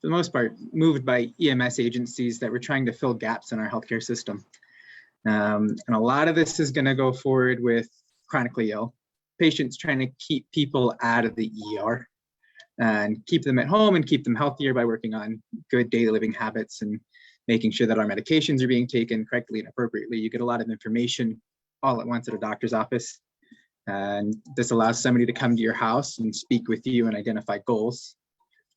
the most part, moved by EMS agencies that were trying to fill gaps in our healthcare system. And a lot of this is going to go forward with chronically ill patients, trying to keep people out of the ER and keep them at home and keep them healthier by working on good daily living habits and making sure that our medications are being taken correctly and appropriately. You get a lot of information all at once at a doctor's office. And this allows somebody to come to your house and speak with you and identify goals,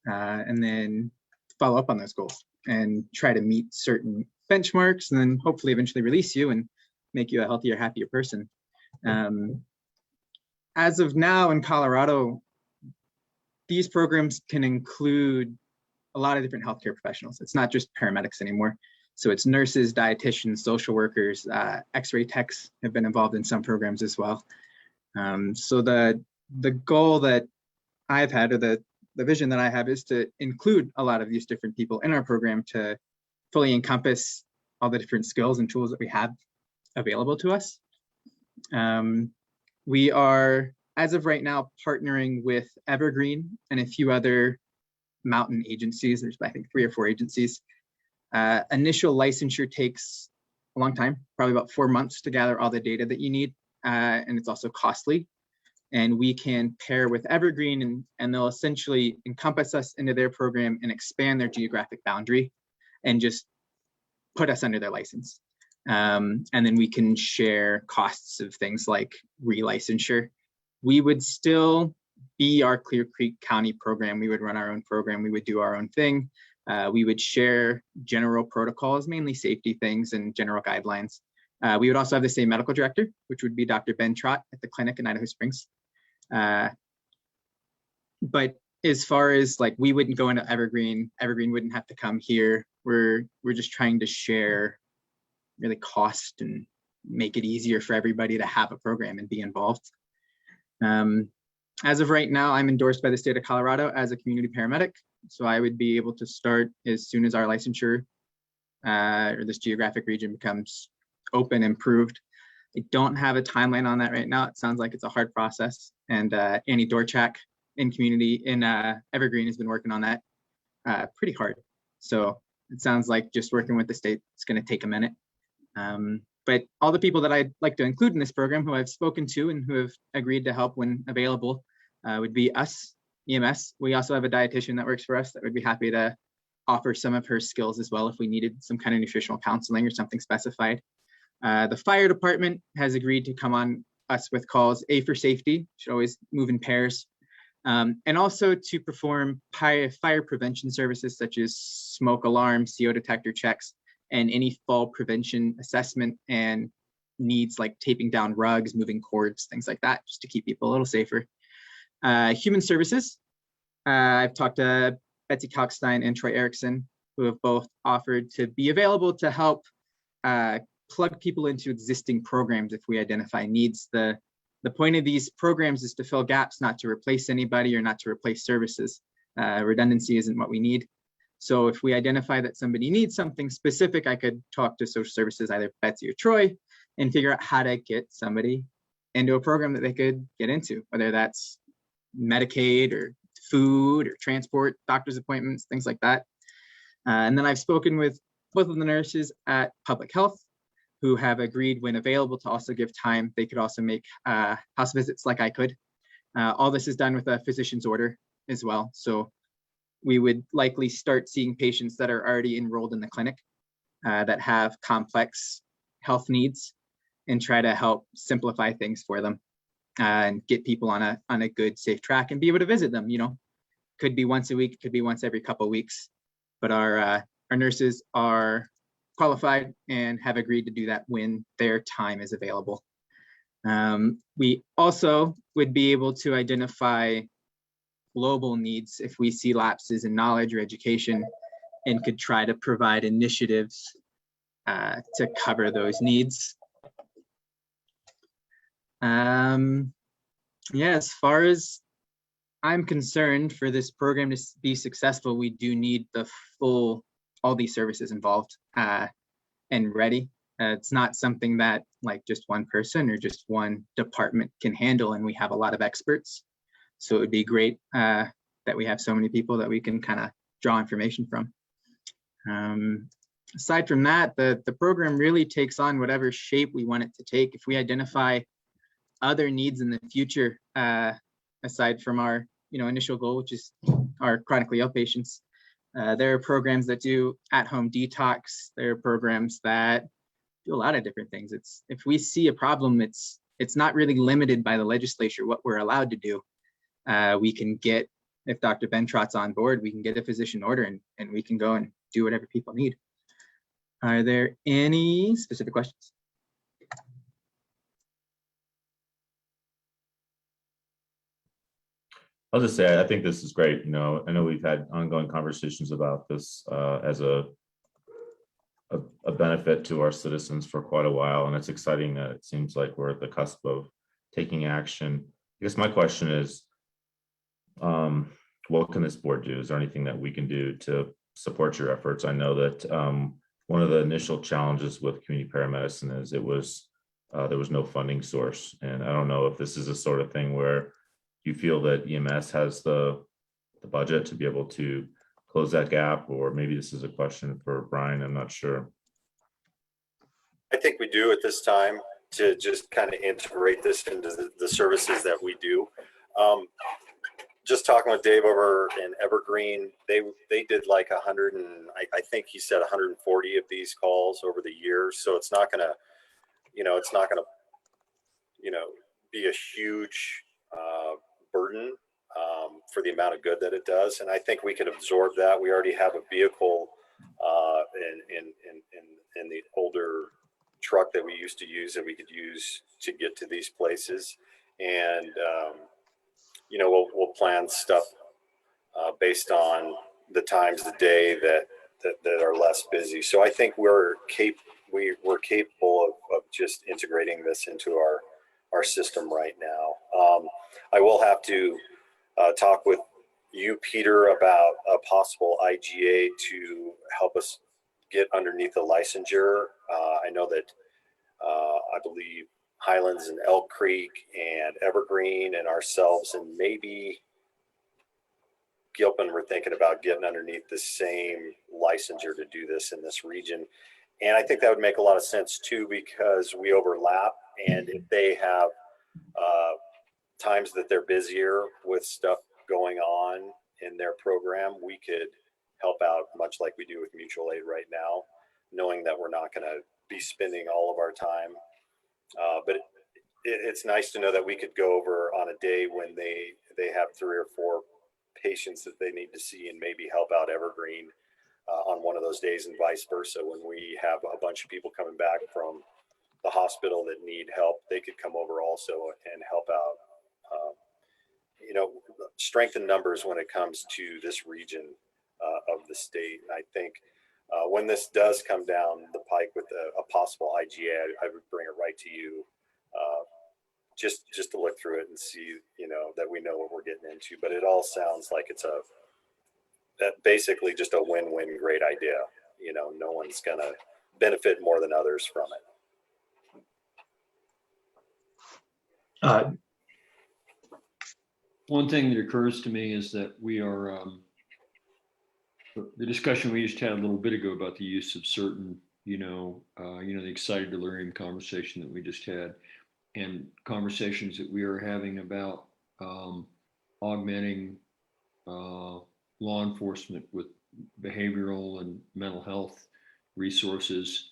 and then follow up on those goals and try to meet certain benchmarks, and then hopefully eventually release you and make you a healthier, happier person. As of now in Colorado, these programs can include a lot of different healthcare professionals. It's not just paramedics anymore. So it's nurses, dietitians, social workers, x-ray techs have been involved in some programs as well. So the goal that I've had, or the vision that I have, is to include a lot of these different people in our program to fully encompass all the different skills and tools that we have available to us. We are, as of right now, partnering with Evergreen and a few other mountain agencies. There's, I think, 3 or 4 agencies. Initial licensure takes a long time, probably about 4 months to gather all the data that you need. And it's also costly. And we can pair with Evergreen and they'll essentially encompass us into their program and expand their geographic boundary and just put us under their license. And then we can share costs of things like relicensure. We would still be our Clear Creek County program. We would run our own program. We would do our own thing. We would share general protocols, mainly safety things and general guidelines. We would also have the same medical director, which would be Dr. Ben Trott at the clinic in Idaho Springs. But as far as like, we wouldn't go into Evergreen wouldn't have to come here. We're just trying to share really cost and make it easier for everybody to have a program and be involved. As of right now, I'm endorsed by the state of Colorado as a community paramedic. So I would be able to start as soon as our licensure or this geographic region becomes open and approved. I don't have a timeline on that right now. It sounds like it's a hard process. And Annie Dorchak in community in Evergreen has been working on that pretty hard. So it sounds like just working with the state, it's going to take a minute. But all the people that I'd like to include in this program who I've spoken to and who have agreed to help when available would be us, EMS. We also have a dietitian that works for us that would be happy to offer some of her skills as well if we needed some kind of nutritional counseling or something specified. The fire department has agreed to come on us with calls, A, for safety, should always move in pairs, and also to perform fire prevention services such as smoke alarms, CO detector checks, and any fall prevention assessment and needs like taping down rugs, moving cords, things like that, just to keep people a little safer. Human services, I've talked to Betsy Kalkstein and Troy Erickson, who have both offered to be available to help plug people into existing programs if we identify needs. The point of these programs is to fill gaps, not to replace anybody or not to replace services. Redundancy isn't what we need. So if we identify that somebody needs something specific, I could talk to social services, either Betsy or Troy, and figure out how to get somebody into a program that they could get into, whether that's Medicaid or food or transport, doctor's appointments, things like that. And then I've spoken with both of the nurses at Public Health who have agreed when available to also give time. They could also make house visits like I could. All this is done with a physician's order as well. So we would likely start seeing patients that are already enrolled in the clinic that have complex health needs and try to help simplify things for them and get people on a good, safe track and be able to visit them. You know, could be once a week, could be once every couple of weeks, but our nurses are qualified and have agreed to do that when their time is available. We also would be able to identify global needs if we see lapses in knowledge or education and could try to provide initiatives to cover those needs. Yeah, as far as I'm concerned, for this program to be successful, we do need the full, all these services involved and ready. It's not something that like just one person or just one department can handle, and we have a lot of experts. So it would be great that we have so many people that we can kind of draw information from. Aside from that, the program really takes on whatever shape we want it to take. If we identify other needs in the future, aside from our initial goal, which is our chronically ill patients, there are programs that do at-home detox. There are programs that do a lot of different things. If we see a problem, it's not really limited by the legislature what we're allowed to do. We can get, if Dr. Ben Trott's on board, we can get a physician order and we can go and do whatever people need. Are there any specific questions? I'll just say, I think this is great. I know we've had ongoing conversations about this as a benefit to our citizens for quite a while. And it's exciting that it seems like we're at the cusp of taking action. I guess my question is, what can this board do? Is there anything that we can do to support your efforts? I know that one of the initial challenges with community paramedicine is there was no funding source. And I don't know if this is a sort of thing where you feel that EMS has the budget to be able to close that gap, or maybe this is a question for Brian, I'm not sure. I think we do at this time to just kind of integrate this into the services that we do. Just talking with Dave over in Evergreen, they did like 100 and I think he said 140 of these calls over the years. So it's not gonna, it's not gonna, be a huge burden for the amount of good that it does. And I think we could absorb that. We already have a vehicle in the older truck that we used to use that we could use to get to these places. And, we'll plan stuff based on the times of the day that are less busy. So I think we're capable of just integrating this into our system right now. I will have to talk with you, Peter, about a possible IGA to help us get underneath the licensure. I know that I believe Highlands and Elk Creek and Evergreen and ourselves and maybe Gilpin were thinking about getting underneath the same licensure to do this in this region. And I think that would make a lot of sense too, because we overlap, and if they have times that they're busier with stuff going on in their program, we could help out much like we do with mutual aid right now, knowing that we're not going to be spending all of our time. But it's nice to know that we could go over on a day when they have 3 or 4 patients that they need to see and maybe help out Evergreen on one of those days, and vice versa. When we have a bunch of people coming back from the hospital that need help, they could come over also and help out. Strength in numbers when it comes to this region of the state. And I think when this does come down the pike with a possible IGA, I would bring it right to you, just to look through it and see, that we know what we're getting into. But it all sounds like it's basically just a win-win, great idea. No one's gonna benefit more than others from it. One thing that occurs to me is that we are, the discussion we just had a little bit ago about the use of certain, the excited delirium conversation that we just had, and conversations that we are having about augmenting law enforcement with behavioral and mental health resources,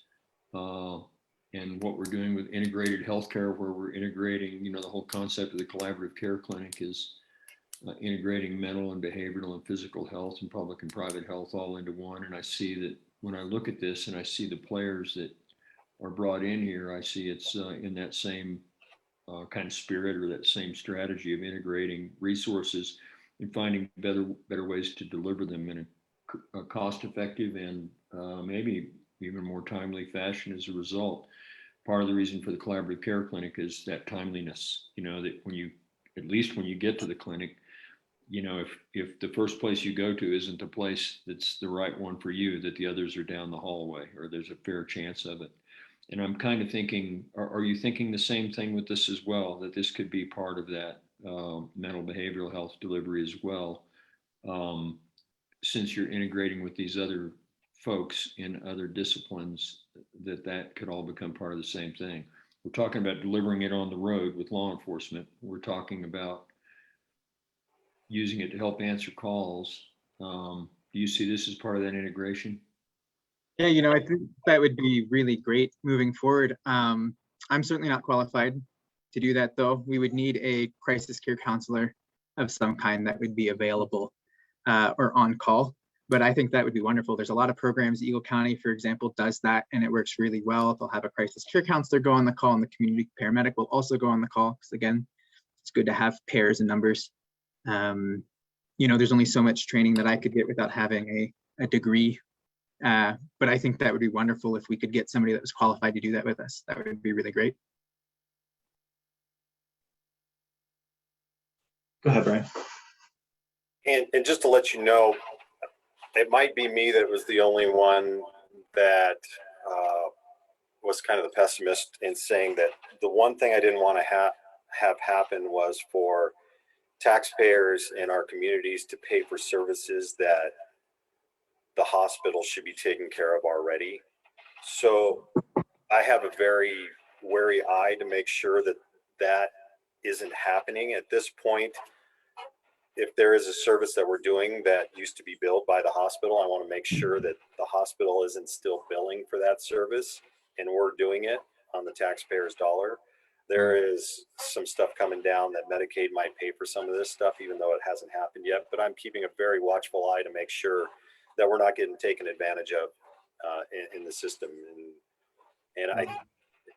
and what we're doing with integrated healthcare, where we're integrating, the whole concept of the collaborative care clinic is integrating mental and behavioral and physical health and public and private health all into one. And I see that when I look at this and I see the players that are brought in here, I see it's in that same kind of spirit or that same strategy of integrating resources and finding better ways to deliver them in a cost-effective and maybe even more timely fashion as a result. Part of the reason for the collaborative care clinic is that timeliness, that when you get to the clinic, if the first place you go to isn't the place that's the right one for you, that the others are down the hallway, or there's a fair chance of it. And I'm kind of thinking, are you thinking the same thing with this as well, that this could be part of that mental behavioral health delivery as well, since you're integrating with these other folks in other disciplines, that could all become part of the same thing? We're talking about delivering it on the road with law enforcement. We're talking about using it to help answer calls. Do you see this as part of that integration? Yeah, I think that would be really great moving forward. I'm certainly not qualified to do that, though. We would need a crisis care counselor of some kind that would be available or on call. But I think that would be wonderful. There's a lot of programs. Eagle County, for example, does that, and it works really well. They'll have a crisis care counselor go on the call, and the community paramedic will also go on the call, because again, it's good to have pairs and numbers. There's only so much training that I could get without having a degree. But I think that would be wonderful if we could get somebody that was qualified to do that with us. That would be really great. Go ahead, Brian. And just to let you know, it might be me that was the only one that was kind of the pessimist in saying that the one thing I didn't want to have happen was for taxpayers in our communities to pay for services that the hospital should be taken care of already. So I have a very wary eye to make sure that that isn't happening at this point. If there is a service that we're doing that used to be billed by the hospital, I want to make sure that the hospital isn't still billing for that service and we're doing it on the taxpayer's dollar. There is some stuff coming down that Medicaid might pay for some of this stuff, even though it hasn't happened yet. But I'm keeping a very watchful eye to make sure that we're not getting taken advantage of in the system. And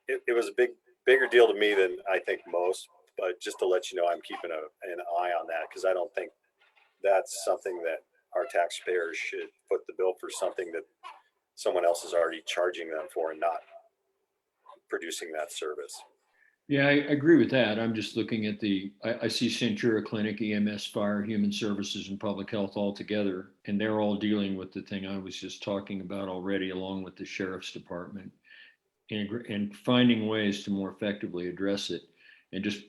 it was a bigger deal to me than I think most. But just to let you know, I'm keeping an eye on that because I don't think that's something that our taxpayers should foot the bill for something that someone else is already charging them for and not producing that service. Yeah, I agree with that. I'm just looking at I see Centura Clinic, EMS, Fire, Human Services, and Public Health all together, and they're all dealing with the thing I was just talking about already, along with the Sheriff's Department, and finding ways to more effectively address it. And just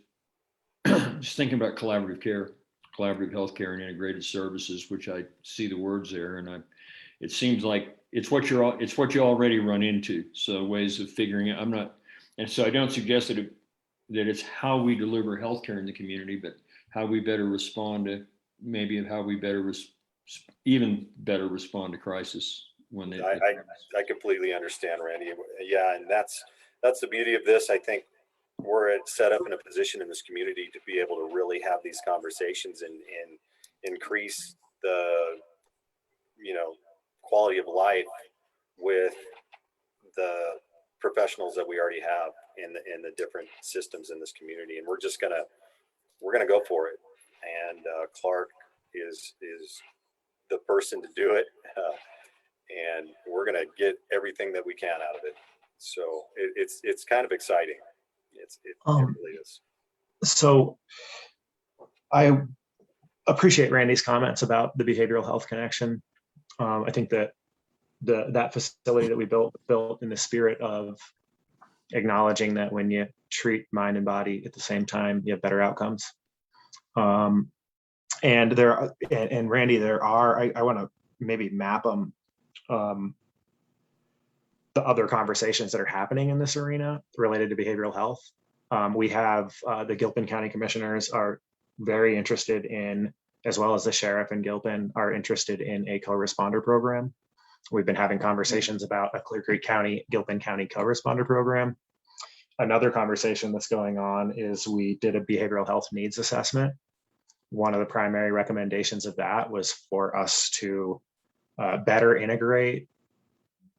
thinking about collaborative care, collaborative healthcare, and integrated services, which I see the words there, and it seems like it's what you already run into. So ways of figuring it. And so I don't suggest that it's how we deliver healthcare in the community, but how we better respond to even better respond to crisis when they. I completely understand, Randy. Yeah, and that's the beauty of this. I think we're set up in a position in this community to be able to really have these conversations and increase the quality of life with the professionals that we already have in the different systems in this community. And we're gonna go for it. And Clark is the person to do it. And we're gonna get everything that we can out of it. So it's kind of exciting. It really is. So I appreciate Randy's comments about the behavioral health connection. I think that that facility that we built in the spirit of acknowledging that when you treat mind and body at the same time, you have better outcomes. And Randy, I want to maybe map them, the other conversations that are happening in this arena related to behavioral health. We have the Gilpin County Commissioners are very interested in, as well as the sheriff in Gilpin, are interested in a co-responder program. We've been having conversations about a Clear Creek County, Gilpin County co-responder program. Another conversation that's going on is we did a behavioral health needs assessment. One of the primary recommendations of that was for us to better integrate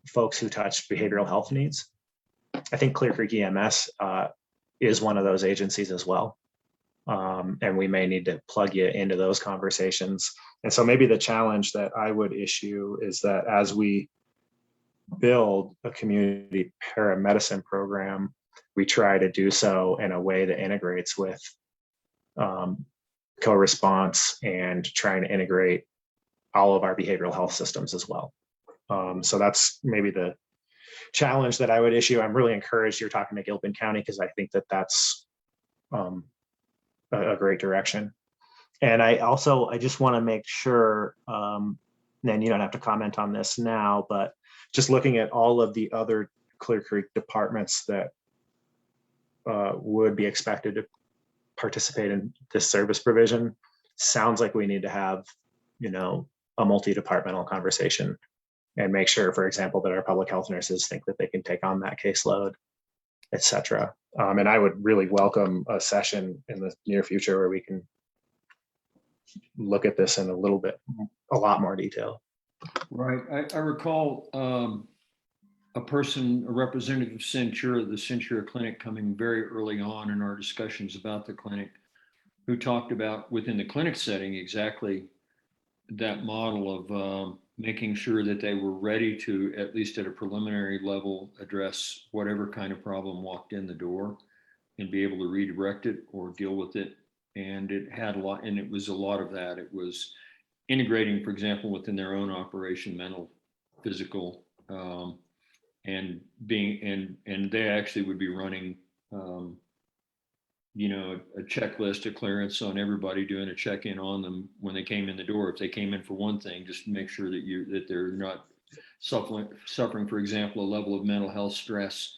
folks who touch behavioral health needs. I think Clear Creek EMS is one of those agencies as well. And we may need to plug you into those conversations. And so maybe the challenge that I would issue is that as we build a community paramedicine program, we try to do so in a way that integrates with co-response and trying to integrate all of our behavioral health systems as well. So that's maybe the challenge that I would issue. I'm really encouraged you're talking to Gilpin County because I think that that's a great direction. And I just want to make sure, then you don't have to comment on this now, but just looking at all of the other Clear Creek departments that would be expected to participate in this service provision, sounds like we need to have, a multi-departmental conversation and make sure, for example, that our public health nurses think that they can take on that caseload, et cetera. And I would really welcome a session in the near future where we can look at this in a lot more detail. Right. I recall a representative of Centura, the Centura Clinic, coming very early on in our discussions about the clinic, who talked about within the clinic setting exactly that model of making sure that they were ready to, at least at a preliminary level, address whatever kind of problem walked in the door and be able to redirect it or deal with it. And it had a lot, and it was a lot of that. It was integrating, for example, within their own operation, mental, physical, and they actually would be running, a checklist, a clearance on everybody, doing a check-in on them when they came in the door. If they came in for one thing, just to make sure that they're not suffering, for example, a level of mental health stress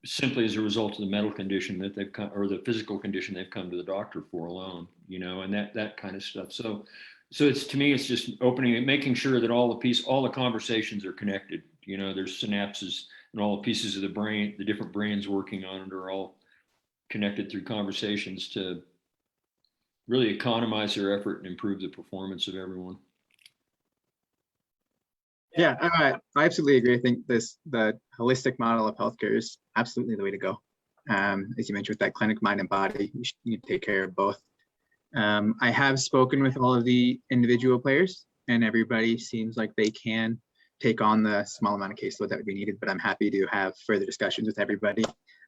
simply as a result of the mental condition that they've come, or the physical condition they've come to the doctor for alone, you know, and that kind of stuff. So it's, to me, it's just opening and making sure that all the conversations are connected. You know, there's synapses and all the pieces of the brain, the different brains working on it are all connected through conversations to really economize their effort and improve the performance of everyone. Yeah, I absolutely agree. I think the holistic model of healthcare is absolutely the way to go. As you mentioned, with that clinic, mind, and body, you take care of both. I have spoken with all of the individual players, and everybody seems like they can take on the small amount of caseload that would be needed, but I'm happy to have further discussions with everybody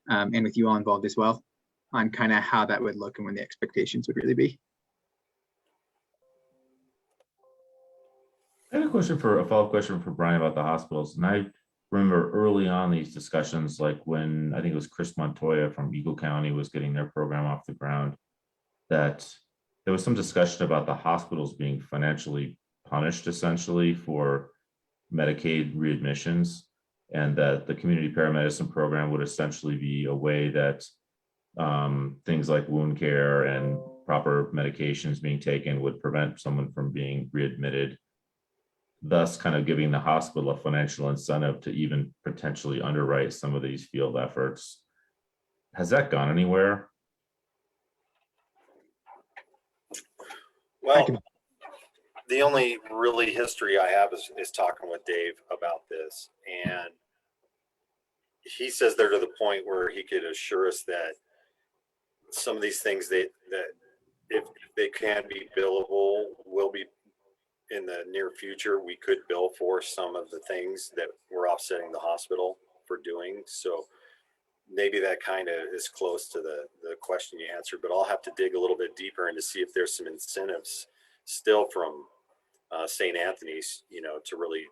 and with you all involved as well on kind of how that would look and when the expectations would really be. I had a follow-up question for Brian about the hospitals. And I remember early on these discussions, like when I think it was Chris Montoya from Eagle County was getting their program off the ground, that there was some discussion about the hospitals being financially punished essentially for Medicaid readmissions, and that the community paramedicine program would essentially be a way that things like wound care and proper medications being taken would prevent someone from being readmitted, thus kind of giving the hospital a financial incentive to even potentially underwrite some of these field efforts. Has that gone anywhere? Well, the only really history I have is talking with Dave about this. And he says they're to the point where he could assure us that some of these things that if they can be billable will be in the near future. We could bill for some of the things that we're offsetting the hospital for doing. So maybe that kind of is close to the question you answered, but I'll have to dig a little bit deeper and to see if there's some incentives still from St. Anthony's, you know, to really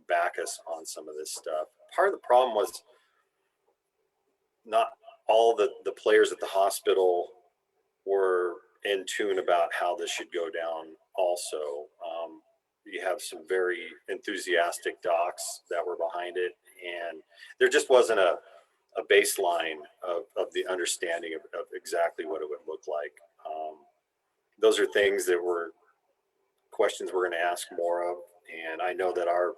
back us on some of this stuff. Part of the problem was not all the players at the hospital were in tune about how this should go down also. You have some very enthusiastic docs that were behind it, and there just wasn't a baseline of the understanding of exactly what it would look like. Those are things that were questions we're going to ask more of, and I know that our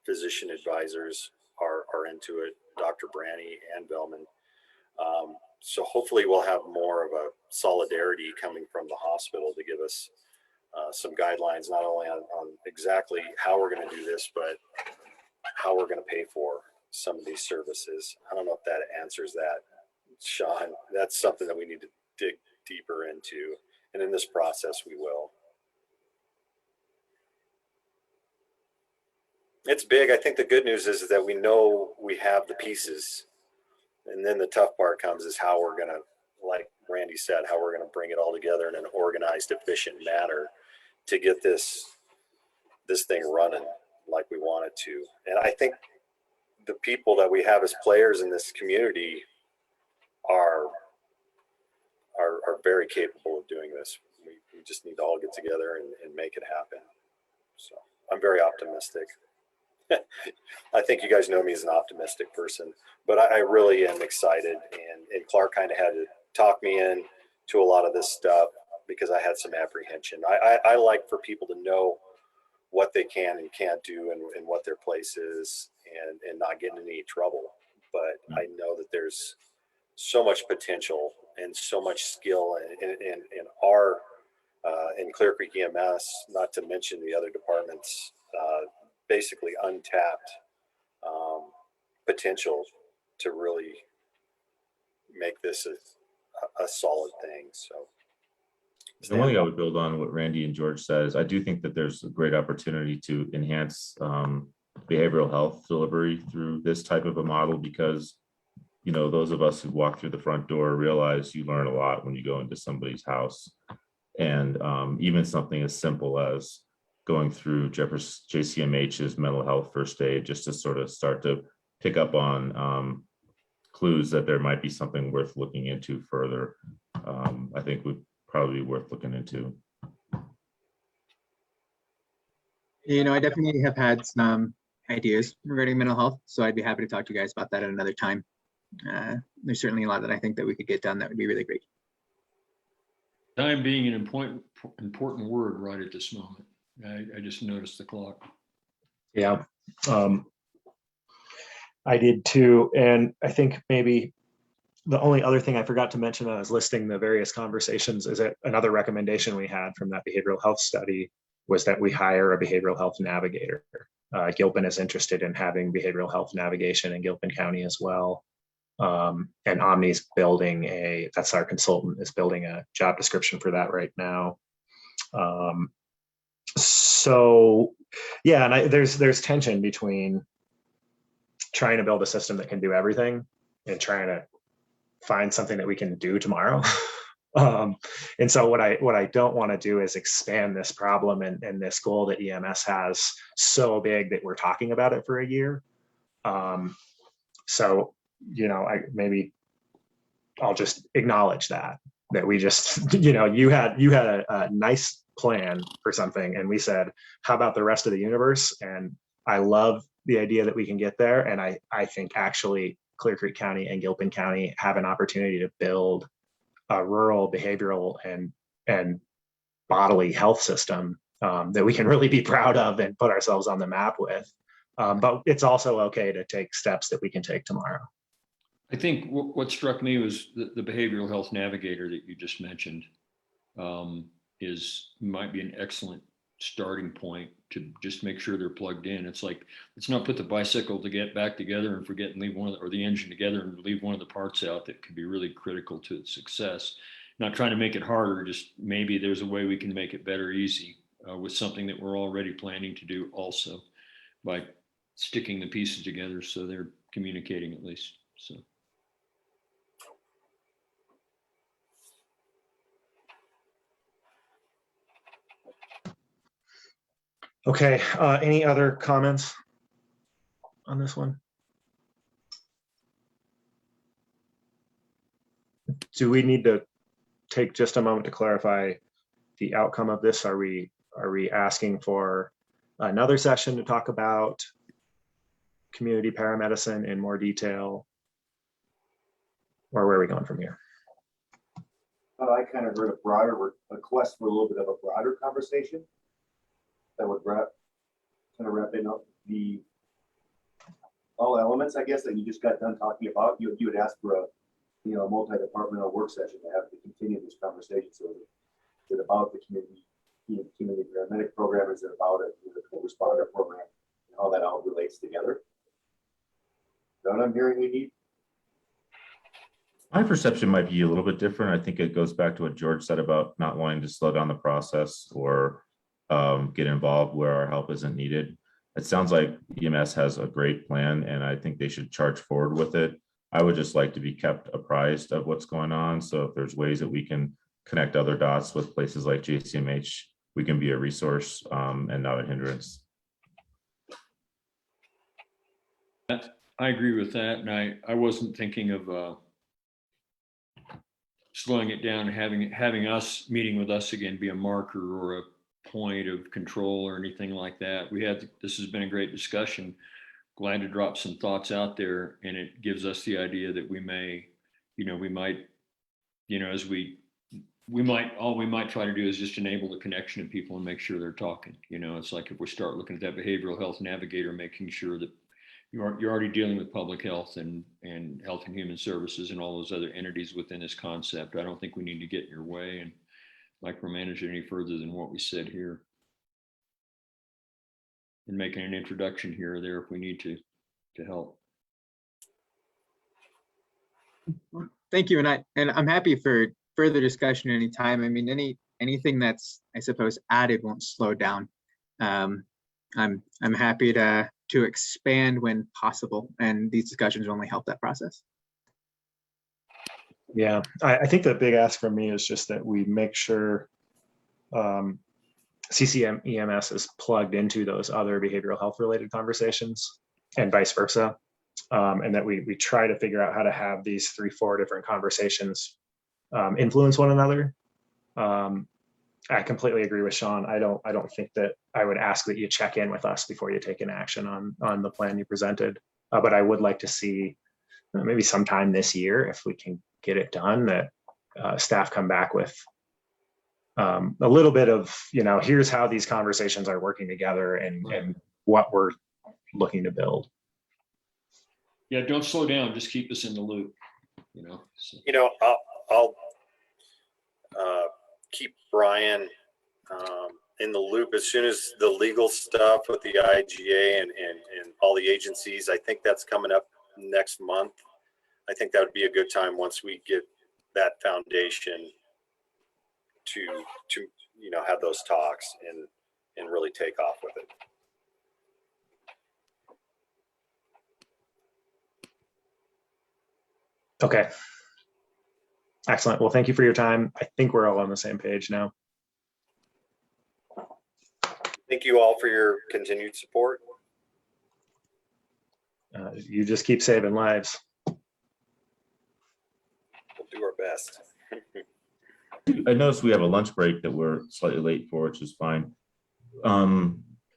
physician advisors are into it, Dr. Branny and Bellman. So hopefully we'll have more of a solidarity coming from the hospital to give us some guidelines, not only on exactly how we're going to do this, but how we're going to pay for some of these services. I don't know if that answers that, Sean. That's something that we need to dig deeper into. And in this process, we will. It's big. I think the good news is that we know we have the pieces. And then the tough part comes is how we're going to, like Randy said, how we're going to bring it all together in an organized, efficient manner to get this thing running like we want it to. And I think the people that we have as players in this community are very capable of doing this. We just need to all get together and make it happen. So I'm very optimistic. I think you guys know me as an optimistic person, but I really am excited. And Clark kind of had to talk me in to a lot of this stuff because I had some apprehension. I like for people to know what they can and can't do and what their place is and not get in any trouble. But I know that there's so much potential and so much skill in our in Clear Creek EMS, not to mention the other departments, basically untapped potential to really make this a solid thing. So the one thing I would build on what Randy and George says, I do think that there's a great opportunity to enhance behavioral health delivery through this type of a model, because, you know, those of us who walk through the front door realize you learn a lot when you go into somebody's house. And even something as simple as going through JCMH's mental health first aid, just to sort of start to pick up on clues that there might be something worth looking into further, I think would probably be worth looking into. You know, I definitely have had some ideas regarding mental health, so I'd be happy to talk to you guys about that at another time. there's certainly a lot that I think that we could get done that would be really great. Time being an important word right at this moment. I just noticed the clock. Yeah, I did too. And I think maybe the only other thing I forgot to mention when I was listing the various conversations is that another recommendation we had from that behavioral health study was that we hire a behavioral health navigator. Gilpin is interested in having behavioral health navigation in Gilpin County as well. And Omni's building that's our consultant, is building a job description for that right now. So yeah, and there's tension between trying to build a system that can do everything and trying to find something that we can do tomorrow. And so what I don't want to do is expand this problem and this goal that EMS has so big that we're talking about it for a year. So, maybe I'll just acknowledge that we just, you had a nice plan for something and we said, how about the rest of the universe? And I love the idea that we can get there. And I think actually Clear Creek County and Gilpin County have an opportunity to build a rural behavioral and bodily health system that we can really be proud of and put ourselves on the map with. But it's also okay to take steps that we can take tomorrow. I think what struck me was the behavioral health navigator that you just mentioned might be an excellent starting point to just make sure they're plugged in. It's like, let's not put the bicycle to get back together and forget and leave or the engine together and leave one of the parts out that could be really critical to its success. Not trying to make it harder, just maybe there's a way we can make it better easy with something that we're already planning to do also by sticking the pieces together so they're communicating at least. So. Okay, any other comments on this one? Do we need to take just a moment to clarify the outcome of this? Are we asking for another session to talk about community paramedicine in more detail? Or where are we going from here? I kind of heard a request for a little bit of a broader conversation that would wrap in up all elements, I guess, that you just got done talking about. You would ask for a multi-departmental work session to have to continue this conversation. So is it about the community paramedic program? Is it about the co-responder program and how that all relates together? Is that what I'm hearing we need? My perception might be a little bit different. I think it goes back to what George said about not wanting to slow down the process or get involved where our help isn't needed. It sounds like EMS has a great plan and I think they should charge forward with it. I would just like to be kept apprised of what's going on. So if there's ways that we can connect other dots with places like JCMH, we can be a resource and not a hindrance. I agree with that. And I wasn't thinking of slowing it down and having us meeting with us again be a marker or a point of control or anything like that. This has been a great discussion. Glad to drop some thoughts out there, and it gives us the idea that we might all we might try to do is just enable the connection of people and make sure they're talking. It's like if we start looking at that behavioral health navigator, making sure that you're already dealing with public health and health and human services and all those other entities within this concept. I don't think we need to get in your way and micromanage it any further than what we said here. And making an introduction here or there if we need to help. Thank you, and I'm happy for further discussion anytime. I mean, anything that's, I suppose, added won't slow down. I'm happy to expand when possible, and these discussions only help that process. Yeah, I think the big ask from me is just that we make sure CCM EMS is plugged into those other behavioral health related conversations and vice versa. And that we try to figure out how to have these 3-4 different conversations influence one another. I completely agree with Sean. I don't think that I would ask that you check in with us before you take an action on the plan you presented. But I would like to see maybe sometime this year, if we can get it done, that staff come back with a little bit of, here's how these conversations are working together and what we're looking to build. Yeah, don't slow down. Just keep us in the loop. So. I'll keep Brian in the loop as soon as the legal stuff with the IGA and all the agencies. I think that's coming up next month. I think that would be a good time once we get that foundation to have those talks and really take off with it. Okay. Excellent. Well, thank you for your time. I think we're all on the same page now. Thank you all for your continued support. You just keep saving lives. We'll do our best. I noticed we have a lunch break that we're slightly late for, which is fine.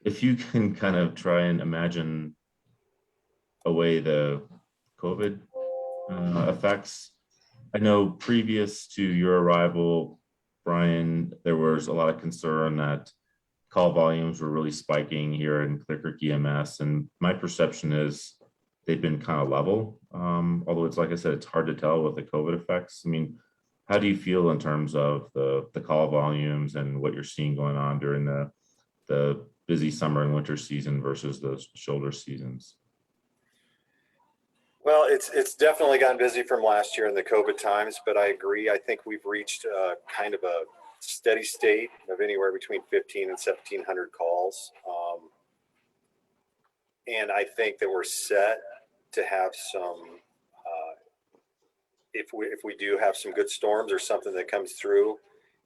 If you can kind of try and imagine away the COVID effects. I know previous to your arrival, Brian, there was a lot of concern that call volumes were really spiking here in Clear Creek EMS, and my perception is they've been kind of level. Although it's, like I said, it's hard to tell with the COVID effects. I mean, how do you feel in terms of the call volumes and what you're seeing going on during the busy summer and winter season versus the shoulder seasons? Well, it's definitely gotten busy from last year in the COVID times, but I agree. I think we've reached kind of a steady state of anywhere between 15 and 1,700 calls. And I think that we're set to have some, if we do have some good storms or something that comes through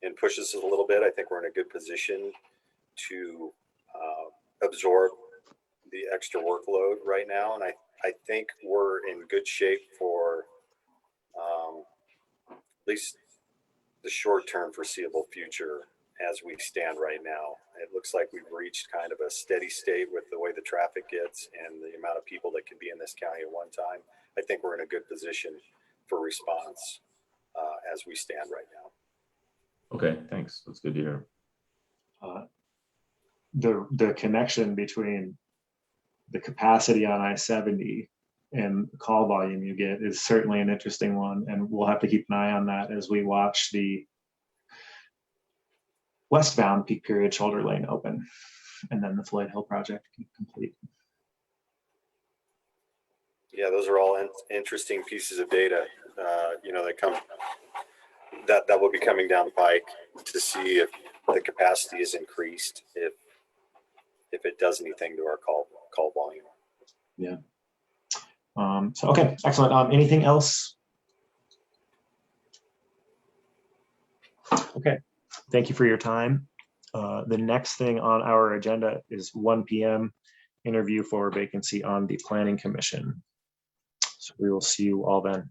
and pushes us a little bit, I think we're in a good position to absorb the extra workload right now. And I think we're in good shape for at least the short-term foreseeable future as we stand right now. It looks like we've reached kind of a steady state with the way the traffic gets and the amount of people that can be in this county at one time. I think we're in a good position for response as we stand right now. Okay, thanks. That's good to hear. The connection between the capacity on I-70 and the call volume you get is certainly an interesting one, and we'll have to keep an eye on that as we watch the westbound peak period shoulder lane open and then the Floyd Hill project complete. Yeah, those are all interesting pieces of data, that come that will be coming down the pike to see if the capacity is increased, if it does anything to our call volume. Yeah. So okay, excellent. Anything else? Okay, thank you for your time. The next thing on our agenda is 1 p.m. interview for vacancy on the Planning Commission. So we will see you all then.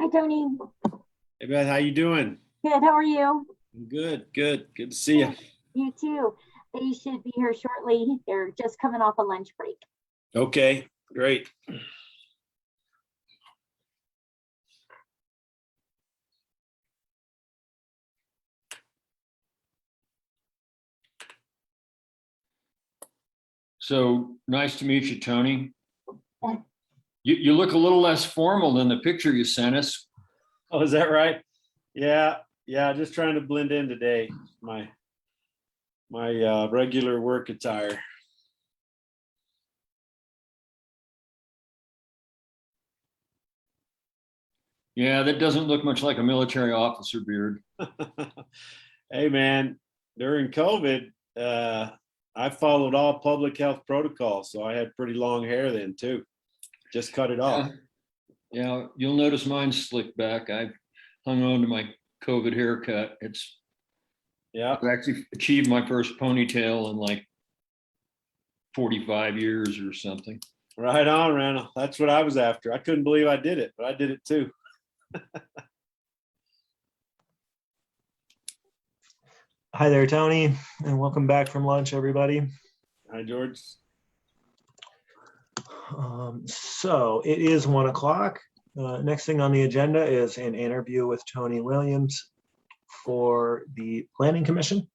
Hi, Tony. Hey Beth, how you doing? Good. How are you? Good, good. Good to see you. You too. They should be here shortly. They're just coming off a lunch break. Okay, great. So nice to meet you, Tony. You look a little less formal than the picture you sent us. Oh, is that right? Yeah, yeah. Just trying to blend in today. My regular work attire. Yeah, that doesn't look much like a military officer beard. Hey man, during COVID, I followed all public health protocols, so I had pretty long hair then too. Just cut it off. Yeah, you'll notice mine's slicked back. I hung on to my COVID haircut. I've actually achieved my first ponytail in like 45 years or something. Right on, Randall. That's what I was after. I couldn't believe I did it, but I did it too. Hi there, Tony, and welcome back from lunch, everybody. Hi, George. So it is 1 o'clock. Next thing on the agenda is an interview with Tony Williams for the Planning Commission.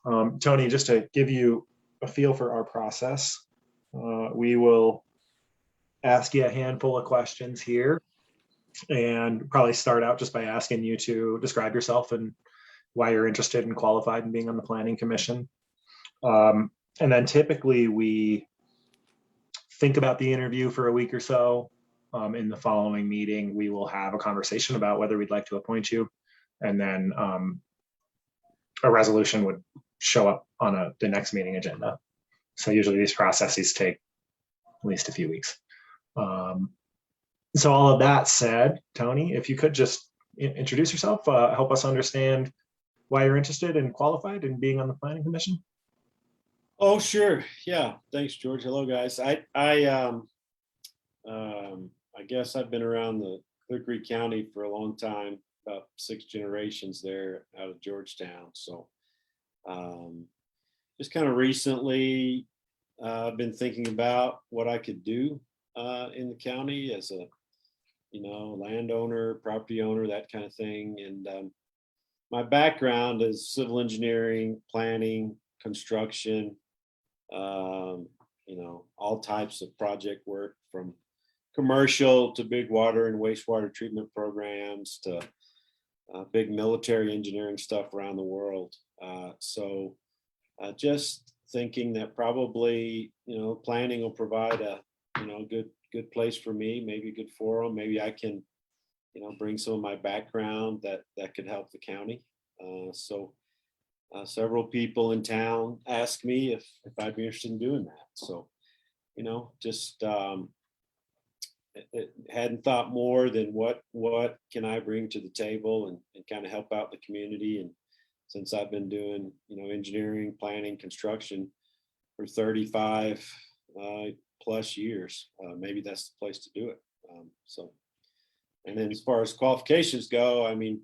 Tony, just to give you a feel for our process, we will ask you a handful of questions here and probably start out just by asking you to describe yourself and why you're interested and qualified in being on the Planning Commission. And then typically we think about the interview for a week or so. In the following meeting, we will have a conversation about whether we'd like to appoint you. And then a resolution would show up on the next meeting agenda. So usually these processes take at least a few weeks. So all of that said, Tony, if you could just introduce yourself, help us understand why you're interested and qualified in being on the Planning Commission. Oh, sure. Yeah. Thanks, George. Hello, guys. I guess I've been around the Clear Creek County for a long time, about 6 generations there out of Georgetown. So just kind of recently, I've been thinking about what I could do in the county as a, landowner, property owner, that kind of thing. And my background is civil engineering, planning, construction, all types of project work from commercial to big water and wastewater treatment programs to big military engineering stuff around the world. So just thinking that probably, planning will provide a, good place for me, maybe a good forum. Maybe I can, bring some of my background that could help the county. So several people in town asked me if I'd be interested in doing that. So, just it hadn't thought more than what can I bring to the table and kind of help out the community. And since I've been doing, engineering, planning, construction for 35 plus years, maybe that's the place to do it. And then as far as qualifications go, I mean,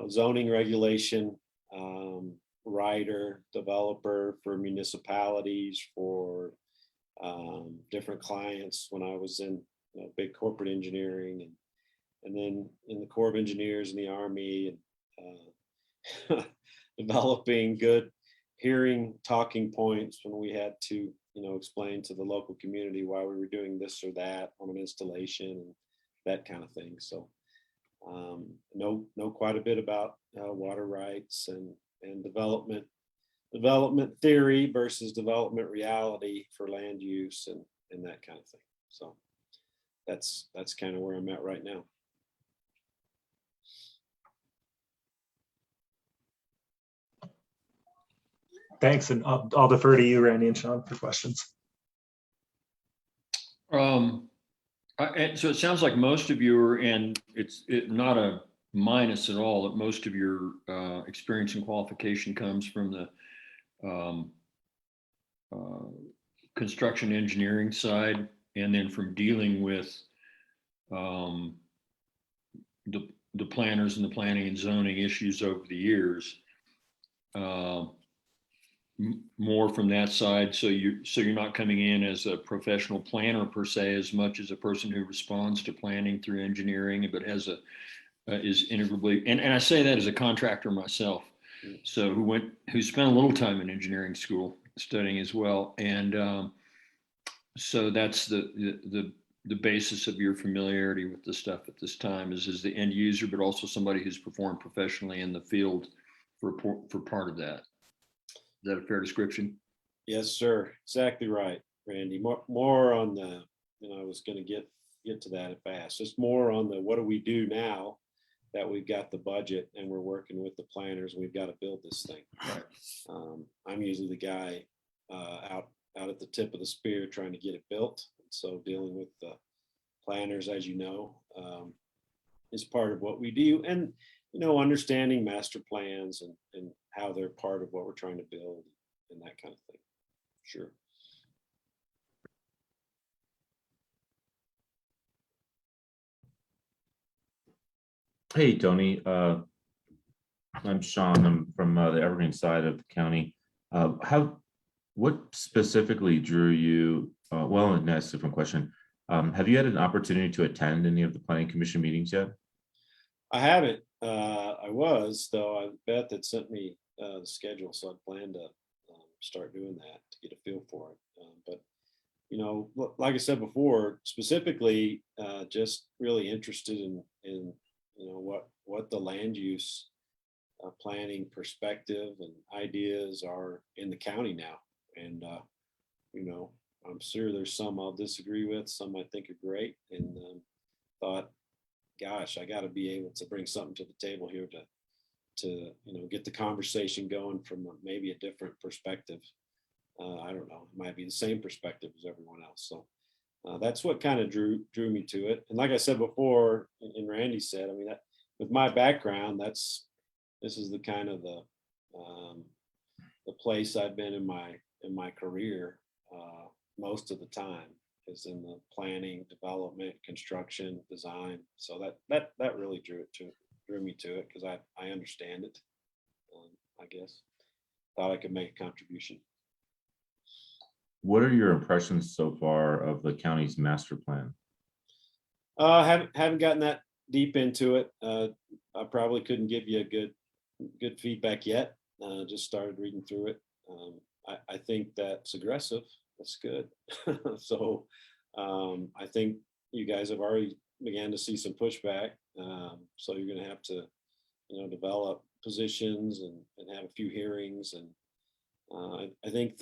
zoning regulation, writer, developer for municipalities, for different clients when I was in big corporate engineering, and then in the Corps of Engineers in the Army, and developing good hearing talking points when we had to explain to the local community why we were doing this or that on an installation and that kind of thing. So know quite a bit about water rights and development theory versus development reality for land use and that kind of thing. So that's kind of where I'm at right now. Thanks, and I'll defer to you, Randy and Sean, for questions. And so it sounds like most of your, and it's not a minus at all, that most of your experience and qualification comes from the construction engineering side, and then from dealing with the planners and the planning and zoning issues over the years. More from that side, so you're not coming in as a professional planner per se, as much as a person who responds to planning through engineering, but has is integrally, and I say that as a contractor myself, so who spent a little time in engineering school studying as well, and so that's the basis of your familiarity with the stuff at this time is the end user, but also somebody who's performed professionally in the field for part of that. Is that a fair description? Yes, sir. Exactly right, Randy. More on the, I was going to get to that fast. Just more on the, what do we do now that we've got the budget and we're working with the planners and we've got to build this thing. Right. I'm usually the guy out at the tip of the spear trying to get it built. So dealing with the planners, as you know, is part of what we do. And understanding master plans and how they're part of what we're trying to build and that kind of thing. Sure. Hey, Tony. I'm Sean. I'm from the Evergreen side of the county. What specifically drew you? Well, that's a different question. Have you had an opportunity to attend any of the Planning Commission meetings yet? I haven't. I was, though. Beth had sent me the schedule, so I plan to start doing that to get a feel for it. But like I said before, specifically, just really interested in what the land use planning perspective and ideas are in the county now, and I'm sure there's some I'll disagree with, some I think are great, and thought, gosh, I got to be able to bring something to the table here to get the conversation going from maybe a different perspective. I don't know, it might be the same perspective as everyone else. So that's what kind of drew me to it. And like I said before, and Randy said, I mean, with my background, this is the kind of the place I've been in my career most of the time, is in the planning, development, construction, design. So that really drew me to it, because I understand it. I guess thought I could make a contribution. What are your impressions so far of the county's master plan? Haven't gotten that deep into it. I probably couldn't give you a good feedback yet. Just started reading through it. I think that's aggressive. That's good. So I think you guys have already began to see some pushback. So you're going to have to, develop positions and have a few hearings. And I think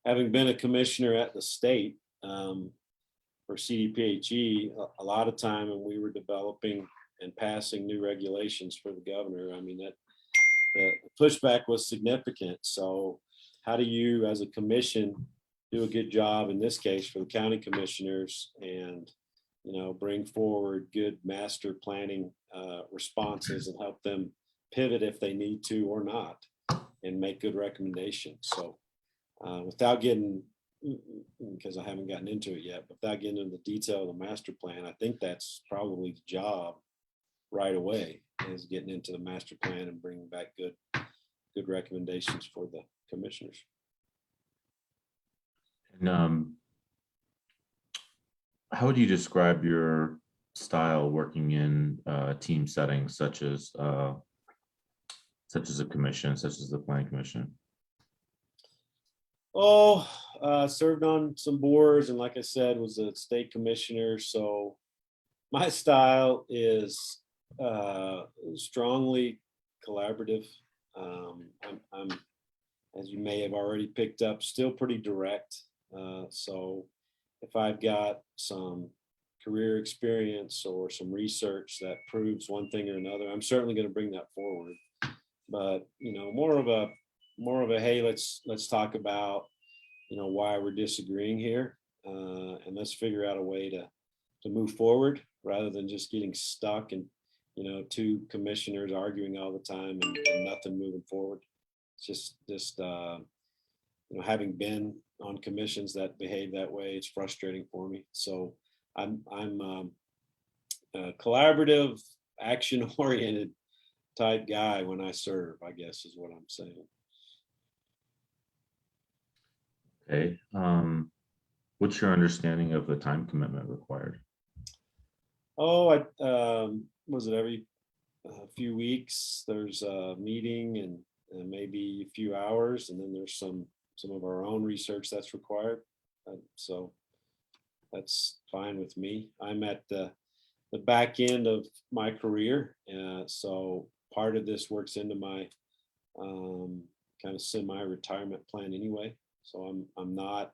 having been a commissioner at the state for CDPHE, a lot of time when we were developing and passing new regulations for the governor, I mean, that the pushback was significant. So how do you, as a commission, do a good job in this case for the county commissioners and bring forward good master planning responses and help them pivot if they need to or not, and make good recommendations. So without getting, because I haven't gotten into it yet, but without getting into the detail of the master plan, I think that's probably the job right away, is getting into the master plan and bringing back good recommendations for the commissioners. And how would you describe your style working in team settings, such as a commission, such as the Planning Commission? Served on some boards, and like I said, was a state commissioner. So my style is strongly collaborative. I'm, as you may have already picked up, still pretty direct. So if I've got some career experience or some research that proves one thing or another, I'm certainly going to bring that forward. But more of a hey, let's talk about why we're disagreeing here, and let's figure out a way to move forward, rather than just getting stuck and two commissioners arguing all the time and nothing moving forward. It's just having been on commissions that behave that way, it's frustrating for me. So I'm collaborative, action oriented type guy when I serve, I guess is what I'm saying. Okay. What's your understanding of the time commitment required? Oh, was it every few weeks? There's a meeting and maybe a few hours, and then there's some of our own research that's required. So that's fine with me. I'm at the back end of my career, so part of this works into my kind of semi-retirement plan anyway. So I'm not,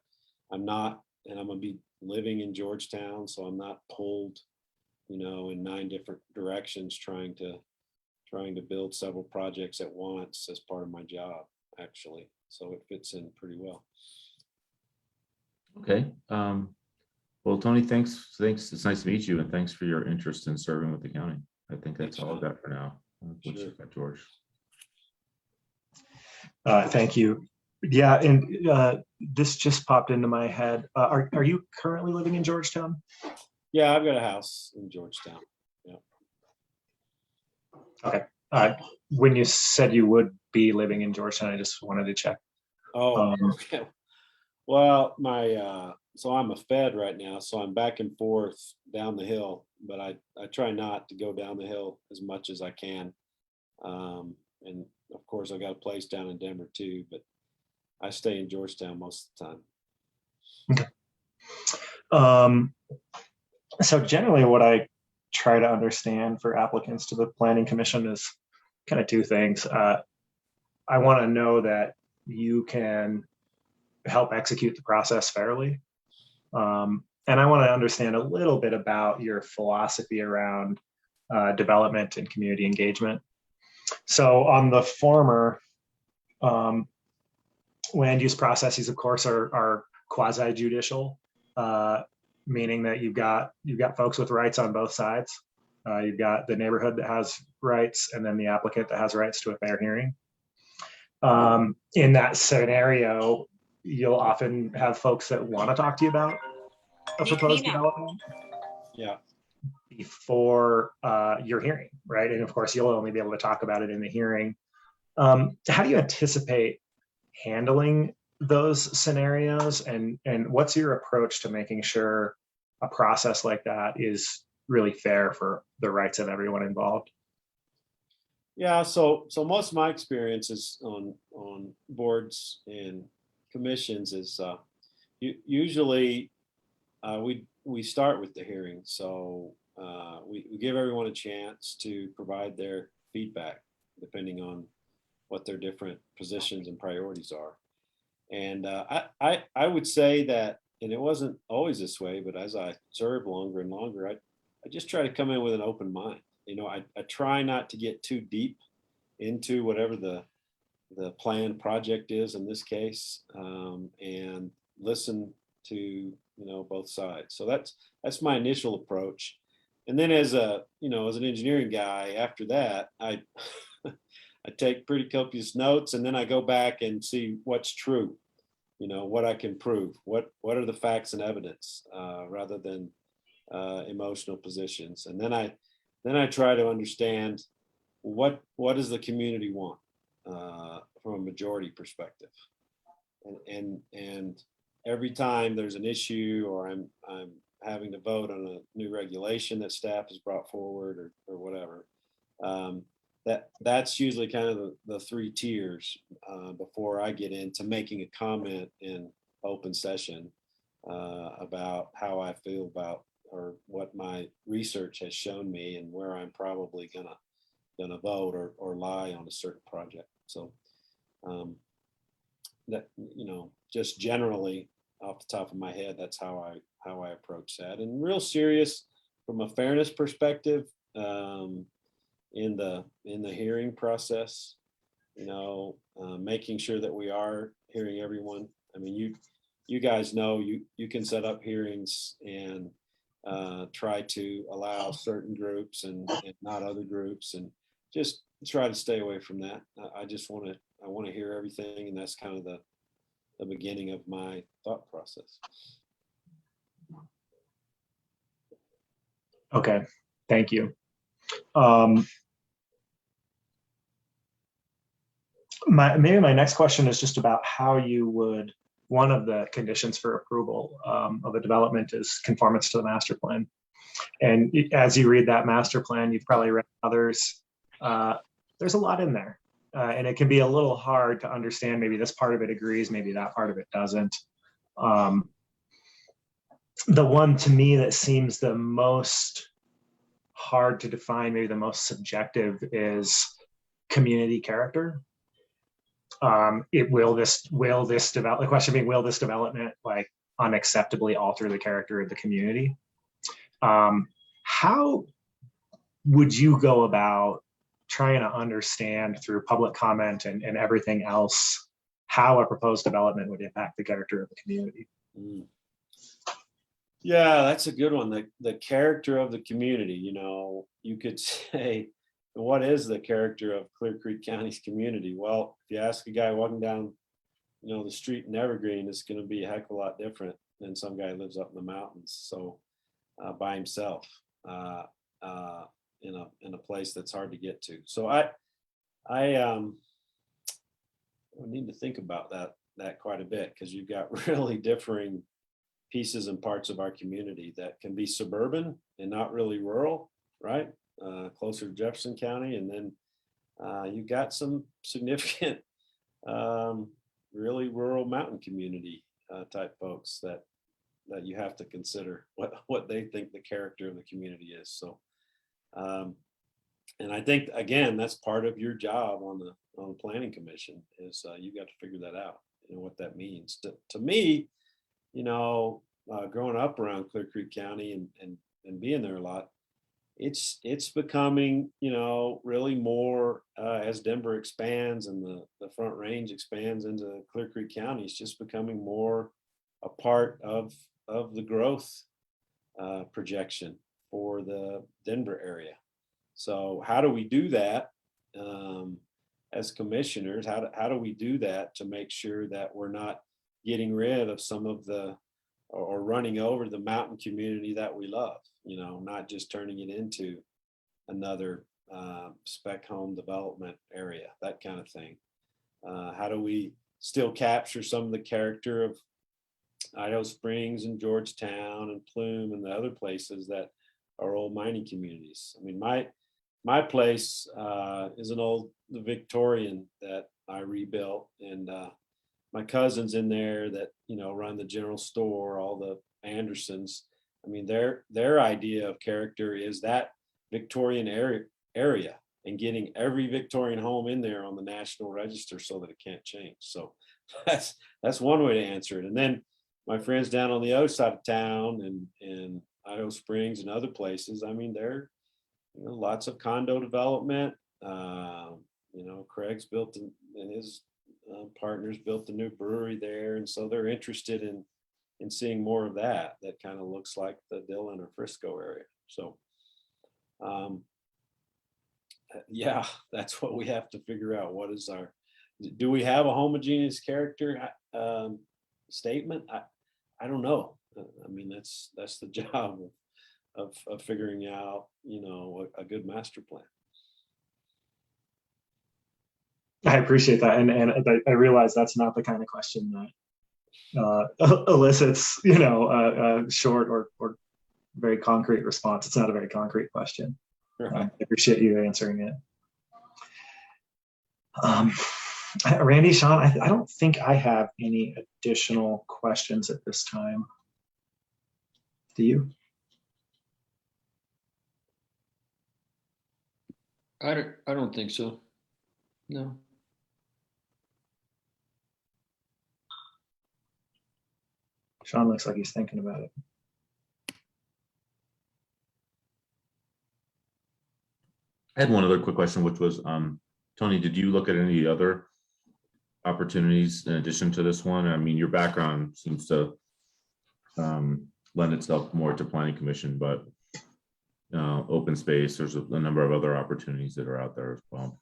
and I'm gonna be living in Georgetown, so I'm not pulled, in 9 different directions trying to build several projects at once as part of my job, actually. So it fits in pretty well. Okay. Well, Tony, thanks. It's nice to meet you, and thanks for your interest in serving with the county. I think that's all I've got for now. What you got, George? Thank you. Yeah, and this just popped into my head. Are you currently living in Georgetown? Yeah, I've got a house in Georgetown. Yeah. Okay. When you said you would be living in Georgetown, I just wanted to check. Oh, okay. Well, so I'm a Fed right now, so I'm back and forth down the hill, but I try not to go down the hill as much as I can. And of course, I got a place down in Denver too, but I stay in Georgetown most of the time. Okay. So generally what I try to understand for applicants to the Planning Commission is kind of 2 things. I want to know that you can help execute the process fairly. And I want to understand a little bit about your philosophy around development and community engagement. So on the former, land use processes, of course, are quasi-judicial, meaning that you've got folks with rights on both sides. You've got the neighborhood that has rights, and then the applicant that has rights to a fair hearing. In that scenario, you'll often have folks that want to talk to you about a proposed development. Yeah. Before your hearing, right? And of course, you'll only be able to talk about it in the hearing. How do you anticipate handling those scenarios, and what's your approach to making sure a process like that is really fair for the rights of everyone involved? Yeah, so most of my experiences on boards and commissions is usually we start with the hearing. So we give everyone a chance to provide their feedback depending on what their different positions and priorities are. And I would say that, and it wasn't always this way, but as I serve longer and longer, I just try to come in with an open mind. I try not to get too deep into whatever the planned project is in this case, and listen to both sides. So that's my initial approach. And then as an engineering guy, after that, I take pretty copious notes, and then I go back and see what's true, what I can prove, what are the facts and evidence, rather than emotional positions. And then I try to understand what does the community want from a majority perspective. And every time there's an issue, or I'm having to vote on a new regulation that staff has brought forward or whatever, that's usually kind of the 3 tiers before I get into making a comment in open session about how I feel about, or what my research has shown me, and where I'm probably gonna vote or lie on a certain project. So that, just generally off the top of my head, that's how I approach that. And real serious from a fairness perspective, in the hearing process, making sure that we are hearing everyone. I mean, you guys know you can set up hearings and try to allow certain groups and not other groups, and just try to stay away from that. I want to hear everything, and that's kind of the beginning of my thought process. Okay, thank you. Maybe my next question is just about how you would, one of the conditions for approval of a development is conformance to the master plan. And as you read that master plan, you've probably read others. There's a lot in there. And it can be a little hard to understand. Maybe this part of it agrees, maybe that part of it doesn't. The one to me that seems the most hard to define, maybe the most subjective, is community character. Will this develop? The question being, will this development like unacceptably alter the character of the community? How would you go about trying to understand through public comment and everything else how a proposed development would impact the character of the community? Yeah, that's a good one. The character of the community, you know, you could say, what is the character of Clear Creek County's community? Well, if you ask a guy walking down, you know, the street in Evergreen, it's going to be a heck of a lot different than some guy who lives up in the mountains. So by himself in a place that's hard to get to. So I need to think about that quite a bit, because you've got really differing pieces and parts of our community that can be suburban and not really rural, right? Closer to Jefferson County. And then you've got some significant, really rural mountain community type folks that you have to consider what they think the character of the community is. So, and I think, again, that's part of your job on the planning commission is you got to figure that out, you know, what that means. To me, you know, growing up around Clear Creek County and being there a lot, it's becoming, you know, really more as Denver expands and the Front Range expands into Clear Creek County, it's just becoming more a part of the growth projection for the Denver area. So how do we do that as commissioners? How do we do that to make sure that we're not getting rid of some of or running over the mountain community that we love, you know, not just turning it into another spec home development area, that kind of thing. How do we still capture some of the character of Idaho Springs and Georgetown and Plume and the other places that are old mining communities? I mean, my place is an old Victorian that I rebuilt, and my cousins in there that, you know, run the general store, all the Andersons. I mean, their idea of character is that Victorian area and getting every Victorian home in there on the National Register so that it can't change. So that's one way to answer it. And then my friends down on the other side of town and Idaho Springs and other places, I mean, there, you know, lots of condo development. You know, Craig's built and his partners built the new brewery there, and so they're interested in seeing more of that kind of looks like the Dillon or Frisco area. So yeah, that's what we have to figure out. What is do we have a homogeneous character statement? I don't know. I mean, that's the job of figuring out, you know, a good master plan. I appreciate that, and I realize that's not the kind of question that elicits, you know, a short or very concrete response. It's not a very concrete question. I appreciate you answering it. Randy, Sean, I don't think I have any additional questions at this time. Do you? I don't think so. No. Sean looks like he's thinking about it. I had one other quick question, which was, Tony, did you look at any other opportunities in addition to this one? I mean, your background seems to lend itself more to planning commission, but open space, there's a number of other opportunities that are out there as well.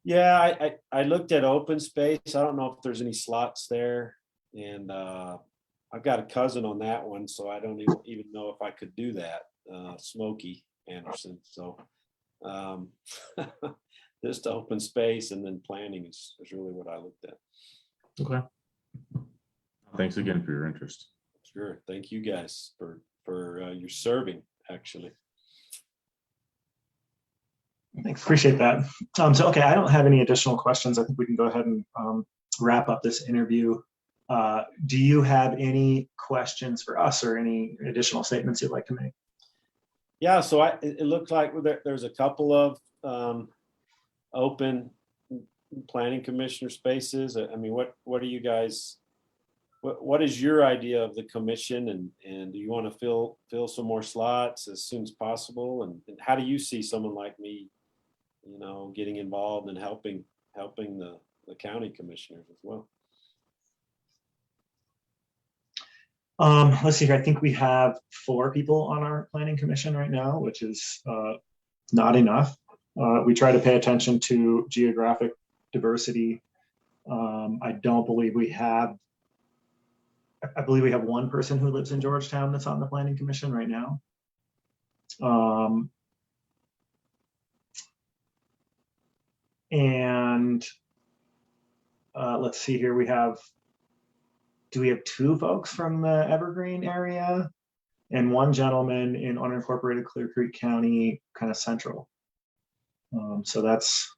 Yeah, I looked at open space. I don't know if there's any slots there, and I've got a cousin on that one, so I don't even know if I could do that. Smokey Anderson. So just open space and then planning is really what I looked at. Okay. Thanks again for your interest. Sure. Thank you guys for your serving, actually. Thanks, appreciate that. So, okay, I don't have any additional questions. I think we can go ahead and wrap up this interview. Do you have any questions for us or any additional statements you'd like to make? Yeah, so it looks like there's a couple of open planning commissioner spaces. I mean, what are you guys, what is your idea of the commission, and do you want to fill some more slots as soon as possible? And how do you see someone like me, you know, getting involved and helping the county commissioners as well? Let's see here. I think we have 4 people on our planning commission right now, which is not enough. We try to pay attention to geographic diversity. I believe we have one person who lives in Georgetown that's on the planning commission right now. And let's see here. Do we have 2 folks from the Evergreen area and 1 gentleman in unincorporated Clear Creek County, kind of central. So that's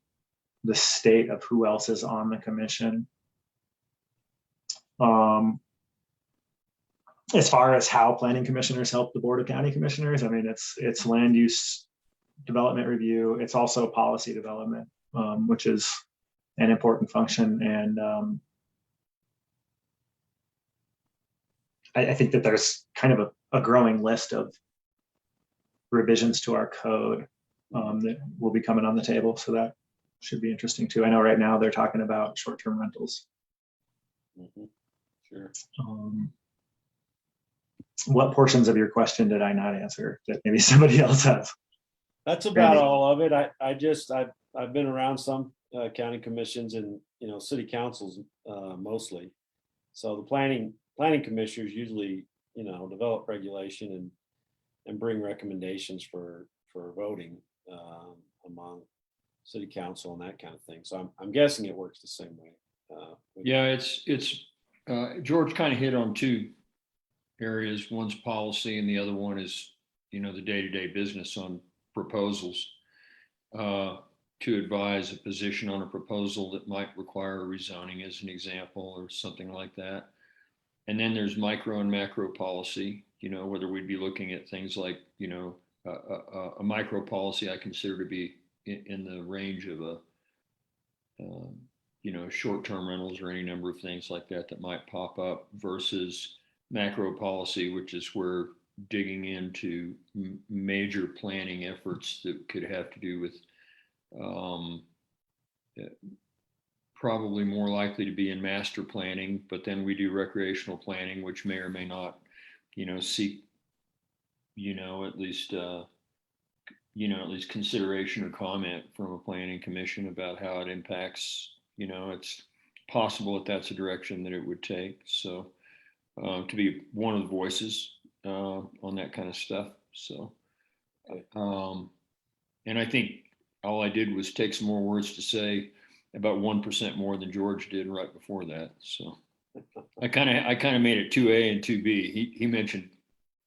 the state of who else is on the commission. As far as how planning commissioners help the Board of County Commissioners, I mean, it's land use development review. It's also policy development, which is an important function. And I think that there's kind of a growing list of revisions to our code that will be coming on the table. So that should be interesting too. I know right now they're talking about short-term rentals. Mm-hmm. Sure. What portions of your question did I not answer that maybe somebody else has? That's about all of it. I've been around some county commissions and, you know, city councils mostly. So the planning commissioners usually, you know, develop regulation and bring recommendations for voting among city council and that kind of thing. So I'm guessing it works the same way. Yeah, it's George kind of hit on 2 areas. One's policy and the other one is, you know, the day-to-day business on proposals. To advise a position on a proposal that might require a rezoning as an example or something like that. And then there's micro and macro policy, you know, whether we'd be looking at things like, you know, a micro policy I consider to be in the range of you know, short-term rentals or any number of things like that might pop up, versus macro policy, which is where digging into major planning efforts that could have to do with probably more likely to be in master planning, but then we do recreational planning, which may or may not, you know, seek, you know, at least consideration or comment from a planning commission about how it impacts, you know, it's possible that that's a direction that it would take. So to be one of the voices on that kind of stuff. So, and I think all I did was take some more words to say about 1% more than George did right before that. So I kind of made it 2A and 2B. He mentioned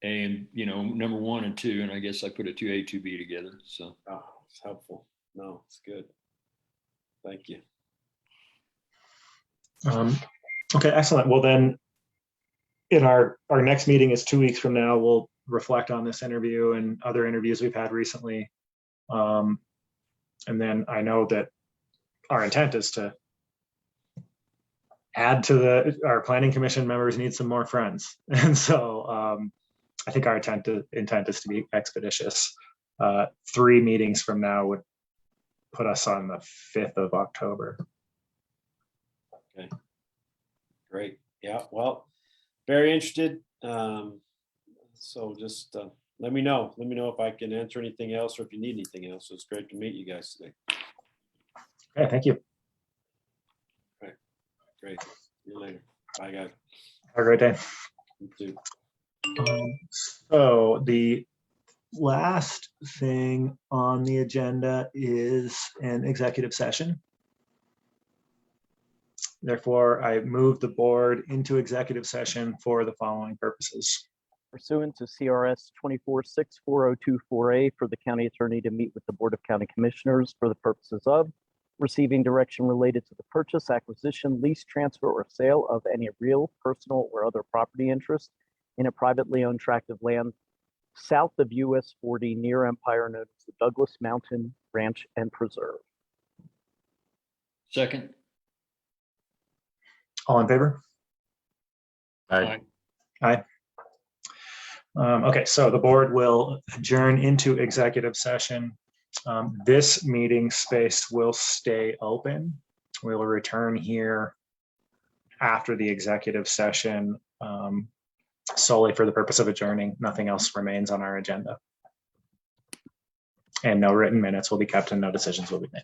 A and, you know, number 1 and 2, and I guess I put a 2A, 2B together. So it's helpful. No, it's good. Thank you. Okay, excellent. Well, then in our next meeting is 2 weeks from now. We'll reflect on this interview and other interviews we've had recently. And then I know that our intent is to add to our planning commission members need some more friends. And so I think our intent is to be expeditious. 3 meetings from now would put us on the 5th of October. Okay, great. Yeah, well, very interested. So just let me know if I can answer anything else or if you need anything else. It's great to meet you guys today. Okay, thank you. All right, great. See you later. Bye, guys. Have a great day. You too. So the last thing on the agenda is an executive session. Therefore, I move the board into executive session for the following purposes. Pursuant to CRS 24640224A for the county attorney to meet with the Board of County Commissioners for the purposes of receiving direction related to the purchase, acquisition, lease, transfer, or sale of any real, personal, or other property interest in a privately owned tract of land south of US 40 near Empire known as the Douglas Mountain Ranch and Preserve. Second. All in favor? Aye. Aye. Okay, so the board will adjourn into executive session. This meeting space will stay open. We will return here after the executive session solely for the purpose of adjourning. Nothing else remains on our agenda. And no written minutes will be kept and no decisions will be made.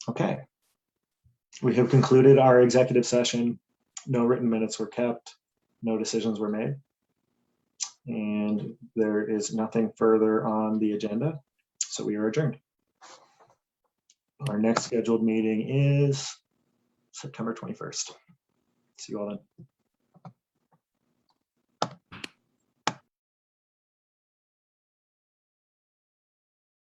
Okay. We have concluded our executive session. No written minutes were kept. No decisions were made. And there is nothing further on the agenda. So we are adjourned. Our next scheduled meeting is September 21st. See you all then.